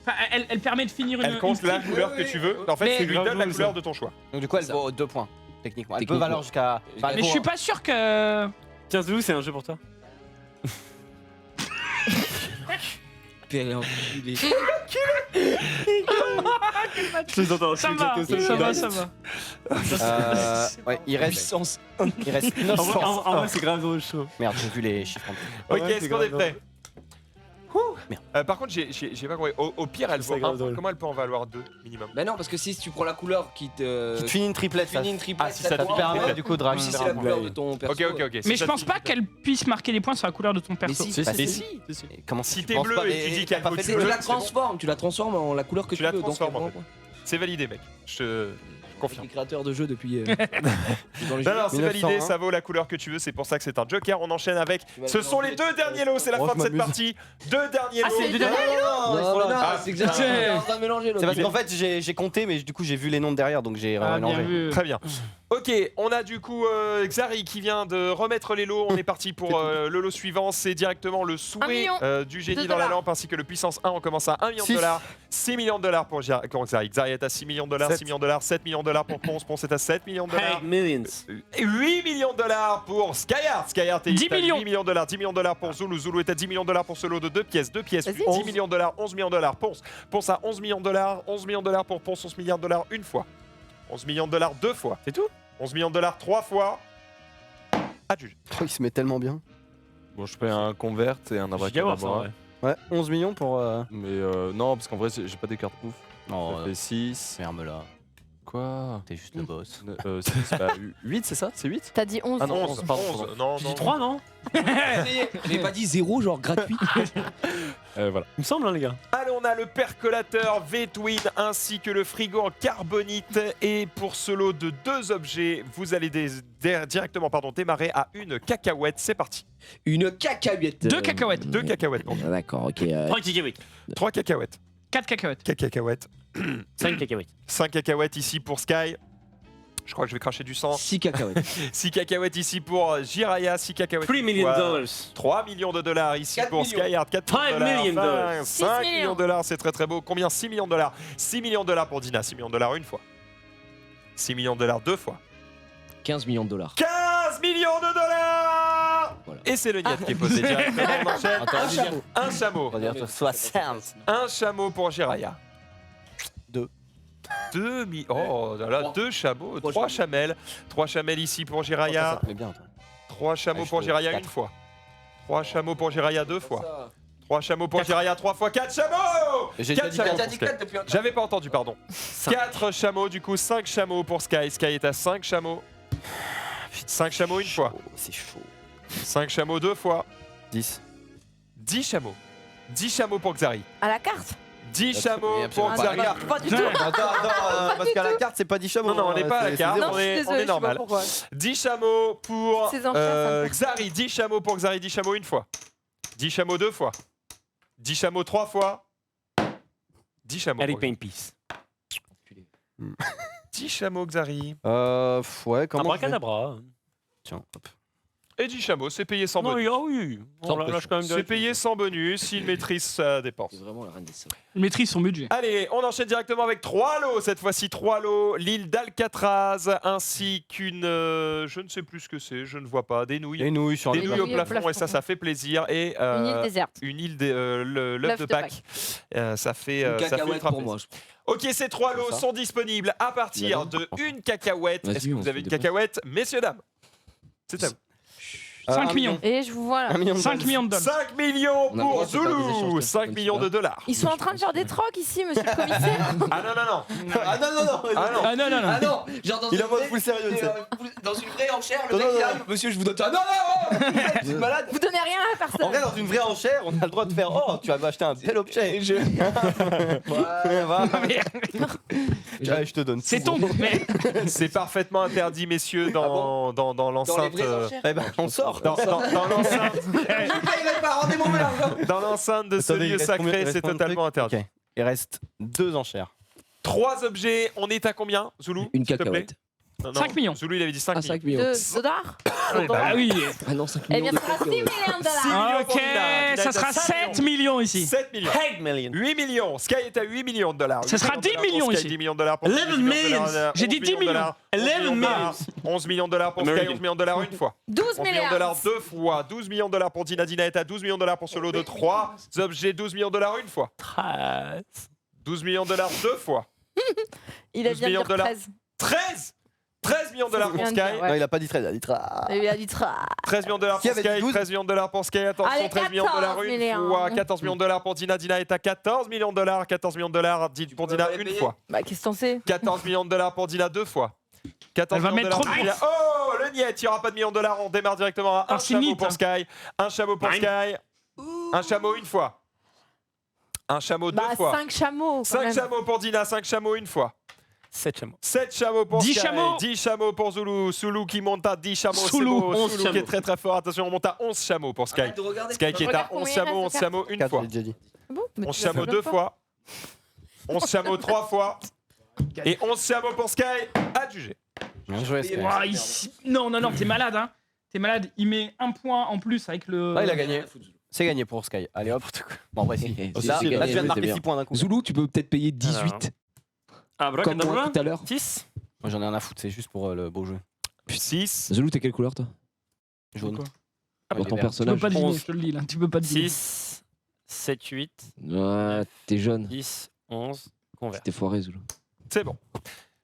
Enfin, elle permet de finir une. Elle compte une la triple. couleur que tu veux. En fait, Mais- tu lui donnes la couleur de ton choix. Donc, du coup, elle Ça. vaut 2 points, techniquement. Elle peut Techniquement. valoir jusqu'à. Bah, Mais je suis pas sûr que. Tiens, Zoulou, c'est un jeu pour toi. Père enculé. Je les entends. Ça va, ça va, ça va. Ouais, il reste. Puissance. Il reste En 9 vrai, en vrai, c'est grave drôle, chaud. Merde, j'ai vu les chiffres en plus. Ok, Ouais, est-ce c'est qu'on est grave prêt Merde. Par contre, j'ai pas compris. Au pire, elle C'est vaut un grave point. drôle. Comment elle peut en valoir 2 minimum Bah non, parce que si tu prends la couleur qui te. Qui te finit une triplette, ça. finit une triplette, Ah, si ça te Ça te permet du coup de Même si c'est la rajouter. couleur de ton perso. Ok, ok, ok. Mais Si je ça pense te pas finit- qu'elle puisse marquer des points sur la couleur de ton Mais perso. si, Si, Bah, si. si. Comment Si tu t'es penses bleu pas, et tu mais dis qu'elle t'as pas vaut fait bleu, de tu c'est la bon. transformes en la couleur que Tu tu la veux. donc transformes, elle en vaut fait. un point. C'est validé, mec. Je te confirme. Les créateurs de jeux depuis. dans les Non, jeux. non, c'est 1900, validé, hein. ça vaut la couleur que tu veux, c'est pour ça que c'est un joker. On enchaîne avec. vas Ce sont les mélanger, 2 derniers lots, c'est la Oh, fin je de cette m'amuse. partie. 2 derniers Ah, lots. c'est les deux derniers. Non, mais non, Ah, c'est exactement. c'est- On est en train de mélanger C'est parce l'autre. qu'en fait, j'ai compté, mais du coup, j'ai vu les noms de derrière, donc j'ai Ah, bien mélangé. vu. Très bien. Ok, on a du coup Xari qui vient de remettre les lots. On est parti pour le lot suivant. C'est directement le souhait million du génie de dans la dollars. lampe ainsi que le puissance 1. On commence à 1 million de Six. dollars. $6 millions pour Xari. Xari est à 6 millions de dollars. 6 millions de dollars. 7 millions de dollars pour Ponce. Ponce est à 7 millions de dollars. 8 millions. 8 millions de dollars pour Skyheart. Skyheart est 10 à millions. 8 millions de dollars. 10 millions de dollars pour Zulu. Zulu est à 10 millions de dollars pour ce lot de 2 pièces. 2 pièces. Vas-y. 10 millions de dollars. 11 millions de dollars. Ponce. Ponce à 11 millions de dollars. 11 millions de dollars pour Ponce. 11 milliards de dollars une fois. 11 millions de dollars deux fois. C'est tout 11 millions de dollars trois fois. À juger. Oh, il se met tellement bien. Bon, je paye un convert et un J'ai qu'à voir ça, en abracadabra. vrai. Ouais, 11 millions pour. Mais non, parce qu'en vrai, j'ai pas des cartes ouf. Non, Ça fait 6. ferme là. Quoi T'es juste le boss. 8, c'est ça? C'est 8? T'as dit 11. Ah non, 11. pardon, 11. Non, J'ai non. dit 3, non Mais pas dit 0, genre gratuit. Voilà. Il me semble, hein, les gars. Allez, on a le percolateur V-Twin ainsi que le frigo en carbonite. Et pour ce lot de 2 objets, vous allez directement démarrer à une cacahuète. C'est parti. Une cacahuète. 2 cacahuètes. 2 cacahuètes. donc. Ah, d'accord, ok. 3 cacahuètes. 3 cacahuètes. 4 cacahuètes. 4 cacahuètes. 5 cacahuètes. 5 cacahuètes ici pour Sky. Je crois que je vais cracher du sang. 6 cacahuètes. 6 cacahuètes ici pour Jiraya. 6 cacahuètes. 3 millions de dollars. 3 millions de dollars ici 4 pour millions. Skyheart. 4 5 millions de dollars. 5 6 millions de dollars, c'est très très beau. Combien? 6 millions de dollars. 6 millions de dollars pour Dina. 6 millions de dollars une fois. 6 millions de dollars deux fois. 15 millions de dollars. 15 millions de dollars. Voilà. Et c'est le niet qui est posé directement. On enchaîne. Un chameau. Un chameau. On va dire 60. Un chameau pour Jiraya. 2. 2 Oh là là, 2 chameaux. 3 chamelles. 3 chamelles ici pour Jiraya. Mais bien, toi. 3 chameaux Ah, pour je Jiraya peux- une fois. 3 chameaux pour Jiraya deux fois. 3 chameaux pour Jiraya 3 fois. 4 chameaux. J'ai 4 déjà dit chameaux. T'as pour dit Sky. 4 depuis un temps. J'avais pas entendu, pardon. 4 chameaux, du coup 5 chameaux pour Sky. Sky est à 5 chameaux. 5 chameaux une fois. C'est chaud. 5 chameaux deux fois. 10. 10 chameaux. 10 chameaux pour Xari. À la carte 10 chameaux pour absolument Ah, Xari. non, pas du tout. Attends, parce qu'à la carte, c'est pas 10 chameaux. Non, non, on n'est pas à la c'est carte. zéro. Non, je suis on est désolée, je sais pas normal. pourquoi. 10 chameaux pour Ces enchères, ça me Xari. 10 chameaux pour Xari. 10 chameaux une fois. 10 chameaux deux fois. 10 chameaux trois fois. 10 chameaux. Allez, pour pain peace. 10 chameaux Xari. Ouais, Un comment je vais- bracadabra. Tiens, hop. Et 10 chameaux, c'est payé sans Non, bonus. oui. Sans On lâche quand même de C'est payé sans bonus, il maîtrise sa dépense. C'est vraiment la reine des sables. Il maîtrise son budget. Allez, on enchaîne directement avec 3 lots. Cette fois-ci, 3 lots. L'île d'Alcatraz, ainsi qu'une. Je ne sais plus ce que c'est, je ne vois pas. Des nouilles. Les nouilles sur Des les nouilles au nouilles au plafond, et ça, plafond. ça fait plaisir. Et Une île déserte. une île, l'œuf de Pâques. Ça fait, Une ça fait cacahuète ultra pour plaisir. moi. je pense. Ok, ces 3 lots ça. sont disponibles à partir D'accord. de une cacahuète. Vas-y, Est-ce que on vous se avez une dépêche. cacahuète, messieurs, dames? C'est à vous. 5 millions. Et je vous vois là. 1 million de 5 millions de dollars. 5 millions On a le pour droit de faire des échanges Zoulou. comme 5 ça, millions de dollars. Ils sont en train de faire des trocs ici, monsieur le commissaire. Ah non, non, non. Ah non, non, non. Ah non. Ah non, non, non. Ah non, genre dans Il est une en mode vraie- full sérieux, tu sais. Dans une vraie enchère, le Non, mec non, il non. arrive, monsieur, je vous donne ça. Non, non, non, vous êtes malade. Vous donnez rien à En personne. vrai, dans une vraie enchère, on a le droit de faire Oh, tu vas m'acheter un bel objet. Et je. Voilà. Je te donne. C'est tout. ton. Mais C'est parfaitement interdit, messieurs, dans Dans les l'enceinte. vraies enchères. Eh ben, on sort. Dans l'enceinte. Je payerai pas, rendez-moi mon argent. Dans l'enceinte de ce Attendez, il lieu reste combien- il sacré, reste c'est combien de totalement trucs interdit. Ok. Il reste 2 enchères. 3 objets, on est à combien, Zoulou? Une s'il te plaît cacahuète. Non, 5 millions. Zoulou, il avait dit 5 Ah, millions. 5 millions. De dollars ah oui. Ah non, 5 Eh millions. bien, de ça sera 6 cacahuètes. millions de 6 dollars. millions Ok, pour Dina. Dina ça est à sera 5 7 millions ici. 7 millions. 8 millions. 8 millions. Sky est à 8 millions de dollars. Ça 8 sera millions de 10 dollars pour millions Sky, ici. 10 millions de dollars pour 11 10 millions de dollars. millions. J'ai dit 10 11 millions de dollars. 11 11 millions. 11 millions de dollars pour Sky, American. 11 millions de dollars une fois. 12 11 millions de dollars milliards. deux fois. 12 millions de dollars pour Dina. Dina est à 12 millions de dollars pour ce lot de 3 objets. 12 millions de dollars une fois. 12 millions de dollars deux fois. Il a 12 bien millions dit de dollars. 13. 13 millions de dollars pour Rien Sky. dire, ouais. Non, il a pas dit 13, il a dit 13. Il a dit 13. 13 millions de dollars Qui pour avait dit Sky, 12? 13 millions de dollars pour Sky, attention, Allez, 13 millions de dollars 14 une millions. fois, 14 millions de dollars pour Dina, Dina est à 14 millions de dollars, 14 millions de dollars pour Dina une fois, Bah, qu'est-ce qu'on sait 14 millions de dollars pour Dina deux fois, 14 Elle va millions de mettre dollars trop pour de Dina. Oh, le niet, il n'y aura pas de millions de dollars, on démarre directement à un Ah, c'est chameau niet, pour hein. Sky, un chameau pour Sky, un chameau une fois, un chameau deux Bah, fois, 5 chameaux. quand 5 même. chameaux pour Dina, 5 chameaux une fois. 7 chameaux. 7 chameaux pour 10 Sky, chameaux. 10 chameaux pour Zoulou. Soulou qui monte à 10 chameaux, c'est Soulou, beau. 11 Soulou qui est chameaux. très très fort. Attention, on monte à 11 chameaux pour Sky. Arrête de regarder. Sky qui est à Regarde 11 combien il chameaux, reste 11 de chameaux une 4, fois. j'ai déjà dit. Ah bon Mais 11 tu l'as chameaux fait deux plein de fois. 11 chameaux 3 fois. Et 11 chameaux pour Sky. À juger. Bien joué, Sky. Ouah, non, non, non, t'es malade, hein. T'es malade. Il met un point en plus avec le. Ah, il a gagné. C'est gagné pour Sky. Allez hop. Bon, bref, si. Là, c'est là, tu viens de gagné, marquer c'est 6 points d'un coup. Zoulou, tu peux peut-être payer 18. Ah, Comme moi bracadabra. tout à l'heure. 6. Moi, j'en ai rien à foutre, c'est juste pour le beau jeu. 6. Zoulou, t'es quelle couleur toi Jaune. Quoi Dans ton il est vert. Tu peux personnage. pas deviner, 11. je te le dis là. Tu peux pas deviner. 6. 7, 8. Ouais, t'es jeune. 10. 11. Convert. T'es foiré, Zoulou. C'est bon.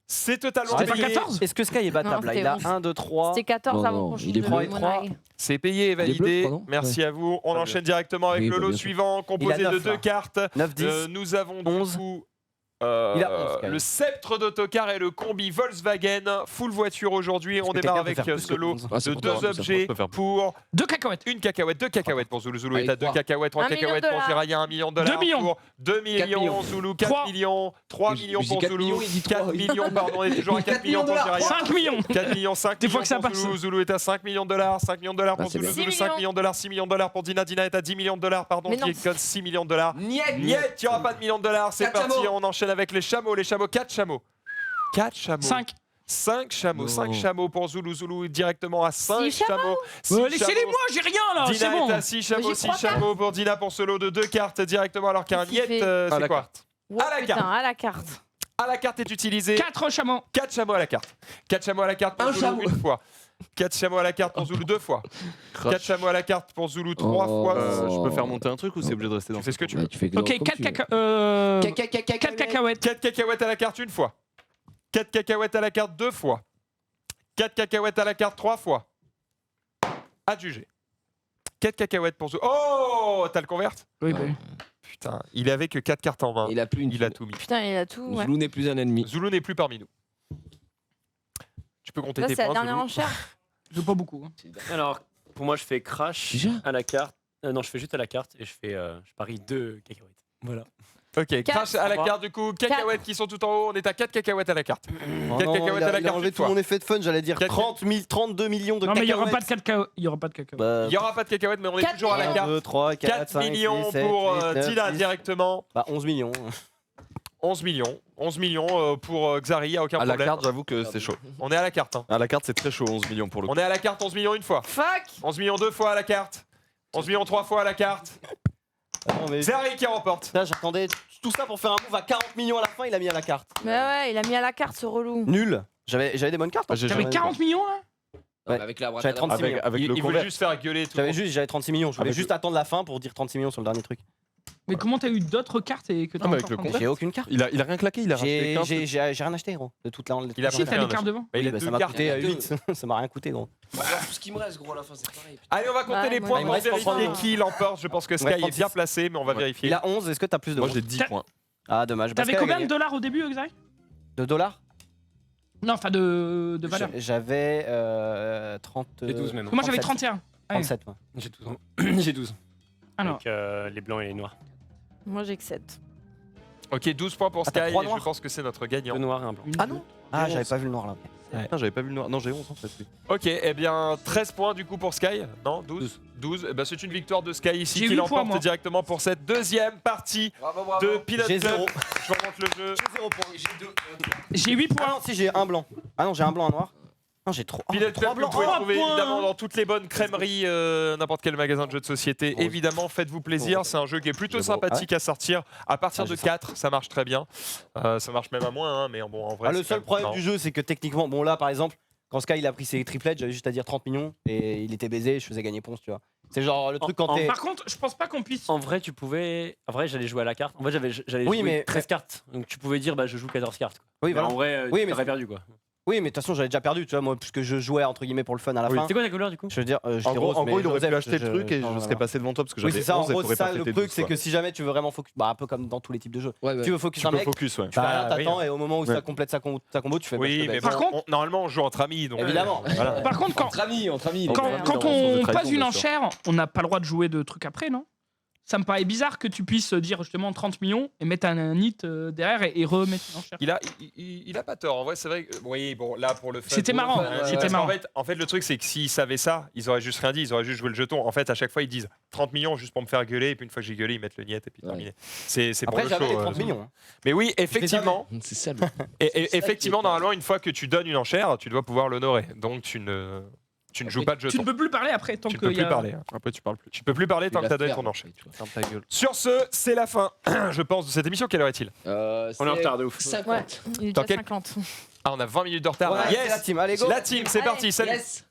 C'est totalement C'était pas payé. 14 Est-ce que Sky est battable Non, là? Il a c'était 1, 2, 3. C'était 14 Non, avant non, qu'on change il est de bleu. monnaie. C'est payé et Il est bleu, validé. pardon Merci à vous. On Très enchaîne directement avec Oui, le bah, lot bien sûr. suivant composé Il a de 9, 2 là. cartes. 9, 10. Nous avons du 11. coup Il a 11, Sky. le sceptre d'autocar et le combi Volkswagen. Full voiture aujourd'hui. On que démarre quelqu'un peut avec faire plus ce que lot 11. Ah, c'est de pour 2 toi, ça, objets je peux faire plus. pour 2 cacahuètes. une cacahuète. 2 cacahuètes pour Zoulou. Zoulou est Allez, à 2 trois. cacahuètes. 3 1 million cacahuètes de pour dollars. Jiraya. 1 million de dollars. 2 millions. Pour 2 millions. millions. Zoulou 4 3. millions. 3 millions Je dis pour 4 Zoulou. millions, il dit 4 3, oui. millions, pardon. On est toujours à 4 4 millions pour millions de Jiraya. 5 millions. 4 millions, 5 Des millions fois que ça pour passe. Zoulou. Zoulou est à 5 millions de dollars. 5 millions de dollars pour Ah, c'est Zoulou. bien. Zoulou 6 5 millions de dollars. 6 millions de dollars pour Dina. Dina est à 10 millions de dollars. Pardon, Mais non. qui est code 6 millions de dollars. Niet. Niet, il n'y aura pas de millions de dollars. C'est 4 parti. chameaux. On enchaîne avec les chameaux. Les chameaux, 4 chameaux. 4 chameaux. 5. 5 chameaux. Non. 5 chameaux pour Zoulou. Zoulou est directement à 5 Six chameaux. chameaux. Laissez-les-moi, j'ai rien là. Dina C'est bon. est à 6 chameaux. j'y 6 crois pas. chameaux pour Dina pour ce lot de 2 cartes directement. Alors qu'un Qu'est-ce qu'il niet, fait À c'est la quoi carte. Oh, À la putain, carte. à la carte. À la carte est utilisé. 4 chameaux. 4 chameaux à la carte. 4 chameaux à la carte pour Un Zoulou chameau. une fois. 4 chameaux à la carte pour Zoulou 2 fois. 4 chameaux à la carte pour Zoulou 3 Oh. fois. Je peux faire monter un truc ou c'est obligé de rester dans Tu fais ce que tu Ouais, veux. tu fais Ok, 4 cacahuètes. 4 cacahuètes à la carte une fois. 4 cacahuètes à la carte 2 fois. 4 cacahuètes à la carte 3 fois. À juger. 4 cacahuètes pour Zoulou. Oh, t'as le convert? Oui, bah oui. Putain, il avait que 4 cartes en main. Il a plus une. Il a tout mis. Putain, il a tout. Ouais. Zoulou n'est plus un ennemi. Zoulou n'est plus parmi nous. Tu peux compter Là, tes c'est la points, dernière Zoulou. enchère. Je veux pas beaucoup. Hein. Alors, pour moi, je fais crash Déjà à la carte. Non, je fais juste à la carte et je parie 2 cacahuètes. Voilà. Ok, crash à la carte du coup. Cacahuètes qui sont tout en haut. On est à 4 cacahuètes à la carte. Oh 4 non, cacahuètes il à la a carte enlevé une tout fois. mon effet de fun, j'allais dire 32 millions de Non, mais il y aura pas de cacahuètes. cacao. Il y aura pas de cacao. Bah, Il n'y aura pas de cacahuètes, mais on est 4 toujours à la 1, carte. 2, 3, 4, 4 5, millions 6, 7, pour 8, 9, Tila 10. directement. Bah 11 millions. 11 millions. 11 millions pour Xari, il n'y a aucun À la problème. carte, j'avoue que c'est chaud. On est à la carte. Hein. À la carte, c'est très chaud, 11 millions pour le coup. On est à la carte 11 millions une fois. Fuck. 11 millions 2 fois à la carte. 11 millions 3 fois à la carte. Non, mais Xari qui remporte. là, j'attendais tout ça pour faire un move à 40 millions à la fin, il a mis à la carte. Mais ouais, il a mis à la carte ce relou. Nul. J'avais des bonnes cartes. hein. J'ai T'avais jamais- 40 millions là Ouais. Avec la J'avais 36 millions. Avec Il le veut convert. juste faire gueuler tout le monde. J'avais 36 millions. Je voulais Avec juste attendre la fin pour dire 36 millions sur le dernier truc. Mais comment t'as eu d'autres cartes et que t'as Ah, mais encore avec le prendre convert. J'ai aucune carte. Il a rien claqué, il a racheté 15. J'ai rien acheté, gros. De toute la. Il a Si, pris t'as les cartes devant. Bah, il a bah, deux ça m'a cartes. coûté Il y en a 8. Ça m'a rien coûté, gros. Tout ce qui me reste, gros, à la fin, c'est pareil. Allez, on va compter Ouais, les moi, points il me pour reste vérifier 33. qui l'emporte. Je pense que Sky Ouais, est bien 36. placé, mais on va vérifier. Il a 11. Est-ce que t'as plus de Moi 11? j'ai 10 points. Ah, dommage. T'avais Pascal a combien de gagné. dollars au début, Xavier De dollars? Non, enfin de valeur. J'avais 30. J'ai 12 même. Moi j'avais 37. 31. Ouais. 37, moi. J'ai 12. J'ai 12. Alors, Avec les blancs et les noirs. Moi j'ai que 7. Ok, 12 points pour Ah, t'as Sky. trois Et je noirs pense que c'est notre gagnant. 2 noirs et un blanc. Ah non? Ah, j'avais pas vu le noir là. Putain, j'avais pas vu le noir. Non, j'ai 11 en fait. oui. Ok, eh bien 13 points du coup pour Sky. Non, 12. 12. Eh ben, c'est une victoire de Sky ici J'ai qui 8 points, l'emporte moi. directement pour cette deuxième partie de Peanut J'ai Club. 0. Je remonte le jeu. J'ai 0 points. j'ai 8 Ah points. non, si j'ai un blanc. Ah non, j'ai un blanc, un noir. Non, j'ai trop. Peanut Club que vous blancs. pouvez Oh, trouver point. évidemment dans toutes les bonnes crèmeries, n'importe quel magasin de jeux de société. Rose. Évidemment, faites-vous plaisir. C'est un jeu qui est plutôt Je vois. sympathique à sortir. À partir Ah, de j'ai ça. 4, ça marche très bien. Ça marche même à moins, hein, mais bon, en vrai. Ah, le c'est seul quand même- problème non. du jeu, c'est que techniquement, bon là par exemple, quand Sky il a pris ses triplets, j'avais juste à dire 30 millions et il était baisé, je faisais gagner Ponce, tu vois. C'est genre le truc quand en t'es. Par contre, je pense pas qu'on puisse. En vrai, tu pouvais. En vrai, j'allais jouer à la carte. En vrai, j'allais Oui, jouer mais- 13 cartes. Donc tu pouvais dire, bah je joue 14 cartes. Quoi. Oui, Mais voilà. en vrai, Oui, tu mais- t'aurais perdu quoi. Oui, mais de toute façon, j'avais déjà perdu, tu vois, moi, puisque je jouais entre guillemets pour le fun à la Oui. fin. C'est quoi ta couleur du coup? Je veux dire, j'étais En gros, rose, en mais gros, il aurait Joseph, pu acheter le truc et je non, serais voilà. passé devant toi parce que Oui, j'avais c'est ça, en 11 et gros, t'aurais c'est ça. pas Le pété truc, 12, c'est quoi. que si jamais tu veux vraiment focus, bah un peu comme dans tous les types de jeux, Ouais, tu veux focus Tu un peux mec, focus, ouais. bah, Bah, oui. t'attends et au moment où ça Ouais. complète sa combo, tu fais bah, Oui, je te mais baisse. Par bon, contre- normalement, on joue entre amis. Donc, Évidemment. voilà. Par contre, quand, Entre amis. quand, les quand amis, on de trahison, passe une bien sûr. enchère, on n'a pas le droit de jouer de trucs après, non? Ça me paraît bizarre que tu puisses dire justement 30 millions et mettre un hit derrière et remettre une enchère. Il a pas tort. En vrai, c'est vrai. Oui, bon, là pour le fun. C'était marrant, c'était Parce marrant. En fait, le truc, c'est que s'ils savaient ça, ils auraient juste rien dit. Ils auraient juste joué le jeton. En fait, à chaque fois, ils disent 30 millions juste pour me faire gueuler. Et puis une fois que j'ai gueulé, ils mettent le niet et puis Ouais. terminé. C'est pour Après, le j'avais show. les 30 millions. hein. Mais oui, effectivement. C'est ça. Et effectivement, normalement, une fois que tu donnes une enchère, tu dois pouvoir l'honorer. Donc tu ne joues pas de Tu ne jeton. peux plus parler après tant Tu ne qu'il peux y plus a. parler. Après, tu parles plus. Tu peux plus parler tant que t'as donné ton enchère. Ferme ta gueule. Sur ce, c'est la fin, je pense, de cette émission. Quelle heure est-il? On est en retard de ouf. 50. Ouais, il est Dans déjà quel- 50. Ah, on a 20 minutes de retard. Ouais, c'est la Yes, team, allez go. la team, c'est Allez, parti. Salut. Yes.